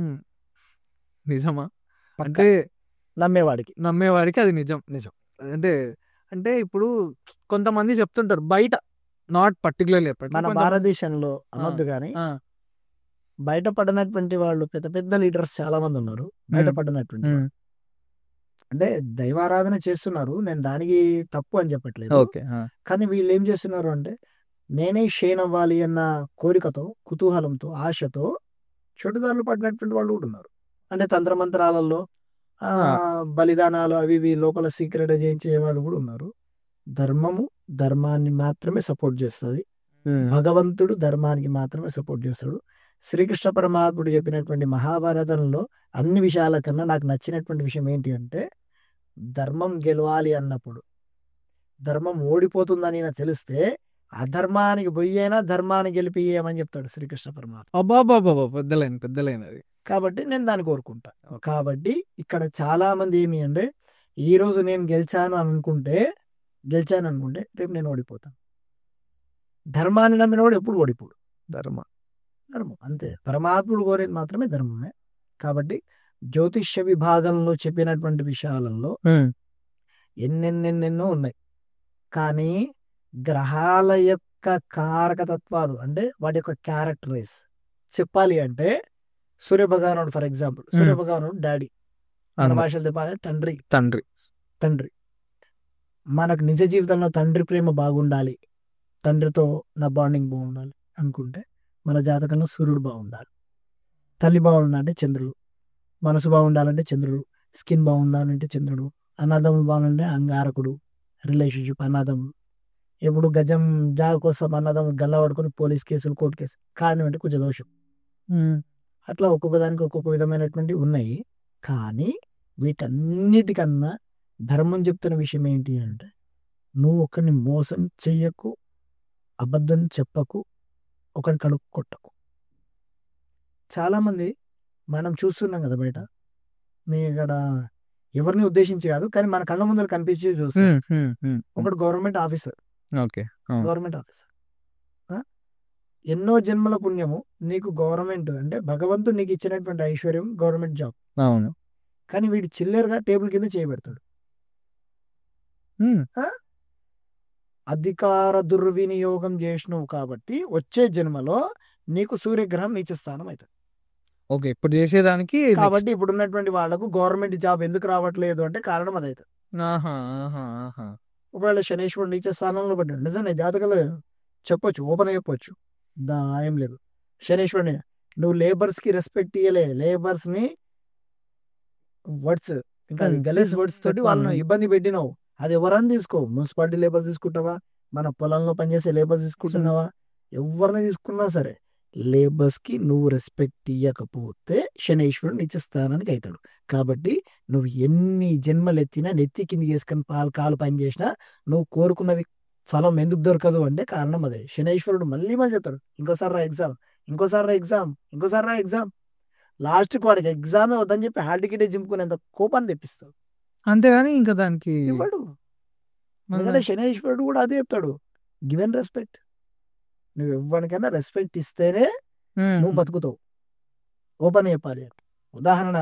నిజమా అంటే నమ్మేవాడికి అది నిజం. అంటే ఇప్పుడు కొంతమంది చెప్తుంటారు బయట, నాట్ పర్టికులర్లీ మన భారతదేశంలో అనొద్దు కానీ బయట పడినటువంటి వాళ్ళు పెద్ద పెద్ద లీడర్స్ చాలా మంది ఉన్నారు. బయట పడినటువంటి అంటే దైవారాధన చేస్తున్నారు, నేను దానికి తప్పు అని చెప్పట్లేదు. ఓకే. కానీ వీళ్ళు ఏం చేస్తున్నారు అంటే నేనే షేన్ అవ్వాలి అన్న కోరికతో, కుతూహలంతో, ఆశతో చెడుదారులు పడినటువంటి వాళ్ళు కూడా ఉన్నారు. అంటే తంత్రమంత్రాలలో బలిదానాలు అవి ఇవి లోపల సీక్రెట్ చేయించే వాళ్ళు కూడా ఉన్నారు. ధర్మము ధర్మాన్ని మాత్రమే సపోర్ట్ చేస్తుంది, భగవంతుడు ధర్మానికి మాత్రమే సపోర్ట్ చేస్తాడు. శ్రీకృష్ణ పరమాత్ముడు చెప్పినటువంటి మహాభారతంలో అన్ని విషయాల కన్నా నాకు నచ్చినటువంటి విషయం ఏంటి అంటే ధర్మం గెలవాలి అన్నప్పుడు, ధర్మం ఓడిపోతుందని నాకు తెలిస్తే అధర్మానికి పోయేనా ధర్మాన్ని గెలిపియేయమని చెప్తాడు శ్రీకృష్ణ పరమాత్మ. అబ్బాబాబా, పెద్దలైన అది. కాబట్టి నేను దాన్ని కోరుకుంటా. కాబట్టి ఇక్కడ చాలా మంది ఏమి అంటే ఈ రోజు నేను గెలిచాను అనుకుంటే రేపు నేను ఓడిపోతాను. ధర్మాన్ని నమ్మినవాడు ఎప్పుడు ఓడిపోడు. ధర్మం అంతే. పరమాత్ముడు కోరేది మాత్రమే ధర్మమే. కాబట్టి జ్యోతిష్య విభాగంలో చెప్పినటువంటి విషయాలలో ఎన్నెన్నెన్నెన్నో ఉన్నాయి. కానీ గ్రహాల యొక్క కారకతత్వాలు అంటే వాటి యొక్క క్యారెక్టరైజ్ చెప్పాలి అంటే సూర్యభగవానుడు ఫర్ ఎగ్జాంపుల్, సూర్యభగవానుడు డాడీ, మన భాషలో చెప్పాలి తండ్రి. మనకు నిజ జీవితంలో తండ్రి ప్రేమ బాగుండాలి, తండ్రితో నా బాండింగ్ బాగుండాలి అనుకుంటే మన జాతకంలో సూర్యుడు బాగుండాలి. తల్లి బాగుండాలంటే చంద్రుడు, మనసు బాగుండాలంటే చంద్రుడు, స్కిన్ బాగుండాలంటే చంద్రుడు, అన్నదమ్ములు బాగుండాలంటే అంగారకుడు, రిలేషన్షిప్ అన్నదమ్ములు. ఎప్పుడు గజం జాగ కోసం అన్నదమ్ములు గల్లా పడుకొని పోలీస్ కేసులు, కోర్టు కేసులు, కారణం అంటే కొంచెం దోషం. అట్లా ఒక్కొక్క దానికి ఒక్కొక్క విధమైనటువంటి ఉన్నాయి. కానీ వీటన్నిటికన్నా ధర్మం చెప్తున్న విషయం ఏంటి అంటే నువ్వు ఒకరిని మోసం చెయ్యకు, అబద్ధం చెప్పకు, ఒకరి కడుపు కొట్టకు. చాలామంది మనం చూస్తున్నాం కదా బయట, నీ ఇక్కడ ఎవరిని ఉద్దేశించి కాదు కానీ మన కళ్ళ ముందర కనిపించి చూస్తాం. ఒకడు గవర్నమెంట్ ఆఫీసర్, ఎన్నో జన్మల పుణ్యము నీకు గవర్నమెంట్ అంటే భగవంతుడు నీకు ఇచ్చినటువంటి ఐశ్వర్యం గవర్నమెంట్ జాబ్. అవును. కానీ వీడు చిల్లరగా టేబుల్ కింద చేయబెడతాడు. అధికార దుర్వినియోగం చేసినవు కాబట్టి వచ్చే జన్మలో నీకు సూర్యగ్రహం నీచ స్థానం అవుతుంది. ఓకే, ఇప్పుడు చేసేదానికి కాబట్టి ఇప్పుడు ఉన్నటువంటి వాళ్ళకు గవర్నమెంట్ జాబ్ ఎందుకు రావట్లేదు అంటే కారణం అదైతుంది. ఒకవేళ శనేశ్వరుడు నీచ స్థానంలో పడ్డాడు, నిజంగా జాతకంలో చెప్పొచ్చు, ఓపెన్ చెప్పొచ్చు, ఏం లేదు. శనేశ్వరుని నువ్వు లేబర్స్ కి రెస్పెక్ట్ ఇయ్యలే, లేబర్స్ ని వర్డ్స్ ఇంకా గలీజ్ వర్డ్స్ తోటి వాళ్ళని ఇబ్బంది పెట్టినావు. అది ఎవరని తీసుకో, మున్సిపాలిటీ లేబర్స్ తీసుకుంటావా, మన పొలంలో పనిచేసే లేబర్స్ తీసుకుంటున్నావా, ఎవరిని తీసుకున్నా సరే లేబర్స్ కి నువ్వు రెస్పెక్ట్ ఇవ్వకపోతే శనేశ్వరుడు నీచ స్థానానికి అవుతాడు. కాబట్టి నువ్వు ఎన్ని జన్మలు ఎత్తినా నెత్తి కింద చేసుకుని కాలు పని చేసినా నువ్వు కోరుకున్నది ఫలం ఎందుకు దొరకదు అంటే కారణం అదే. శనేశ్వరుడు మళ్ళీ చెప్తాడు, ఇంకోసారి రా ఎగ్జామ్. లాస్ట్కి వాడికి ఎగ్జామే వద్దని చెప్పి హాల్ టికెట్ జింపుకునేంత కోపాన్ని తెప్పిస్తాడు. అంతేగాని ఇంకా దానికి ఇవ్వడు. ఎందుకంటే శనేశ్వరుడు కూడా అదే చెప్తాడు, గివెన్ రెస్పెక్ట్. నువ్వు ఎవరికైనా రెస్పెక్ట్ ఇస్తేనే నువ్వు బతుకుతావు. ఓపెన్ చెప్పాలి. ఉదాహరణ,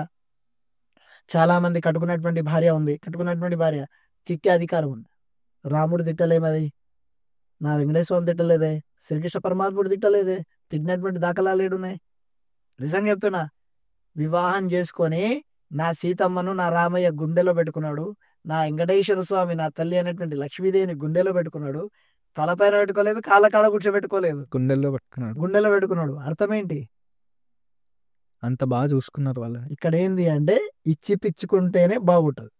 చాలా మంది కట్టుకున్నటువంటి భార్య తిట్టే అధికారం ఉంది. రాముడు తిట్టలేమది, నా వెంకటేశ్వరం తిట్టలేదే, శ్రీకృష్ణ పరమాత్ముడు తిట్టలేదే, తిట్టినటువంటి దాఖలాలు ఏడున్నాయి? నిజంగా చెప్తున్నా, వివాహం చేసుకొని నా సీతమ్మను నా రామయ్య గుండెలో పెట్టుకున్నాడు, నా వెంకటేశ్వర స్వామి నా తల్లి అనేటువంటి లక్ష్మీదేవిని గుండెలో పెట్టుకున్నాడు, తలపైన పెట్టుకోలేదు, కాళ్ళ కాడ కూర్చోబెట్టుకోలేదు, గుండెలో పెట్టుకున్నాడు. అర్థం ఏంటి? అంత బాగా చూసుకున్నారు వాళ్ళని. ఇక్కడ ఏంది అంటే ఇచ్చి పిచ్చుకుంటేనే బాగుంటది,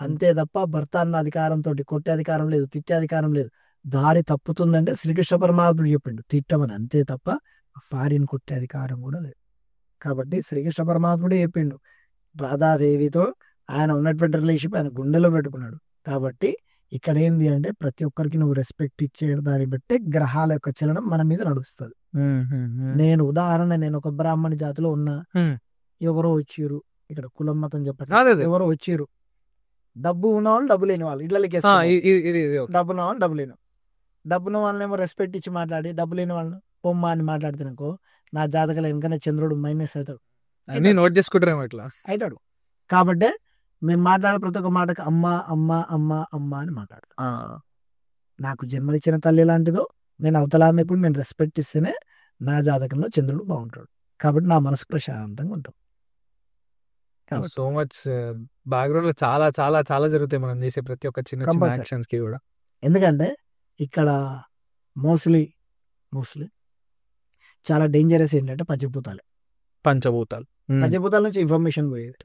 అంతే తప్ప భర్త అన్న అధికారంతో కొట్టే అధికారం లేదు, తిట్టే అధికారం లేదు. దారి తప్పుతుందంటే శ్రీకృష్ణ పరమాత్ముడు చెప్పిండు తిట్టమని, అంతే తప్ప భార్యను కొట్టే అధికారం కూడా లేదు. కాబట్టి శ్రీకృష్ణ పరమాత్ముడే చెప్పిండు, రాధాదేవితో ఆయన ఉన్నటువంటి రిలేషన్షిప్ ఆయన గుండెలో పెట్టుకున్నాడు. కాబట్టి ఇక్కడ ఏంది అంటే ప్రతి ఒక్కరికి నువ్వు రెస్పెక్ట్ ఇచ్చే దాన్ని బట్టి గ్రహాల యొక్క చలనం మన మీద నడుస్తుంది. నేను ఒక బ్రాహ్మణ జాతిలో ఉన్నా, ఎవరో వచ్చిర్రు, ఇక్కడ కులం మతం చెప్పండి, ఎవరో వచ్చిర్రు, డబ్బు ఉన్న వాళ్ళు డబ్బు లేని వాళ్ళు ఇట్లా డబ్బు ఉన్న వాళ్ళు డబ్బు ఉన్న వాళ్ళనేమో రెస్పెక్ట్ ఇచ్చి మాట్లాడి, డబ్బు లేని వాళ్ళని పొమ్మ అని మాట్లాడుతున్నాకో నా జాతకాలు వెనకనే చంద్రుడు మైనస్ అవుతాడు, నోట్ చేసుకుంటారేమో ఇట్లా అవుతాడు. కాబట్టి మేము మాట్లాడే ప్రతి ఒక్క మాటకు అమ్మ అమ్మ అమ్మ అమ్మ అని మాట్లాడతాం. నాకు జన్మనిచ్చిన తల్లి లాంటిదో నేను అవతలామె ఇప్పుడు నేను రెస్పెక్ట్ ఇస్తేనే నా జాతకంలో చంద్రుడు బాగుంటాడు. కాబట్టి నా మనసు ప్రశాంతంగా ఉంటాం. కాబట్టి సో మచ్ బ్యాక్గ్రౌండ్ లో చాలా చాలా చాలా జరుగుతాయి మనం చేసే ప్రతి ఒక్క చిన్న చిన్న Compulsory. యాక్షన్స్ కి కూడా. ఎందుకంటే ఇక్కడ మోస్ట్లీ చాలా డేంజరస్ ఏంటంటే పంచభూతాలు. పంచభూతాలు. పంచభూతాల నుంచి ఇన్ఫర్మేషన్ పోయేది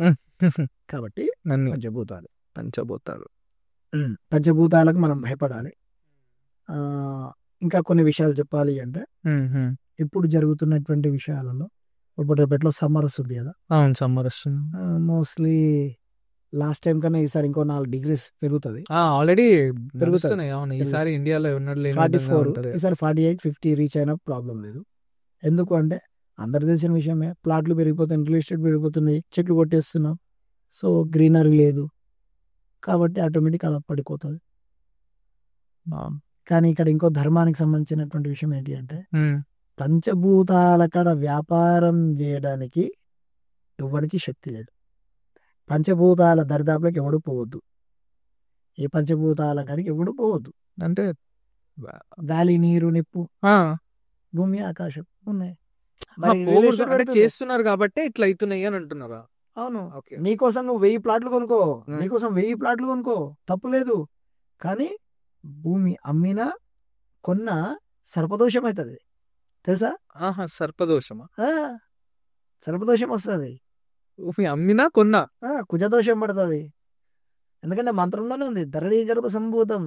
కాబట్టి అన్ని పంచభూతాలు. పంచభూతాలు. పంచభూతాలకు మనం భయపడాలి. ఆ, ఇంకా కొన్ని విషయాలు చెప్పాలి అంటే ఇప్పుడు జరుగుతున్నటువంటి విషయాలలో ఇప్పుడు రేపట్లో సమ్మర్ వస్తుంది కదా, అవును, సమ్మర్ వస్తుంది. మోస్ట్లీ లాస్ట్ టైం కన్నా ఈసారి ఇంకో 4 degrees పెరుగుతుంది. ఆల్రెడీ పెరుగుతుంది. పెరుగుతున్నాయి. అవును, ఈసారి ఇండియాలో ఉన్నట్లు లేని విధంగా 44 ఉంటది. ఈసారి 48, 50 రీచ్ అయినా ప్రాబ్లం లేదు. ఎందుకు అంటే అందరు తెలిసిన విషయమే, ప్లాట్లు పెరిగిపోతున్నాయి, రియల్ ఎస్టేట్ పెరిగిపోతున్నాయి, చెట్లు కొట్టేస్తున్నాం, సో గ్రీనరీ లేదు కాబట్టి ఆటోమేటిక్ అలా పడిపోతుంది. కానీ ఇక్కడ ఇంకో ధర్మానికి సంబంధించినటువంటి విషయం ఏంటి అంటే పంచభూతాల కాడ వ్యాపారం చేయడానికి ఎవరికి శక్తి లేదు. పంచభూతాల దరిదాపులకు ఎవడు పోవద్దు. ఏ పంచభూతాల కాడికి ఎవడు పోవద్దు. అంటే గాలి, నీరు, నిప్పు, ఆ, భూమి, ఆకాశం ఉన్నాయి. ఆ, మరి పోకూడదు. రియల్ ఎస్టేట్ అంటే పెడుతుంది. చేస్తున్నారు కాబట్టి ఇట్లా అవుతున్నాయి అని అంటున్నారా? అవును, ఓకే. నీకోసం నువ్వు 1000 ప్లాట్లు కొనుక్కో, Hmm. నీకోసం 1000 ప్లాట్లు కొనుక్కో, తప్పు లేదు. కానీ భూమి అమ్మినా కొన్న సర్పదోషం అవుతుంది తెలుసా? ఆహా, సర్పదోషమా? ఆ, సర్పదోషం వస్తుంది, అమ్మినా కొన్నా. కుజదోషం పడుతుంది. ఎందుకంటే మంత్రంలోనే ఉంది, ధరణి గర్భ సంభూతం.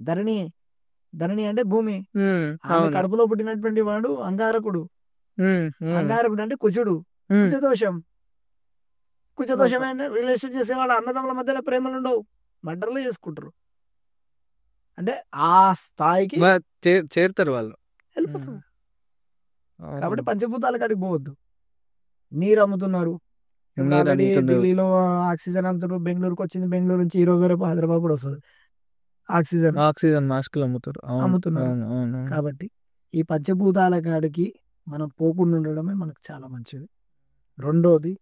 ధరణి ధరణి అంటే భూమి. ఆమె అవును. కడుపులో పుట్టినటువంటి వాడు అంగారకుడు. ఉమ్. అంగారకుడు అంటే కుజుడు. ఉమ్. కుజదోషం. కుజదోషం అంటే రిలేషన్ చేసే వాళ్ళ అన్నదమ్ముల మధ్యలో ప్రేమలు ఉండవు, మర్డర్లు చేసుకుంటారు. అంటే ఆ స్థాయికి చేరుతారు వాళ్ళు. వెళ్ళిపోతుంది. అవును. కాబట్టి పంచభూతాల కాడికి పోవద్దు. నీరు అమ్ముతున్నారు. ఇప్పుడు నీరు already అమ్ముతున్నారు. ఢిల్లీలో ఆక్సిజన్ అమ్ముతున్నారు, బెంగళూరుకి వచ్చింది, బెంగళూరు నుంచి ఈ రోజు రేపు హైదరాబాద్ కూడా వస్తుంది ఆక్సిజన్. ఆక్సిజన్ మాస్కులు అమ్ముతారు. అవును, అమ్ముతున్నారు. అవును, అవును. కాబట్టి ఈ పంచభూతాల కాడికి మనం పోకుండా ఉండడమే మనకు చాలా మంచిది. రెండోది,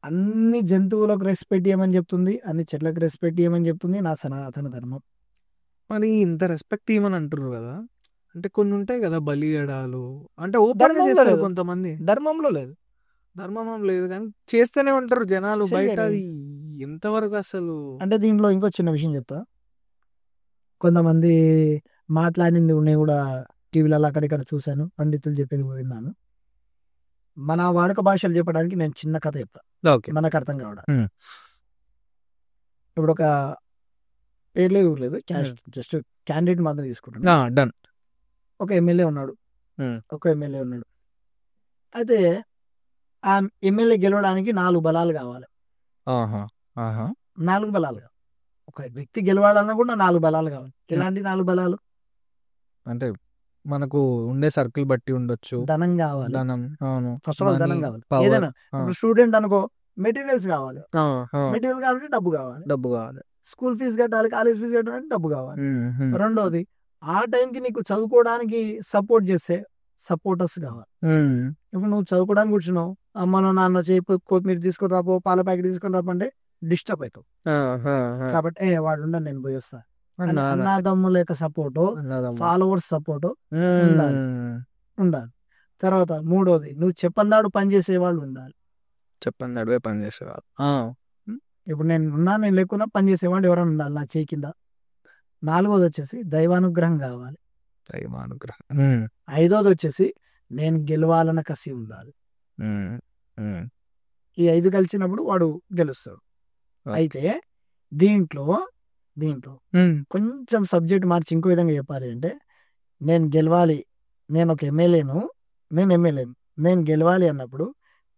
అన్ని జంతువులకు రెస్పెక్ట్ ఇవ్వమని చెప్తుంది, అన్ని చెట్లకు రెస్పెక్ట్ ఇవ్వమని చెప్తుంది నా సనాతన ధర్మం. మరి ఇంత రెస్పెక్ట్ ఇవ్వమని అంటున్నారు కదా, అంటే కొన్ని ఉంటాయి కదా బలియడాలు, అంటే ఓపెన్ ధర్మంలో చేస్తారు లేదు. కొంతమంది. ధర్మంలో లేదు. ధర్మం లేదు కానీ చేస్తూనే ఉంటారు జనాలు బయట. చెయ్యరు. అది ఎంతవరకు అసలు? అంటే దీంట్లో ఇంకో చిన్న విషయం చెప్తా. కొంతమంది మాట్లాడింది నేను కూడా టీవీలలో అక్కడిక్కడ చూశాను, పండితులు చెప్పేది కూడా విన్నాను. మన వాడుక భాషలు చెప్పడానికి నేను చిన్న కథ చెప్తా, ఓకే. మనకు అర్థం కావడం. Hmm. ఇప్పుడు ఒక పేర్లేదు ఊర్లేదు, జస్ట్ క్యాండిడేట్ మాత్రం తీసుకుంటాను. డన్. ఒక ఎమ్మెల్యే ఉన్నాడు. Hmm. ఒక ఎమ్మెల్యే ఉన్నాడు. అయితే ఆ ఎమ్మెల్యే గెలవడానికి 4 బలాలు కావాలి. ఆహా, ఆహా. 4 బలాలు కావాలి. ఒక వ్యక్తి గెలవాలన్నా కూడా 4 బలాలు కావాలి. ఎలాంటి 4 బలాలు? అంటే మనకు ఉండే సర్కిల్ బట్టి ఉండొచ్చు. ధనం కావాలి. ధనం, అవును. ఫస్ట్ ఆఫ్ ఆల్ ధనం Money, కావాలి. power. ఏదైనా ఆ. ఇప్పుడు స్టూడెంట్ అనుకో, మెటీరియల్స్ కావాలి. ఆ, ఆ. మెటీరియల్ కావాలంటే డబ్బు కావాలి. డబ్బు కావాలి. స్కూల్ ఫీజు కట్టాలి, కాలేజ్ ఫీజు కట్టాలంటే డబ్బు కావాలి. Hmm. రెండోది, ఆ టైంకి నీకు చదువుకోవడానికి సపోర్ట్ చేసే సపోర్టర్స్ కావాలి. Hmm. ఇప్పుడు నువ్వు చదువుకోవడానికి కూర్చున్నావు, అమ్మ నాన్న చేయి కొత్తిమీర తీసుకొని రాపో, పాల ప్యాకెట్ తీసుకొని రాపంటే డిస్టర్బ్ అవుతావు. కాబట్టి వాడు ఉండని నేను పోయి వస్తా. అన్నదమ్ముల యొక్క సపోర్టు, ఫాలోవర్స్ సపోర్టు ఉండాలి. తర్వాత మూడోది, నువ్వు చెప్పందాడు పని చేసే వాళ్ళు ఉండాలి. చెప్పండి అడిగే పని చేసేవాళ్ళు. ఇప్పుడు నేను ఉన్నా, నేను లేకున్నా పని చేసేవాళ్ళు ఎవరైనా ఉండాలి నా చేయి కింద. నాలుగోది వచ్చేసి దైవానుగ్రహం కావాలి. దైవానుగ్రహం. ఐదోది వచ్చేసి నేను గెలవాలన్న కసి ఉండాలి. ఈ 5 కలిసినప్పుడు వాడు గెలుస్తాడు. అయితే దీంట్లో కొంచెం సబ్జెక్ట్ మార్చి ఇంకో విధంగా చెప్పాలి అంటే, నేను గెలవాలి, నేను ఒక ఎమ్మెల్యేను, నేను గెలవాలి అన్నప్పుడు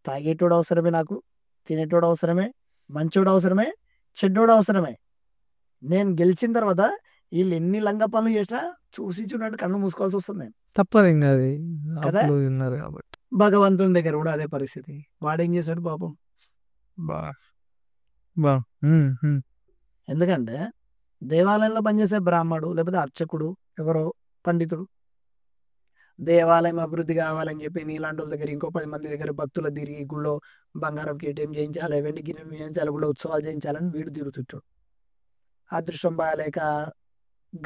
తాగేటోడు అవసరమే, నాకు తినేటోడు అవసరమే, మంచోడు అవసరమే, చెడ్డోడు అవసరమే. నేను గెలిచిన తర్వాత వీళ్ళు ఎన్ని లంగ పనులు చేసినా చూసి చూడండి కన్ను మూసుకోవాల్సి వస్తుంది నేను. తప్పదు ఇంకా అది కదా? అప్పుడు ఉన్నారు కాబట్టి. భగవంతుని దగ్గర కూడా అదే పరిస్థితి. వాడేం చేశాడు పాపం. ఎందుకంటే దేవాలయంలో పనిచేసే బ్రాహ్మడు లేకపోతే అర్చకుడు ఎవరో పండితుడు దేవాలయం అభివృద్ధి కావాలని చెప్పి నీలాంటి వాళ్ళ దగ్గర ఇంకో 10 మంది దగ్గర భక్తుల తిరిగి గుళ్ళో బంగారం కేటం చేయించాలి, వెండి గిన్నె చేయించాలి, గుళ్ళో ఉత్సవాలు చేయించాలని వీడు తిరుగుతుంటాడు. అదృష్టం బాగాలేక,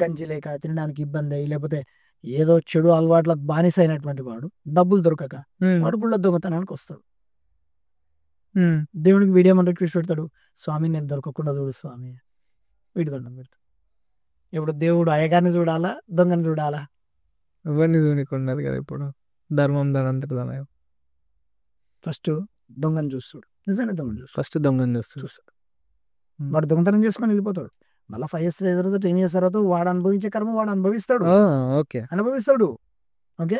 గంజి లేక, తినడానికి ఇబ్బంది అయ్యి, లేకపోతే ఏదో చెడు అలవాట్లకు బానిస అయినటువంటి వాడు డబ్బులు దొరకక వాడు గుళ్ళో దొంగతనానికి వస్తాడు. దేవునికి వీడియో మన రిక్వెస్ట్ పెడతాడు, స్వామి నేను దొరకకుండా చూడు స్వామి, వీడి దండం పెడతాడు. ఇప్పుడు దేవుడు అయ్యగారిని చూడాలా, దొంగని చూడాలా? ఎవరిని చూడకుండా కదా ఇప్పుడు ధర్మం దానంతట దాని ఫస్ట్ దొంగని చూస్తాడు, నిజంగా దొంగని చూస్తాడు. ఫస్ట్ దొంగని చూస్తాడు. వాడు దొంగతనం చేసుకొని వెళ్ళిపోతాడు. మళ్ళీ 5 years తర్వాత 10 years తర్వాత వాడు అనుభవించే కర్మ వాడు అనుభవిస్తాడు. Okay okay.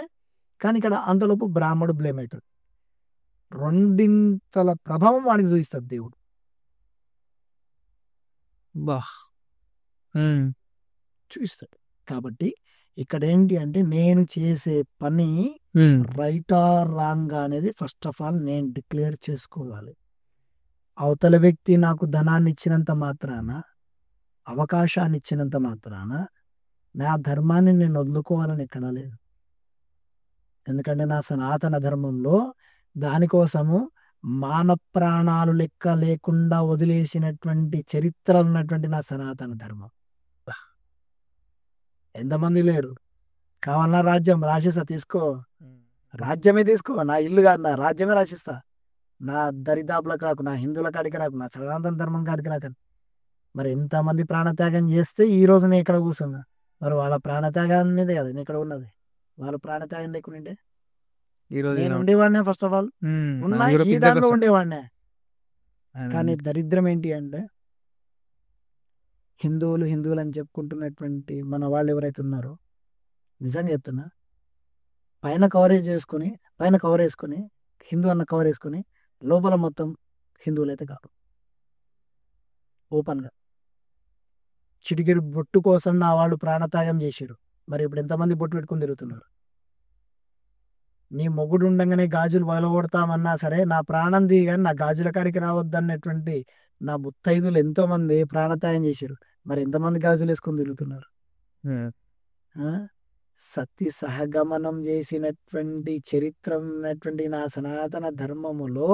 కానీ ఇక్కడ అంతలోపు బ్రాహ్మడు బ్లేమ్ అవుతాడు. రెండింతల ప్రభావం వాడికి చూపిస్తాడు దేవుడు. బా చూపిస్తాడు. కాబట్టి ఇక్కడ ఏంటి అంటే నేను చేసే పని రైట్ ఆర్ రాంగ్ అనేది ఫస్ట్ ఆఫ్ ఆల్ నేను డిక్లేర్ చేసుకోవాలి. అవతల వ్యక్తి నాకు ధనాన్ని ఇచ్చినంత మాత్రాన, అవకాశాన్ని ఇచ్చినంత మాత్రాన నా ధర్మాన్ని నేను వదులుకోవాలని ఎక్కడ లేదు. ఎందుకంటే నా సనాతన ధర్మంలో దానికోసము మాన ప్రాణాలు లెక్క లేకుండా వదిలేసినటువంటి చరిత్ర ఉన్నటువంటి నా సనాతన ధర్మం. ఎంతమంది లేరు, కావాలన్నా రాజ్యం రాసిస్తా, తీసుకో, రాజ్యమే తీసుకో, నా ఇల్లు కాదు, నా రాజ్యమే రాసిస్తా, నా దరిదాపులకు రాకు, నా హిందువుల కాడికి రాకు, నా సనాతన ధర్మం కాడికి రాకు. మరి ఎంతమంది ప్రాణత్యాగం చేస్తే ఈ రోజు నేను ఇక్కడ కూర్చున్నా. మరి వాళ్ళ ప్రాణత్యాగం మీదే కదా నేను ఇక్కడ ఉన్నది. వాళ్ళ ప్రాణత్యాగం లేకుండే నేను ఉండేవాడినే. ఫస్ట్ ఆఫ్ ఆల్ ఉన్నా ఈ దాంట్లో ఉండేవాడినే. కానీ దరిద్రం ఏంటి అంటే హిందువులు అని చెప్పుకుంటున్నటువంటి మన వాళ్ళు ఎవరైతే ఉన్నారో, నిజంగా చెప్తున్నా, పైన కవర్ వేసుకొని హిందూ అన్న కవర్ వేసుకొని లోపల మొత్తం హిందువులు అయితే కాదు. ఓపెన్గా చిటికెడు బొట్టు కోసం నా వాళ్ళు ప్రాణత్యాగం చేశారు. మరి ఇప్పుడు ఎంతమంది బొట్టు పెట్టుకుని తిరుగుతున్నారు? నీ మొగుడు ఉండగానే గాజులు వలగొడతామన్నా సరే నా ప్రాణం దిగాని నా గాజుల కాడికి రావద్దన్నటువంటి నా ముత్తైదులు ఎంతో మంది ప్రాణత్యాగం చేశారు. మరి ఎంతమంది గాజులు వేసుకొని తిరుగుతున్నారు? సతీ సహగమనం చేసినటువంటి చరిత్ర ఉన్నటువంటి నా సనాతన ధర్మములో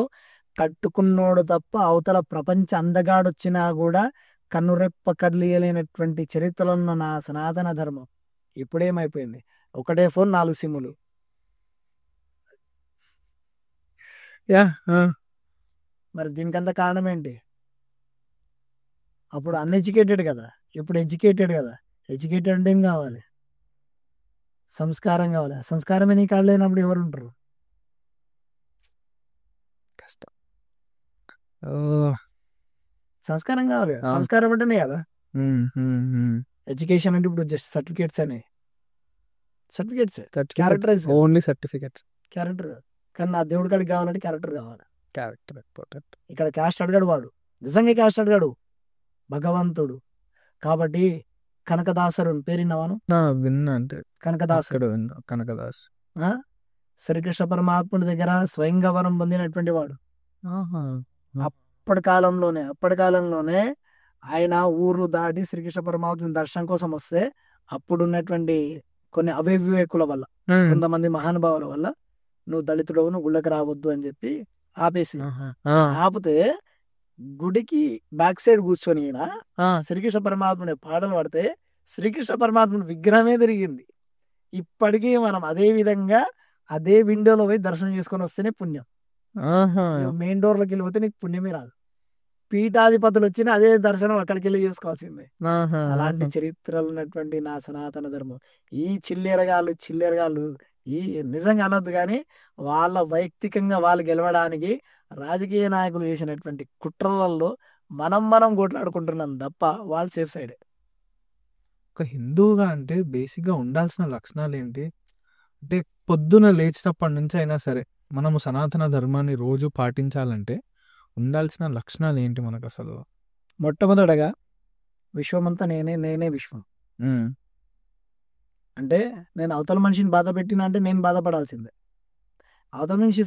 కట్టుకున్నోడు తప్ప అవతల ప్రపంచ అందగాడొచ్చినా కూడా కన్నురెప్ప కదిలియలేనటువంటి చరిత్రలో ఉన్న నా సనాతన ధర్మం ఇప్పుడేమైపోయింది? ఒకటే ఫోన్, 4 సిమ్ములు. మరి దీనికంత కారణం ఏంటి? అప్పుడు అన్ఎడ్యుకేటెడ్ కదా, ఇప్పుడు ఎడ్యుకేటెడ్ కదా. ఎడ్యుకేటెడ్ అంటే ఏం కావాలి? సంస్కారం కావాలి. సంస్కారమే నీ కాడ లేనప్పుడు ఎవరు ఉంటారు? కష్టం. సంస్కారం కావాలి. సంస్కారం అంటేనే కదా ఎడ్యుకేషన్. అంటే ఇప్పుడు just certificates characterise, only certificates, character కాదు. కానీ నా దేవుడి కాడికి కావాలంటే క్యారెక్టర్ కావాలి. Character important. ఇక్కడ క్యాస్ట్ అడిగాడు వాడు, నిజంగా క్యాస్ట్ అడిగాడు భగవంతుడు. కాబట్టి కనకదాసరు పేరున్నావాను? విన్నా, అంటే కనకదాసుడు, కనకదాస్ శ్రీకృష్ణ పరమాత్ముడి దగ్గర స్వయంగా వరం పొందినటువంటి వాడు. అప్పటి కాలంలోనే ఆయన ఊరు దాటి శ్రీకృష్ణ పరమాత్ముని దర్శనం కోసం వస్తే అప్పుడున్నటువంటి కొన్ని అవివేకుల వల్ల, కొంతమంది మహానుభావుల వల్ల, నువ్వు దళితుడవు, నువ్వు గుళ్ళకి రావద్దు అని చెప్పి ఆపేసి, ఆపితే గుడికి బ్యాక్ సైడ్ కూర్చొని శ్రీకృష్ణ పరమాత్ముని పాటలు పాడితే శ్రీకృష్ణ పరమాత్ముని విగ్రహమే తిరిగింది. ఇప్పటికీ మనం అదే విధంగా అదే విండోలో పోయి దర్శనం చేసుకొని వస్తేనే పుణ్యం. మెయిన్ డోర్లోకి వెళ్ళిపోతే నీకు పుణ్యమే రాదు. పీఠాధిపతులు వచ్చిన అదే దర్శనం అక్కడికి వెళ్ళి చేసుకోవాల్సిందే. అలాంటి చరిత్రలు ఉన్నటువంటి నా సనాతన ధర్మం. ఈ చిల్లెరగాళ్ళు ఈ నిజంగా అనొద్దు, కానీ వాళ్ళ వైయక్తికంగా వాళ్ళు గెలవడానికి రాజకీయ నాయకులు చేసినటువంటి కుట్రలలో మనం కొట్లాడుకుంటున్నాం తప్ప వాళ్ళు సేఫ్ సైడే. ఒక హిందువుగా అంటే బేసిక్గా ఉండాల్సిన లక్షణాలు ఏంటి అంటే, పొద్దున లేచినప్పటి నుంచి అయినా సరే మనము సనాతన ధర్మాన్ని రోజు పాటించాలంటే ఉండాల్సిన లక్షణాలు ఏంటి మనకు అసలు? మొట్టమొదటగా విశ్వమంతా నేనే విశ్వం. అంటే నేను అవతల మనిషిని బాధ పెట్టినా అంటే నేను బాధపడాల్సిందే. అవతల మనిషి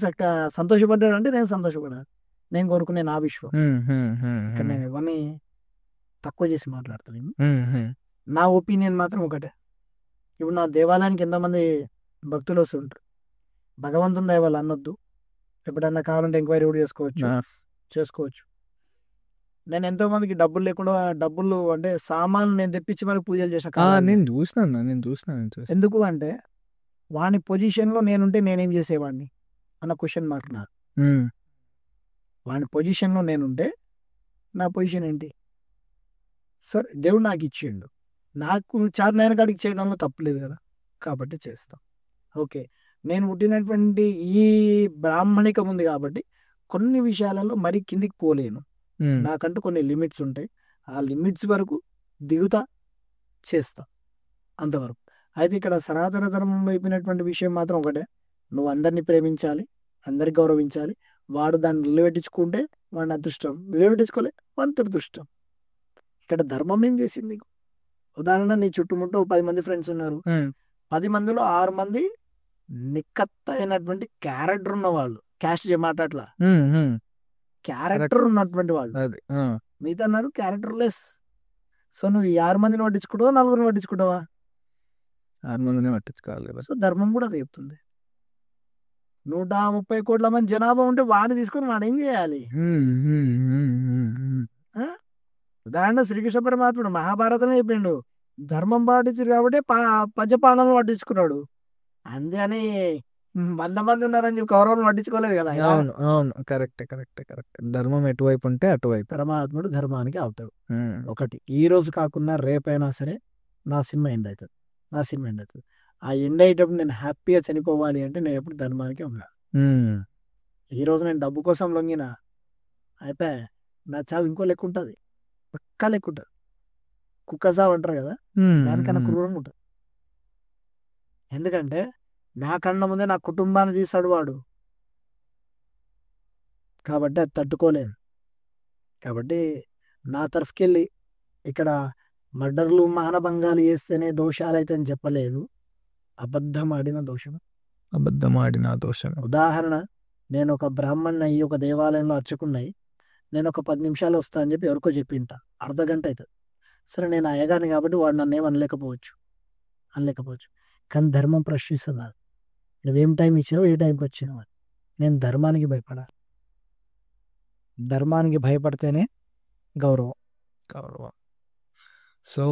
సంతోషపడ్డాడు అంటే నేను సంతోషపడాలి. నేను కోరుకునే నా విశ్వం. ఇక్కడ నేను ఎవరిని తక్కువ చేసి మాట్లాడతాను. నా ఒపీనియన్ మాత్రం ఒకటే. ఇప్పుడు నా దేవాలయానికి ఎంతమంది భక్తులు వస్తుంటారు, భగవంతుని దయవాళ్ళు అనొద్దు. ఎప్పుడన్నా కావాలంటే ఎంక్వైరీ కూడా చేసుకోవచ్చు. నేను ఎంతో మందికి డబ్బులు లేకుండా, డబ్బులు అంటే సామాన్లు నేను తెప్పించి మరి పూజలు చేసిన నేను చూసినాను. ఎందుకు అంటే వాని పొజిషన్లో నేనుంటే నేనేం చేసేవాడిని అన్న క్వశ్చన్ మార్క్ నాకు. వాడి పొజిషన్లో నేనుంటే నా పొజిషన్ ఏంటి? సరే దేవుడు నాకు ఇచ్చిండు, నాకు చార్నాయన కాడికి చేయడంలో తప్పులేదు కదా, కాబట్టి చేస్తాం. ఓకే, నేను పుట్టినటువంటి ఈ బ్రాహ్మణికం ఉంది కాబట్టి కొన్ని విషయాలలో మరీ కిందికి పోలేను, నాకంటూ కొన్ని లిమిట్స్ ఉంటాయి, ఆ లిమిట్స్ వరకు దిగుతా, చేస్తా, అంతవరకు. అయితే ఇక్కడ సనాతన ధర్మం వైపునటువంటి విషయం మాత్రం ఒకటే, నువ్వు అందరినీ ప్రేమించాలి, అందరికి గౌరవించాలి. వాడు దాన్ని నిలబెట్టించుకుంటే వాడిని అదృష్టం, నిలబెట్టించుకోలే వాడి దురదృష్టం. ఇక్కడ ధర్మం ఏం చేసింది నీకు? ఉదాహరణ, నీ చుట్టుముట్టు 10 మంది ఫ్రెండ్స్ ఉన్నారు, 10 మందిలో 6 మంది నిక్కత్తైనటువంటి క్యారెక్టర్ ఉన్న వాళ్ళు, క్యాస్ట్ మాట్లాడలా, క్యారెక్టర్ ఉన్నటువంటి వాళ్ళు, మిగతా అన్నారు క్యారెక్టర్ లెస్. సో నువ్వు ఈ 6 మందిని పట్టించుకుంటావా, 4 పట్టించుకుంటావా? 6 మందిని పట్టించుకోవాలి కదా. సో ధర్మం కూడా అది చెప్తుంది. 130 కోట్ల మంది జనాభా ఉంటే వాడిని తీసుకొని వాడు ఏం చేయాలి? ఉదాహరణ, శ్రీకృష్ణ పరమాత్ముడు మహాభారతమే చెప్పిండు, ధర్మం పాటించారు కాబట్టి పంచపాండవులను పట్టించుకున్నాడు, అంతే అని 100 మంది ఉన్నారని చెప్పి కౌరవులను పట్టించుకోలేదు కదా. అవును అవును, కరెక్ట్ కరెక్ట్ కరెక్ట్. ధర్మం ఎటువైపు ఉంటే అటువైపు పరమాత్ముడు ధర్మానికి అవుతాడు. ఒకటి, ఈ రోజు కాకుండా రేపైనా సరే నా సినిమా ఎండ్ అవుతుంది, నా సినిమా ఎండ్ అవుతుంది. ఆ ఎండ్ అయ్యేటప్పుడు నేను హ్యాపీగా చనిపోవాలి అంటే నేను ఎప్పుడు ధర్మానికి ఉండాలి. ఈరోజు నేను డబ్బు కోసం లొంగిన అయిపోయా, నా చావు ఇంకో లెక్క ఉంటుంది, పక్కా లెక్క ఉంటుంది. కుక్క చావు అంటారు కదా, దానికన్నా క్రూరంగా ఉంటుంది. ఎందుకంటే నా కళ్ళ ముందే నా కుటుంబాన్ని తీసాడు వాడు, కాబట్టి అది తట్టుకోలేను. కాబట్టి నా తరఫుకెళ్ళి ఇక్కడ మర్డర్లు మానభంగాలు చేస్తేనే దోషాలు అయితే అని చెప్పలేదు, అబద్ధం ఆడిన దోషం, అబద్ధం ఆడిన దోషం. ఉదాహరణ, నేను ఒక బ్రాహ్మణ్ అయ్యి ఒక దేవాలయంలో అర్చకున్నాయి, నేను ఒక 10 నిమిషాలు వస్తా అని చెప్పి ఎవరికో చెప్పింట, అర్ధగంట అవుతుంది. సరే నేను అయ్యగారిని కాబట్టి వాడు నన్ను అనలేకపోవచ్చు, కానీ ధర్మం ప్రశ్నిస్తున్నారు, నువ్వేం టైం ఇచ్చినావు, ఏ టైంకి వచ్చినావు అని. నేను ధర్మానికి భయపడాలి, ధర్మానికి భయపడితేనే గౌరవం. సో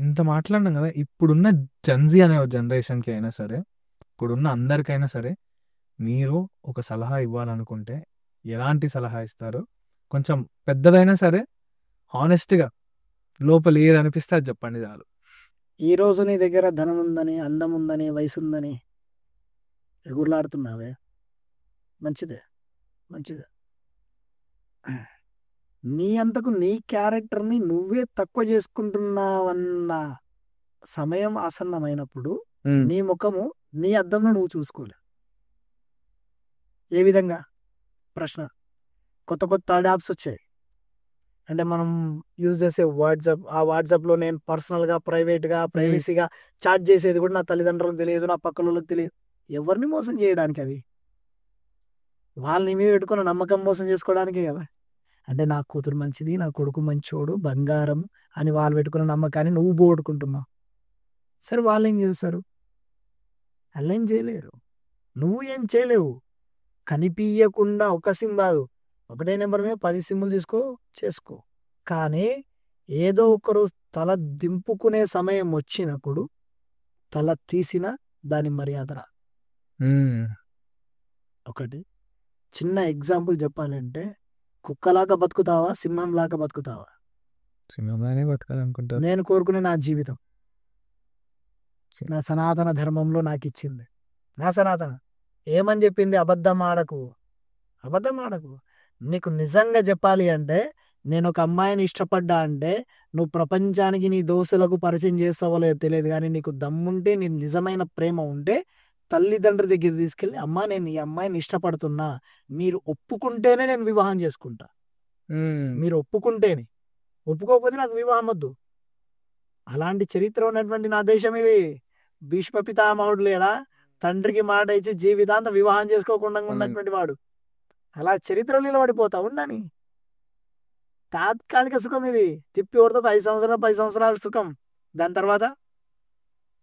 ఇంత మాట్లాడినాం కదా, ఇప్పుడున్న జెన్జీ అనే జనరేషన్కి అయినా సరే, ఇప్పుడున్న అందరికైనా సరే, మీరు ఒక సలహా ఇవ్వాలనుకుంటే ఎలాంటి సలహా ఇస్తారు? కొంచెం పెద్దదైనా సరే హానెస్ట్గా లోపల ఏది అనిపిస్తే అది చెప్పండి చాలు. ఈరోజు నీ దగ్గర ధనం ఉందని, అందం ఉందని, వయసు ఉందని ఎగురులాడుతున్నావే, మంచిదే, నీ అంతకు నీ క్యారెక్టర్ని నువ్వే తక్కువ చేసుకుంటున్నావన్న సమయం ఆసన్నమైనప్పుడు నీ ముఖము నీ అద్దంలో నువ్వు చూసుకోలే. ఏ విధంగా? ప్రశ్న. కొత్త యాప్స్ వచ్చాయి, అంటే మనం యూజ్ చేసే వాట్సాప్, ఆ వాట్సాప్లో నేను పర్సనల్గా ప్రైవసీగా చాట్ చేసేది కూడా నా తల్లిదండ్రులకు తెలియదు, నా పక్కన వాళ్ళకి తెలియదు. ఎవరిని మోసం చేయడానికి? అది వాళ్ళని మీద పెట్టుకున్న నమ్మకం మోసం చేసుకోవడానికే కదా. అంటే నా కూతురు మంచిది, నా కొడుకు మంచోడు, బంగారం అని వాళ్ళు పెట్టుకున్న నమ్మకాన్ని నువ్వు పోగొట్టుకుంటున్నావు. సరే వాళ్ళు ఏం చేస్తారు? వాళ్ళు ఏం చేయలేరు, నువ్వు ఏం చేయలేవు. కనిపించకుండా ఒక సిమ్ కాదు, ఒకటే నెంబర్ మీద 10 సిమ్ములు చేసుకో. కానీ ఏదో ఒకరు తల దింపుకునే సమయం వచ్చినప్పుడు తల తీసిన దాని మర్యాద. ఒకటి చిన్న ఎగ్జాంపుల్ చెప్పాలంటే, కుక్కలాగా బతుకుతావా, సింహంలాగా బతుకుతావా? సింహంలానే బతకాలనుకుంటా. నేను కోరుకునే నా జీవితం నా సనాతన ధర్మంలో నాకు ఇచ్చింది. నా సనాతన ఏమని చెప్పింది? అబద్ధం ఆడకు. నీకు నిజంగా చెప్పాలి అంటే, నేను ఒక అమ్మాయిని ఇష్టపడ్డా అంటే నువ్వు ప్రపంచానికి నీ దోస్తులకు పరిచయం చేస్తావో లేదో తెలియదు, కానీ నీకు దమ్ముంటే, నీ నిజమైన ప్రేమ ఉంటే తల్లిదండ్రుల దగ్గర తీసుకెళ్ళి, అమ్మా నేను ఈ అమ్మాయిని ఇష్టపడుతున్నా, మీరు ఒప్పుకుంటేనే నేను వివాహం చేసుకుంటా. మీరు ఒప్పుకుంటేనే, ఒప్పుకోకపోతే నాకు వివాహం వద్దు. అలాంటి చరిత్ర ఉన్నటువంటి నా దేశం ఇది. భీష్మ పితామహుడు లేడా, తండ్రికి మాట ఇచ్చి జీవితాంత వివాహం చేసుకోకుండా ఉన్నటువంటి వాడు. అలా చరిత్రలో నిలబడిపోతా ఉండని. తాత్కాలిక సుఖం ఇది, తిప్పి కొడితే 10 సంవత్సరాల సుఖం. దాని తర్వాత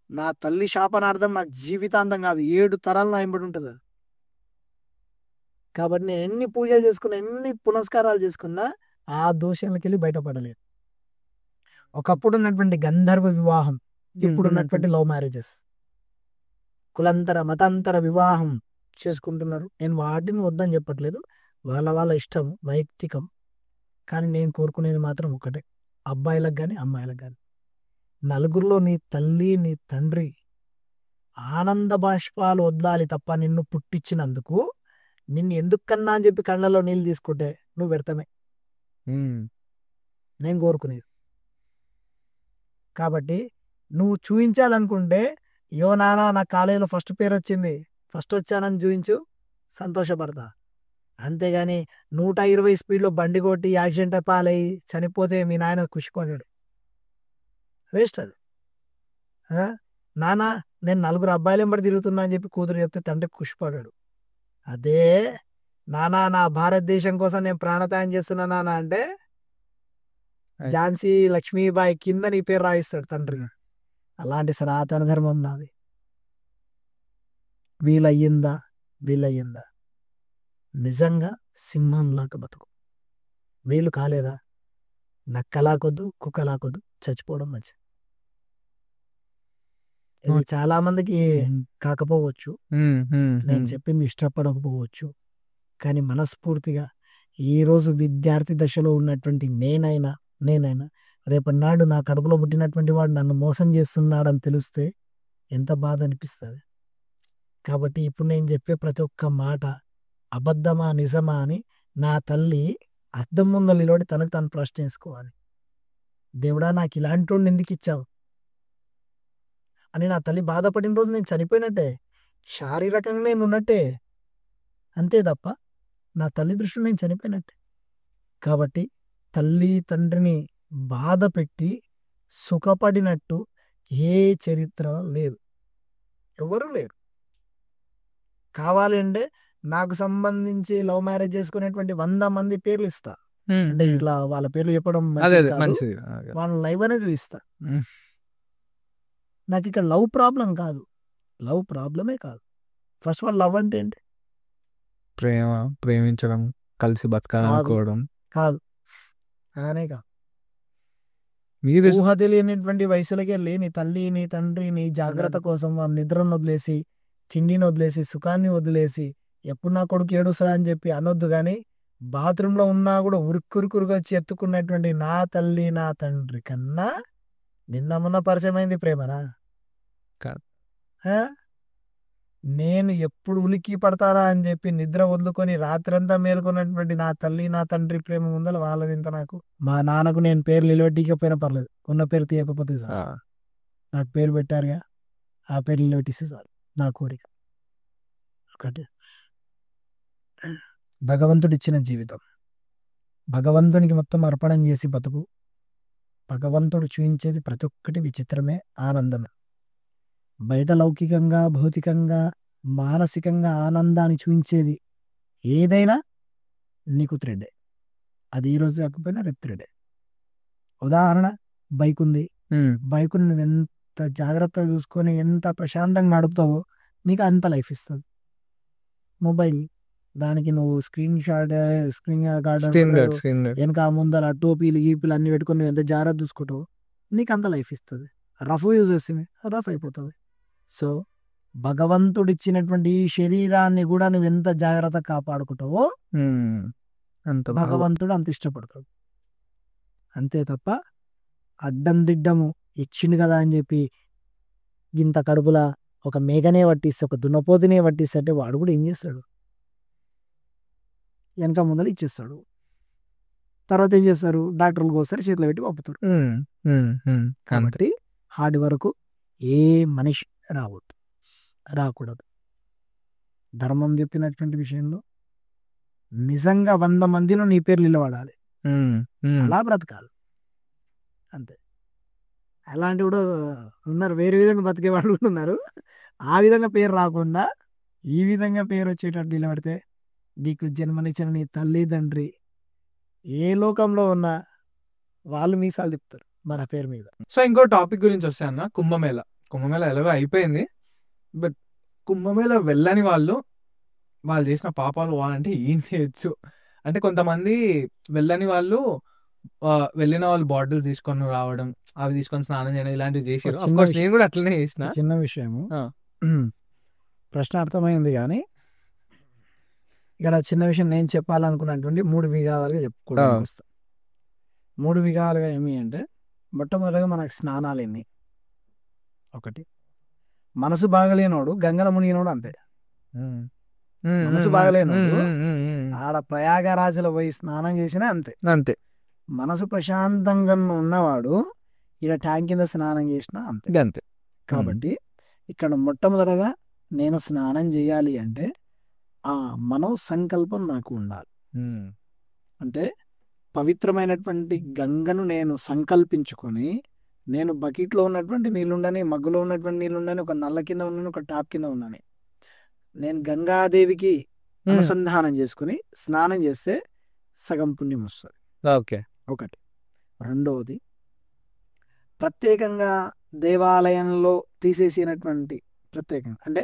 నా తల్లి శాపనార్థం నాకు జీవితాంతం కాదు, 7 తరాలు నా వెంబడి ఉంటుంది. కాబట్టి నేను ఎన్ని పూజలు చేసుకున్నా, ఎన్ని పునస్కారాలు చేసుకున్నా ఆ దోషాలకి వెళ్ళి బయటపడలేదు. ఒకప్పుడు ఉన్నటువంటి గంధర్వ వివాహం, ఇప్పుడున్నటువంటి లవ్ మ్యారేజెస్, కులాంతర మతాంతర వివాహం చేసుకుంటున్నారు. నేను వాటిని వద్దని చెప్పట్లేదు, వాళ్ళ ఇష్టం వైయక్తికం. కానీ నేను కోరుకునేది మాత్రం ఒకటే, అబ్బాయిలకు కానీ అమ్మాయిలకు కానీ, నలుగురిలో నీ తల్లి నీ తండ్రి ఆనంద బాష్పాలు వదలాలి తప్ప నిన్ను పుట్టించినందుకు నిన్ను ఎందుకు కన్నా అని చెప్పి కళ్ళలో నీళ్ళు తీసుకుంటే నువ్వు పెడతామే నేను కోరుకునేది. కాబట్టి నువ్వు చూపించాలనుకుంటే, యో నానా నా కాలేజీలో ఫస్ట్ పేరు వచ్చింది, ఫస్ట్ వచ్చానని చూపించు, సంతోషపడతా. అంతేగాని 120 స్పీడ్లో బండి కొట్టి యాక్సిడెంట్ పాలయ్యి చనిపోతే మీ నాయన ఖుషిపడ్డాడు, వేస్ట్ అది. నాన్న నేను 4 అబ్బాయిలు వెంబడి తిరుగుతున్నా అని చెప్పి కూతురు చెప్తే తండ్రి ఖుషిపడ్డాడు. అదే నానా నా భారతదేశం కోసం నేను ప్రాణత్యాగం చేస్తున్నా నాన్న అంటే ఝాన్సీ లక్ష్మీబాయి కింద నీ పేరు రాయిస్తాడు తండ్రి. అలాంటి సనాతన ధర్మం నాది. వీలయ్యిందా నిజంగా సింహంలాగా బతుకు. వీలు కాలేదా నక్కలాకొద్దు కుక్కలాకొద్దు, చచ్చిపోవడం మంచిది. ఇది చాలా మందికి కాకపోవచ్చు, నేను చెప్పింది ఇష్టపడకపోవచ్చు, కానీ మనస్ఫూర్తిగా ఈరోజు విద్యార్థి దశలో ఉన్నటువంటి నేనైనా రేపటి నాడు నా కడుపులో పుట్టినటువంటి వాడు నన్ను మోసం చేస్తున్నాడని తెలిస్తే ఎంత బాధ అనిపిస్తుంది. కాబట్టి ఇప్పుడు నేను చెప్పే ప్రతి ఒక్క మాట అబద్ధమా నిజమా అని నా తల్లి అద్దం ముందు నిలబడి తనకు తను ప్రశ్నించుకోవాలి. దేవుడా నాకు ఇలాంటి వాడిని ఎందుకు ఇచ్చావు అని నా తల్లి బాధపడిన రోజు నేను చనిపోయినట్టే, శారీరకంగా నేను ఉన్నట్టే, అంతే తప్ప నా తల్లి దృష్టిలో నేను చనిపోయినట్టే. కాబట్టి తల్లి తండ్రిని బాధ పెట్టి సుఖపడినట్టు ఏ చరిత్ర లేదు, ఎవరు లేరు. కావాలి అంటే నాకు సంబంధించి లవ్ మ్యారేజ్ చేసుకునేటువంటి 100 మంది పేర్లు ఇస్తా. అంటే ఇట్లా వాళ్ళ పేర్లు చెప్పడం మంచిది, వాళ్ళ లైవ్ అనేది చూపిస్తా. నాకు ఇక్కడ లవ్ ప్రాబ్లం కాదు, లవ్ ప్రాబ్లమే కాదు. ఫస్ట్ ఆఫ్ ఆల్ లవ్ అంటే ఏంటి? ప్రేమించడం, కలిసి బతకాలనుకోవడం కాదు, అనే కాదు. ఊహ తెలియనిటువంటి వయసులకే లేని తల్లి నీ తండ్రి నీ జాగ్రత్త కోసం వాళ్ళ నిద్రను వదిలేసి, తిండిని వదిలేసి, సుఖాన్ని వదిలేసి, ఎప్పుడు నా కొడుకు ఏడుస్తాడా అని చెప్పి అనొద్దు. కానీ బాత్రూంలో ఉన్నా కూడా ఉరుక్కురుకురుగా వచ్చి ఎత్తుకున్నటువంటి నా తల్లి నా తండ్రి కన్నా నిన్న మొన్న పరిచయమైంది ప్రేమనా? కాదు. నేను ఎప్పుడు ఉలిక్కి పడతారా అని చెప్పి నిద్ర వదులుకొని రాత్రంతా మేలుకున్నటువంటి నా తల్లి నా తండ్రి ప్రేమ ముందల వాళ్ళది ఇంత. నాకు మా నాన్నకు నేను పేరు నిలబెట్టికపోయినా పర్లేదు, ఉన్న పేరు తీయకపోతే సార్, నాకు పేరు పెట్టారుగా ఆ పేరు నిలబెట్టిస్తే సార్ నా కోరిక. ఒకటి, భగవంతుడు ఇచ్చిన జీవితం, భగవంతునికి మొత్తం అర్పణం చేసి బతుకు. భగవంతుడు చూపించేది ప్రతి ఒక్కటి విచిత్రమే, ఆనందమే. బయట లౌకికంగా భౌతికంగా మానసికంగా ఆనందాన్ని చూపించేది ఏదైనా నీకు థ్రెడ్డే. అది ఈరోజు కాకపోయినా రేపు థ్రెడ్డే. ఉదాహరణ, బైక్ ఉంది, బైకుని నువ్వు ఎంత జాగ్రత్తగా చూసుకొని ఎంత ప్రశాంతంగా నడుపుతావో నీకు అంత లైఫ్ ఇస్తుంది. మొబైల్, దానికి నువ్వు స్క్రీన్ గార్డ్ వెనక ముందర టోపీలు గీపీలు అన్ని పెట్టుకొని నువ్వు ఎంత జాగ్రత్త చూసుకుంటావు నీకు అంత లైఫ్ ఇస్తుంది. రఫ్ యూజ్ చేస్తే రఫ్ అయిపోతుంది. సో భగవంతుడిచ్చినటువంటి ఈ శరీరాన్ని కూడా నువ్వు ఎంత జాగ్రత్త కాపాడుకుంటావో భగవంతుడు అంత ఇష్టపడతాడు. అంతే తప్ప అడ్డం దిడ్డము ఇచ్చిండు కదా అని చెప్పి ఇంత కడుపులా ఒక మేఘనే పట్టిస్తే ఒక దున్నపోతునే పట్టిస్తే అంటే వాడు కూడా ఏం చేస్తాడు? వెనక ముందర ఇచ్చేస్తాడు. తర్వాత ఏం చేస్తారు? డాక్టర్లు కోస్తారు, చేతిలో పెట్టి పంపుతారు. కాబట్టి హార్డ్ వరకు ఏ మనిషి రాకూడదు. ధర్మం చెప్పినటువంటి విషయంలో నిజంగా 100 మందిలో నీ పేరు నిలబడాలి, అలా బ్రతకాలి. అంతే. అలాంటి కూడా ఉన్నారు, వేరే విధంగా బతికే వాళ్ళు కూడా ఉన్నారు. ఆ విధంగా పేరు రాకుండా ఈ విధంగా పేరు వచ్చేటట్టు నిలబడితే నీకు జన్మనిచ్చిన నీ తల్లి తండ్రి ఏ లోకంలో ఉన్నా వాళ్ళు మీసాలు తిప్పుతారు మన పేరు మీద. సో ఇంకో టాపిక్ గురించి వస్తే అన్న, కుంభమేళ ఎలాగో అయిపోయింది. బట్ కుంభమేళ వెళ్ళని వాళ్ళు చేసిన పాపాలు వాళ్ళంటే ఏం చేయొచ్చు అంటే, కొంతమంది వెళ్ళని వాళ్ళు వెళ్ళిన వాళ్ళు బాటిల్స్ తీసుకొని రావడం, అవి తీసుకొని స్నానం చేయడం ఇలాంటివి చేసారు. నేను కూడా అట్లనే చేసిన. చిన్న విషయము, ప్రశ్న అర్థమైంది. కానీ ఇక్కడ చిన్న విషయం నేను చెప్పాలనుకున్నటువంటి 3 విధాలుగా చెప్పుకోవడానికి వస్తాం. 3 విధాలుగా ఏమి అంటే, మొట్టమొదటిగా మనకు స్నానాలు ఎన్ని. ఒకటి, మనసు బాగలేనోడు గంగల మునిగినోడు అంతే. మనసు బాగలేనోడు ఆడ ప్రయాగరాజులో పోయి స్నానం చేసినా అంతే. అంతే. మనసు ప్రశాంతంగా ఉన్నవాడు ఈడ ట్యాంక్ కింద స్నానం చేసినా అంతే. అంతే. కాబట్టి ఇక్కడ మొట్టమొదటగా నేను స్నానం చేయాలి అంటే ఆ మనో సంకల్పం నాకు ఉండాలి. అంటే పవిత్రమైనటువంటి గంగను నేను సంకల్పించుకొని, నేను బకెట్లో ఉన్నటువంటి నీళ్ళుండని, మగ్గులో ఉన్నటువంటి నీళ్ళుండని, ఒక నల్ల కింద ఉన్నాను, ఒక టాప్ కింద ఉన్నాను, నేను గంగాదేవికి అనుసంధానం చేసుకుని స్నానం చేస్తే సగం పుణ్యం వస్తుంది. ఓకే. ఒకటి. రెండవది, ప్రత్యేకంగా దేవాలయంలో తీసేసినటువంటి ప్రత్యేకంగా అంటే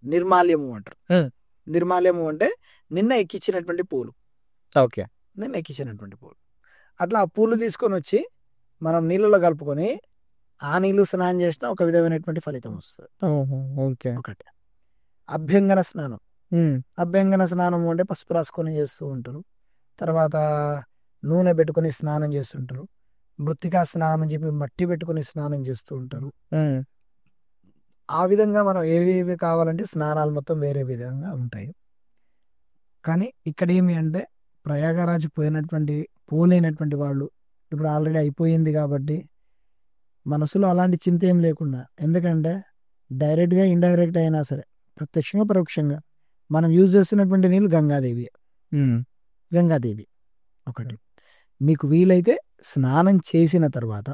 నిర్మాల్యము అంటారు. నిర్మాల్యము అంటే నిన్న ఎక్కించినటువంటి పూలు. ఓకే. నిన్న ఎక్కించినటువంటి పూలు. అట్లా ఆ పూలు తీసుకొని వచ్చి మనం నీళ్ళలో కలుపుకొని ఆ నీళ్ళు స్నానం చేసినా ఒక విధమైనటువంటి ఫలితం వస్తుంది. ఓకే. ఒకటి. అభ్యంగన స్నానం. అభ్యంగన స్నానం అంటే పసుపు రాసుకొని చేస్తూ ఉంటారు. తర్వాత నూనె పెట్టుకొని స్నానం చేస్తుంటారు. మృత్తికా స్నానం అని చెప్పి మట్టి పెట్టుకొని స్నానం చేస్తూ ఉంటారు. ఆ విధంగా మనం ఏవేవి కావాలంటే స్నానాలు మొత్తం వేరే విధంగా ఉంటాయి. కానీ ఇక్కడ ఏమి అంటే ప్రయాగరాజు పోలేనటువంటి వాళ్ళు ఇప్పుడు ఆల్రెడీ అయిపోయింది కాబట్టి మనసులో అలాంటి చింత ఏం లేకుండా, ఎందుకంటే డైరెక్ట్గా ఇండైరెక్ట్ అయినా సరే ప్రత్యక్షంగా పరోక్షంగా మనం యూజ్ చేస్తున్నటువంటి నీళ్ళు గంగాదేవి. ఒకటి. మీకు వీలైతే స్నానం చేసిన తర్వాత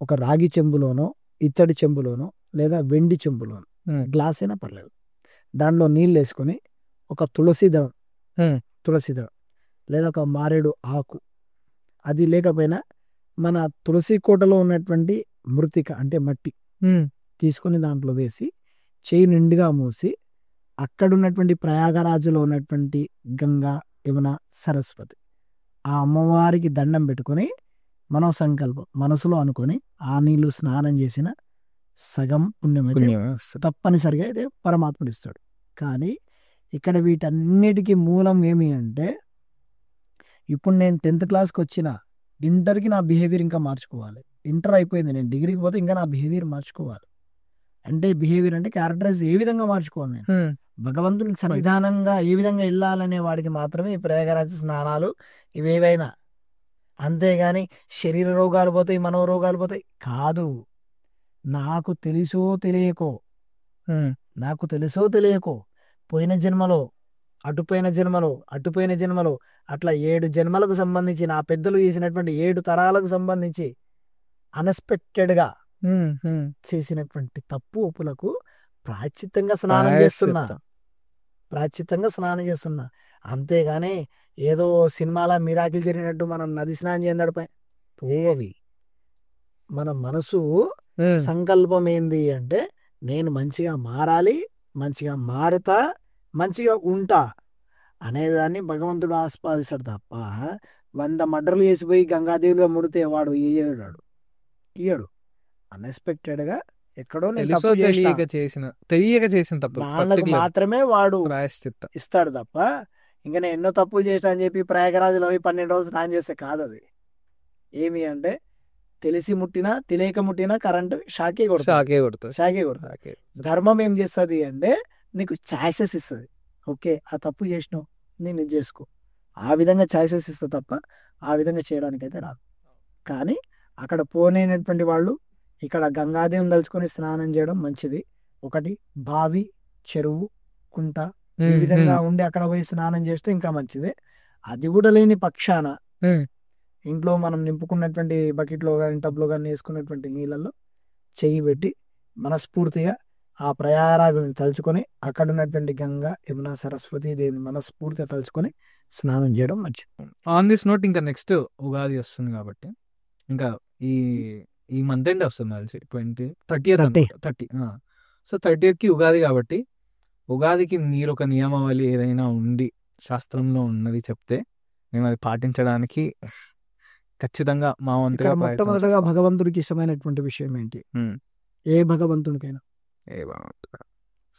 ఒక రాగి చెంబులోనో ఇత్తడి చెంబులోనో లేదా వెండి చెంబులోనో గ్లాస్ అయినా పర్లేదు, దాంట్లో నీళ్ళు వేసుకొని ఒక తులసి దళం లేదా ఒక మారేడు ఆకు, అది లేకపోయినా మన తులసి కోటలో ఉన్నటువంటి మృతిక అంటే మట్టి తీసుకొని దాంట్లో వేసి చేయి నిండుగా మూసి అక్కడ ఉన్నటువంటి ప్రయాగరాజులో ఉన్నటువంటి గంగా, యమున, సరస్వతి ఆ అమ్మవారికి దండం పెట్టుకొని మనో సంకల్పం మనసులో అనుకొని ఆ నీళ్లు స్నానం చేసిన సగం పుణ్యమైతే తప్పనిసరిగా అయితే పరమాత్ముడు ఇస్తాడు. కానీ ఇక్కడ వీటన్నిటికీ మూలం ఏమి అంటే, ఇప్పుడు నేను 10th క్లాస్కి వచ్చిన ఇంటర్కి నా బిహేవియర్ ఇంకా మార్చుకోవాలి. ఇంటర్ అయిపోయింది, నేను డిగ్రీకి పోతే ఇంకా నా బిహేవియర్ మార్చుకోవాలి. అంటే బిహేవియర్ అంటే క్యారెక్టరైజ్ ఏ విధంగా మార్చుకోవాలి, నేను భగవంతుని సన్నిధానంగా ఏ విధంగా వెళ్ళాలనే వాడికి మాత్రమే ఈ ప్రయాగరాజ స్నానాలు ఇవేవైనా. అంతేగాని శరీర రోగాలు పోతాయి, మనోరోగాలు పోతాయి కాదు. నాకు తెలుసో తెలియకో పోయిన జన్మలో అటుపోయిన జన్మలో అట్లా 7 జన్మలకు సంబంధించి నా పెద్దలు చేసినటువంటి 7 తరాలకు సంబంధించి అన్ఎక్స్పెక్టెడ్గా చేసినటువంటి తప్పు ఒప్పులకు ప్రాయశ్చిత్తంగా స్నానం చేస్తున్నా. అంతేగాని ఏదో సినిమాల మిరాకిల్ జరిగినట్టు మనం నది స్నానం చేయడపై పోయేది. మన మనసు సంకల్పం ఏంది అంటే, నేను మంచిగా మారాలి, మంచిగా మారుతా, మంచిగా ఉంటా అనేదాన్ని భగవంతుడు ఆస్వాదిస్తాడు తప్ప 100 మర్డర్లు చేసిపోయి గంగాదేవిలో ముడితే వాడు ఇయ్యడు. అన్ఎక్స్పెక్టెడ్గా ఎక్కడో తెలియక చేసిన తప్పు వాళ్ళకు మాత్రమే వాడు ఇస్తాడు తప్ప ఇంకా నేను ఎన్నో తప్పులు చేసినా అని చెప్పి ప్రయాగరాజులో 12 రోజులు స్నానం చేస్తే కాదు. అది ఏమి అంటే తెలిసి ముట్టినా తెలియక ముట్టినా కరెంట్ షాకే కొడుతుంది. ధర్మం ఏం చేస్తుంది అంటే నీకు ఛాయిసెస్ ఇస్తుంది. ఓకే, ఆ తప్పు చేసినావు, నేను ఇది చేసుకో, ఆ విధంగా ఛాయిసెస్ ఇస్తా తప్ప ఆ విధంగా చేయడానికైతే రాదు. కానీ అక్కడ పోనేటువంటి వాళ్ళు ఇక్కడ గంగాదేవిని తలుచుకొని స్నానం చేయడం మంచిది. ఒకటి, బావి, చెరువు, కుంట ఈ విధంగా ఉండి అక్కడ పోయి స్నానం చేస్తే ఇంకా మంచిదే. అది కూడా లేని పక్షాన ఇంట్లో మనం నింపుకున్నటువంటి బకెట్లో కానీ టబ్లో కానీ వేసుకున్నటువంటి నీళ్ళల్లో చెయ్యి పెట్టి మనస్ఫూర్తిగా ఆ ప్రయాగరాజుని తలుచుకొని అక్కడ ఉన్నటువంటి గంగా, యమున, సరస్వతి దేవిని మనస్ఫూర్తిగా తలుచుకొని స్నానం చేయడం మంచిది. ఆన్ దిస్ నోట్ ఇంకా నెక్స్ట్ ఉగాది వస్తుంది కాబట్టి, ఇంకా ఈ మంత్ ఎండ్ వస్తుంది కలిసి 30th. సో 30th ఉగాది కాబట్టి, ఉగాదికి మీరు ఒక నియమావళి ఏదైనా ఉండి శాస్త్రంలో ఉన్నది చెప్తే మేము అది పాటించడానికి ఖచ్చితంగా మా వంతుగా మొట్టమొదటిగా భగవంతుడికి ఇష్టమైనటువంటి విషయం ఏంటి? ఏ భగవంతుడికైనా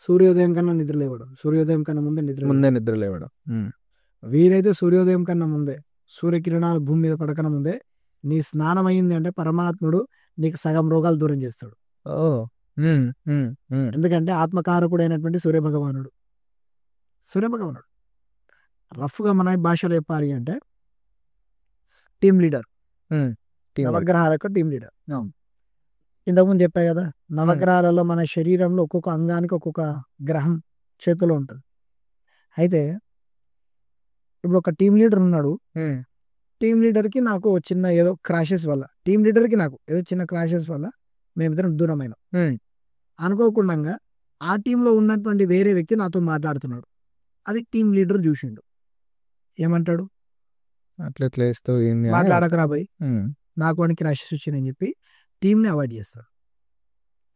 సూర్యోదయం కన్నా నిద్ర లేవడం, సూర్యోదయం కన్నా ముందే నిద్ర లేవడం. ముందే నిద్ర లేవడం. వీరైతే సూర్యోదయం కన్నా ముందే, సూర్యకిరణాలు భూమి మీద పడకన ముందే నీ స్నానం అయింది అంటే పరమాత్ముడు నీకు సగం రోగాలు దూరం చేస్తాడు. ఎందుకంటే ఆత్మకారకుడు అయినటువంటి సూర్యభగవానుడు. సూర్యభగవానుడు రఫ్గా మన భాషలో చెప్పాలి అంటే టీమ్ లీడర్, నవగ్రహాలకు టీమ్ లీడర్. ఇంతకుముందు చెప్పా కదా, నవగ్రహాలలో మన శరీరంలో ఒక్కొక్క అంగానికి ఒక్కొక్క గ్రహం చేతిలో ఉంటుంది. అయితే ఇప్పుడు ఒక టీమ్ లీడర్ ఉన్నాడు. టీమ్ లీడర్కి నాకు చిన్న ఏదో క్రాషెస్ వల్ల, టీమ్ లీడర్కి నాకు ఏదో చిన్న క్రాషెస్ వల్ల మేమిద్దరం దూరమైన. అనుకోకుండా ఆ టీంలో ఉన్నటువంటి వేరే వ్యక్తి నాతో మాట్లాడుతున్నాడు. అది టీమ్ లీడర్ చూసిండు. ఏమంటాడు? అట్లా మాట్లాడకరా పోయి, నాకు అని క్రాషెస్ వచ్చిందని చెప్పి టీంని అవాయిడ్ చేస్తాడు.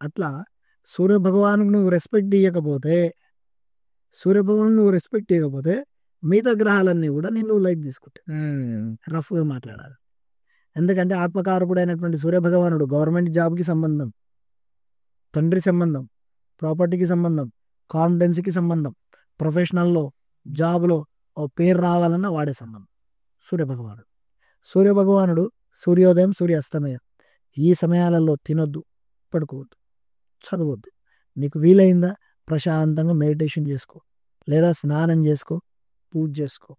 అట్లా సూర్యభగవాను నువ్వు రెస్పెక్ట్ ఇవ్వకపోతే, సూర్యభగవాను నువ్వు రెస్పెక్ట్ ఇవ్వకపోతే మిగతా గ్రహాలన్నీ కూడా నేను లైట్ తీసుకుంటాను, రఫ్గా మాట్లాడాలి. ఎందుకంటే ఆత్మకారకుడు అయినటువంటి సూర్యభగవానుడు గవర్నమెంట్ జాబ్కి సంబంధం, తండ్రి సంబంధం, ప్రాపర్టీకి సంబంధం, కాన్ఫిడెన్స్కి సంబంధం, ప్రొఫెషనల్లో జాబ్లో ఓ పేరు రావాలన్న వాడే సంబంధం సూర్యభగవానుడు. సూర్యభగవానుడు సూర్యోదయం, సూర్యాస్తమయం ఈ సమయాలలో తినొద్దు, పడుకోవద్దు, చదవద్దు. నీకు వీలైందా ప్రశాంతంగా మెడిటేషన్ చేసుకో, లేదా స్నానం చేసుకో, పూజ చేసుకో.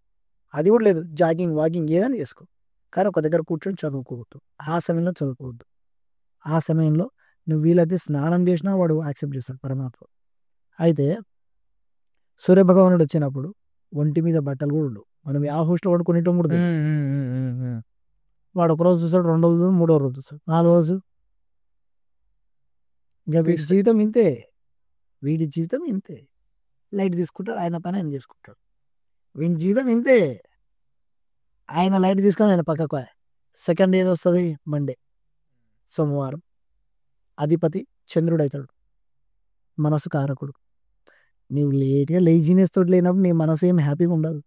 అది కూడా లేదు, జాగింగ్ వాకింగ్ ఏదైనా చేసుకో. కానీ ఒక దగ్గర కూర్చొని చదువుకోవద్దు. ఆ సమయంలో చదువుకోవద్దు. ఆ సమయంలో నువ్వు వీలైతే స్నానం చేసినా వాడు యాక్సెప్ట్ చేస్తాడు పరమాత్మ. అయితే సూర్యభగవానుడు వచ్చినప్పుడు ఒంటి మీద బట్టలు కూడా ఉండవు. మనం ఆ హోస్ట్లో పడుకునేటం కూడా తెలియదు. వాడు ఒకరోజు చూస్తాడు, 2 రోజు, 3వ రోజు చూస్తాడు, 4వ రోజు. ఇంకా వీడి జీవితం ఇంతే, వీడి జీవితం ఇంతే. లైట్ తీసుకుంటాడు, ఆయన పని ఆయన చేసుకుంటాడు. వీడి జీవితం ఇంతే, ఆయన లైట్ తీసుకొని ఆయన పక్కకు. సెకండ్ ఏది వస్తుంది? మండే, సోమవారం. అధిపతి చంద్రుడు అవుతాడు, మనసు కారకుడు. నీవు లేట్గా లేజినెస్ తోటి లేనప్పుడు నీ మనసు ఏం హ్యాపీగా ఉండదు.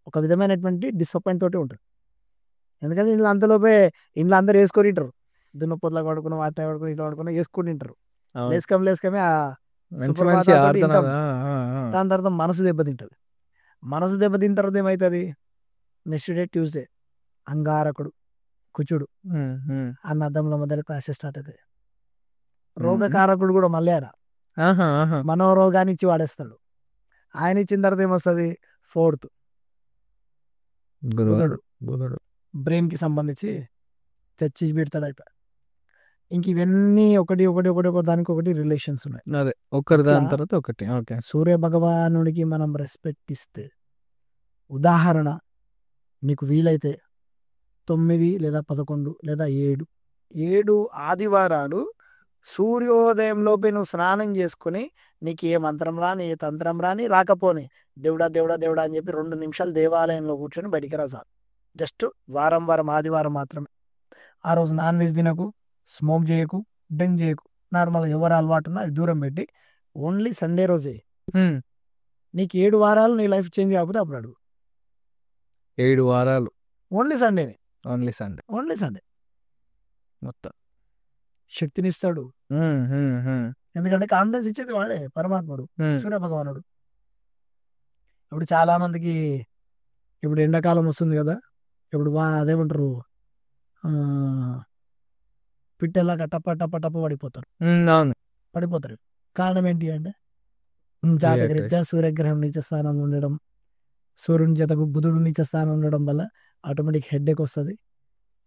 ఒక విధమైనటువంటి డిసప్పాయింట్ తోటి ఉంటుంది. ఎందుకంటే ఇంట్లో అంతలోపే ఇంట్లో అందరు వేసుకొని తింటారు. దున్న పొద్దులా పడుకున్న, వాటి పడుకుని, ఇట్లా పడుకున్న వేసుకొని తింటారు. లేసుకమే దాని తర్వాత మనసు దెబ్బతింటుంది. మనసు దెబ్బతిన్న తర్వాత ఏమవుతుంది? నెక్స్ట్ డే ట్యూస్డే అంగారకుడు కుచుడు అన్న అద్దంలో మొదలు క్లాసెస్ స్టార్ట్ అవుతాయి. రోగకారకుడు కూడా మళ్ళీ ఆడ మనోరోగాన్ని ఇచ్చి వాడేస్తాడు. ఆయన ఇచ్చిన తర్వాత ఏమొస్తుంది? 4th బుధుడు బ్రెయిన్ కి సంబంధించి తెచ్చి పెడతాడు. అయిపోయి ఇంక ఇవన్నీ ఒకటి దానికి ఒకటి రిలేషన్స్ ఉన్నాయి. అదే ఒకరి దాని తర్వాత ఒకటి. ఓకే, సూర్య భగవానుడికి మనం రెస్పెక్ట్ ఇస్తే, ఉదాహరణ నీకు వీలైతే 9 లేదా 11 లేదా 7 ఆదివారాలు సూర్యోదయంలోపే నువ్వు స్నానం చేసుకుని, నీకు ఏ మంత్రం రాని, ఏ తంత్రం రాని, రాకపోని దేవుడా దేవుడా దేవుడా అని చెప్పి 2 నిమిషాలు దేవాలయంలో కూర్చొని బయటికి రా సార్. జస్ట్ వారం ఆదివారం మాత్రమే. ఆ రోజు నాన్ వెజ్ తినకు, స్మోక్ చేయకు, డ్రింక్ చేయకు. నార్మల్గా ఎవరు అలవాటు ఉన్నా అది దూరం పెట్టి ఓన్లీ సండే రోజే. నీకు 7 వారాలు నీ లైఫ్ చేంజ్ కాకపోతే అప్పుడు అడుగు. 7 వారాలు ఓన్లీ సండేనే, ఓన్లీ సండే మొత్తం శక్తినిస్తాడు. ఎందుకంటే కాన్ఫిడెన్స్ ఇచ్చేది వాడే, పరమాత్ముడు, సూర్య భగవానుడు. ఇప్పుడు చాలా మందికి ఇప్పుడు ఎండాకాలం వస్తుంది కదా, ఇప్పుడు అదేమంటారు, పిట్టెలాగా టప్ప పడిపోతారు. కారణం ఏంటి అంటే జాతకరీత్యా సూర్యగ్రహం నీచ స్థానం ఉండడం, సూర్యుని చేతకు బుధుడు నీచ స్థానం ఉండడం వల్ల ఆటోమేటిక్ హెడ్ఏక్ వస్తుంది.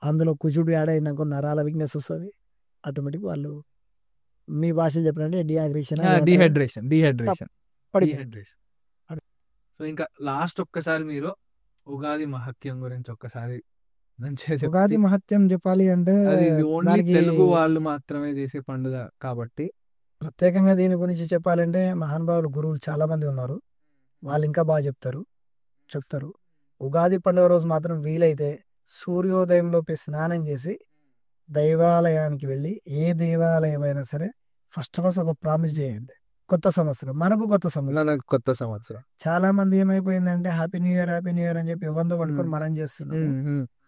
అందులో కుజుడు యాడ్ అయినాక నరాల వీక్నెస్ వస్తుంది. ఆటోమేటిక్ వాళ్ళు మీ భాషలు చెప్పినట్టే డిహైడ్రేషన్. సో ఇంకా లాస్ట్ ఒక్కసారి మీరు ఉగాది మహత్యం గురించి ఒక్కసారి ఉగాది మహత్యం చెప్పాలి అంటే ఓన్లీ తెలుగు వాళ్ళు మాత్రమే చేసే పండుగ కాబట్టి ప్రత్యేకంగా దీని గురించి చెప్పాలంటే మహానుభావులు గురువులు చాలా మంది ఉన్నారు, వాళ్ళు ఇంకా బాగా చెప్తారు. ఉగాది పండుగ రోజు మాత్రం వీలైతే సూర్యోదయంలోపే స్నానం చేసి దైవాలయానికి వెళ్ళి, ఏ దేవాలయం అయినా సరే ఫస్ట్ ఆఫ్ ఆల్ ఒక ప్రామిస్ చేయండి. కొత్త సంవత్సరం మనకు కొత్త సంవత్సరం. చాలా మంది ఏమైపోయిందంటే హ్యాపీ న్యూ ఇయర్ అని చెప్పి ఇవ్వందో పట్టుకొని మనం చేస్తున్నాం.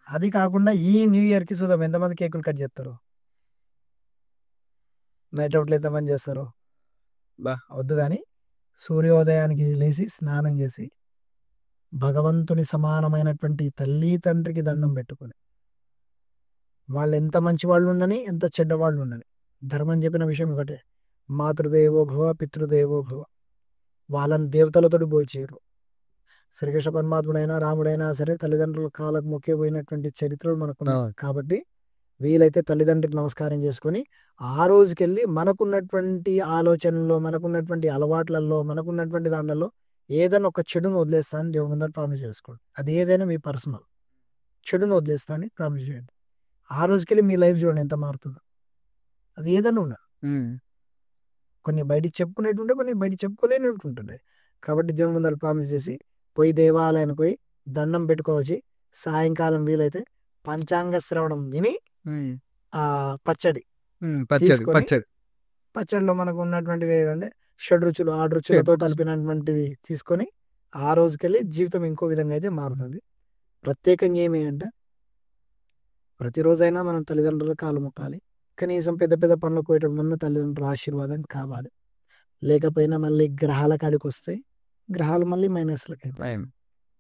అది కాకుండా ఈ న్యూ ఇయర్ కి చూద్దాం ఎంతమంది కేకులు కట్ చేస్తారు. నైట్ అవుట్లు ఎంతమంది చేస్తారు? బా. వద్దు కానీ సూర్యోదయానికి లేచి స్నానం చేసి భగవంతుని సమానమైనటువంటి తల్లి తండ్రికి దండం పెట్టుకొని, వాళ్ళు ఎంత మంచి వాళ్ళు ఉండని ఎంత చెడ్డ వాళ్ళు ఉండని, ధర్మం చెప్పిన విషయం ఒకటే, మాతృదేవో భవ పితృదేవో భవ. వాళ్ళని దేవతలతోటి పోల్చేయరు. శ్రీకృష్ణ పరమాత్ముడైనా రాముడైనా సరే తల్లిదండ్రుల కాళ్ళకు మొక్కే పోయినటువంటి చరిత్రలు మనకున్నాయి. కాబట్టి వీలైతే తల్లిదండ్రులకు నమస్కారం చేసుకొని ఆ రోజుకెళ్ళి మనకున్నటువంటి ఆలోచనల్లో, మనకున్నటువంటి అలవాట్లలో, మనకున్నటువంటి దాంట్లో ఏదైనా ఒక చెడును వదిలేస్తానని దేవుని ముందర ప్రామిస్ చేసుకోండి. అది ఏదైనా మీ పర్సనల్. చెడును వదిలేస్తానని ప్రామిస్ చేయండి. ఆ రోజుకెళ్ళి మీ లైఫ్ చూడండి ఎంత మారుతుందో. అది ఏదైనా ఉన్నా కొన్ని బయటికి చెప్పుకునేవి ఉంటే, కొన్ని బయటికి చెప్పుకోలేని ఉంటుంది. కాబట్టి దేవుని ముందర ప్రామిస్ చేసి పోయి దేవాలయానికి పోయి దండం పెట్టుకోవచ్చు. సాయంకాలం వీలైతే పంచాంగ శ్రవణం విని ఆ పచ్చడి తీసుకొని, పచ్చడిలో మనకు ఉన్నటువంటివి ఏంటంటే షడ్రుచులు, 6 రుచులతో కలిపినటువంటిది తీసుకొని ఆ రోజుకెళ్ళి జీవితం ఇంకో విధంగా అయితే మారుతుంది. ప్రత్యేకంగా ఏమి అంటే ప్రతిరోజైనా మనం తల్లిదండ్రుల కాలు మొక్కాలి. కనీసం పెద్ద పెద్ద పనులు పోయేటప్పుడు తల్లిదండ్రుల ఆశీర్వాదం కావాలి. లేకపోయినా మళ్ళీ గ్రహాల కాడికి వస్తే గ్రహాలు మళ్ళీ మైనస్లకి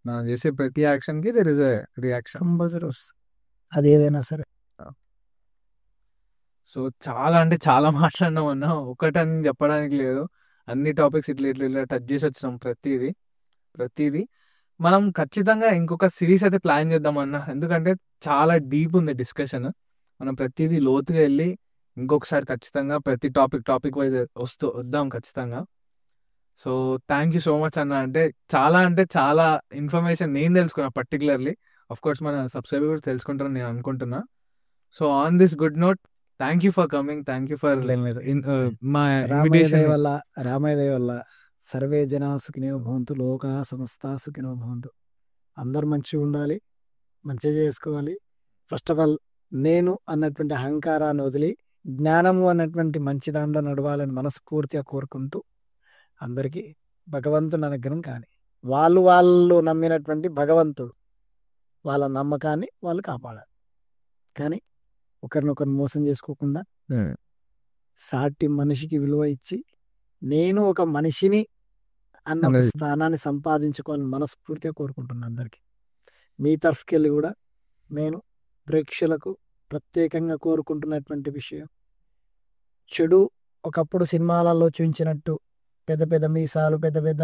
మనం చేసే ప్రతి యాక్షన్ కి there is a reaction compulsory వస్తుంది. అది ఏదైనా సరే. సో చాలా అంటే చాలా మాట్లాడినాం అన్న, ఒకటని చెప్పడానికి లేదు. అన్ని టాపిక్స్ ఇట్లా ఇట్లా ఇట్లా టచ్ చేసి వచ్చినాం. ప్రతిదీ మనం ఖచ్చితంగా ఇంకొక సిరీస్ అయితే ప్లాన్ చేద్దామన్నా, ఎందుకంటే చాలా డీప్ ఉంది డిస్కషన్. మనం ప్రతిదీ లోతుగా వెళ్ళి ఇంకొకసారి ఖచ్చితంగా ప్రతి టాపిక్ వైజ్ వద్దాం ఖచ్చితంగా. So thank you so much అన్న. అంటే చాలా ఇన్ఫర్మేషన్ నేను తెలుసుకున్నా పర్టికులర్లీ. ఆఫ్ కోర్స్ మన సబ్స్క్రైబర్ కూడా తెలుసుకుంటారని నేను అనుకుంటున్నా. So on this good note, thank you for coming, thank you for మా ఇన్విటేషన్ వల్ల, రామయ్య వల్ల సర్వే జనా సుఖినో భవంతు, లోకా సమస్తా సుఖినో భవంతు. అందరు మంచిగా ఉండాలి, మంచిగా చేసుకోవాలి. ఫస్ట్ ఆఫ్ ఆల్ నేను అన్నటువంటి అహంకారాన్ని వదిలి జ్ఞానము అన్నటువంటి మంచి దాంట్లో నడవాలని మనస్ఫూర్తిగా కోరుకుంటూ అందరికీ భగవంతుని అనుగ్రహం కానీ, వాళ్ళు నమ్మినటువంటి భగవంతుడు వాళ్ళ నమ్మకాన్ని వాళ్ళు కాపాడాలి. కానీ ఒకరినొకరు మోసం చేసుకోకుండా సాటి మనిషికి విలువ ఇచ్చి నేను ఒక మనిషిని అన్న ఒక స్థానాన్ని సంపాదించుకోవాలని మనస్ఫూర్తిగా కోరుకుంటున్నాను అందరికీ. మీ తరఫుకి వెళ్ళి కూడా నేను ప్రేక్షకులకు ప్రత్యేకంగా కోరుకుంటున్నటువంటి విషయం, చెడు ఒకప్పుడు సినిమాలలో చూపించినట్టు పెద్ద పెద్ద మీసాలు, పెద్ద పెద్ద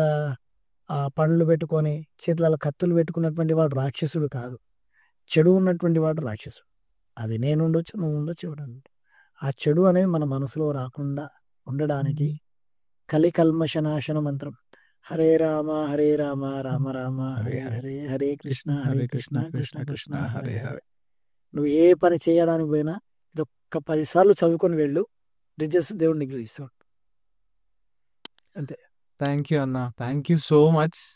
పండ్లు పెట్టుకొని చేతులలో కత్తులు పెట్టుకున్నటువంటి వాడు రాక్షసుడు కాదు. చెడు ఉన్నటువంటి వాడు రాక్షసుడు. అది నేను ఉండొచ్చు, నువ్వు ఉండొచ్చు, ఎవడన్నా. ఆ చెడు అనేది మన మనసులో రాకుండా ఉండడానికి కలికల్మషనాశన మంత్రం హరే రామ రామ రామ హరే హరే, హరే కృష్ణ కృష్ణ కృష్ణ హరే హరే. నువ్వు ఏ పని చేయడానికి పోయినా ఇది ఒక్క 10 సార్లు చదువుకొని వెళ్ళు, రిజల్ట్స్ దేవుడు నీకు ఇస్తాడు. అంతే. థ్యాంక్ యూ అన్న, థ్యాంక్ యూ సో మచ్.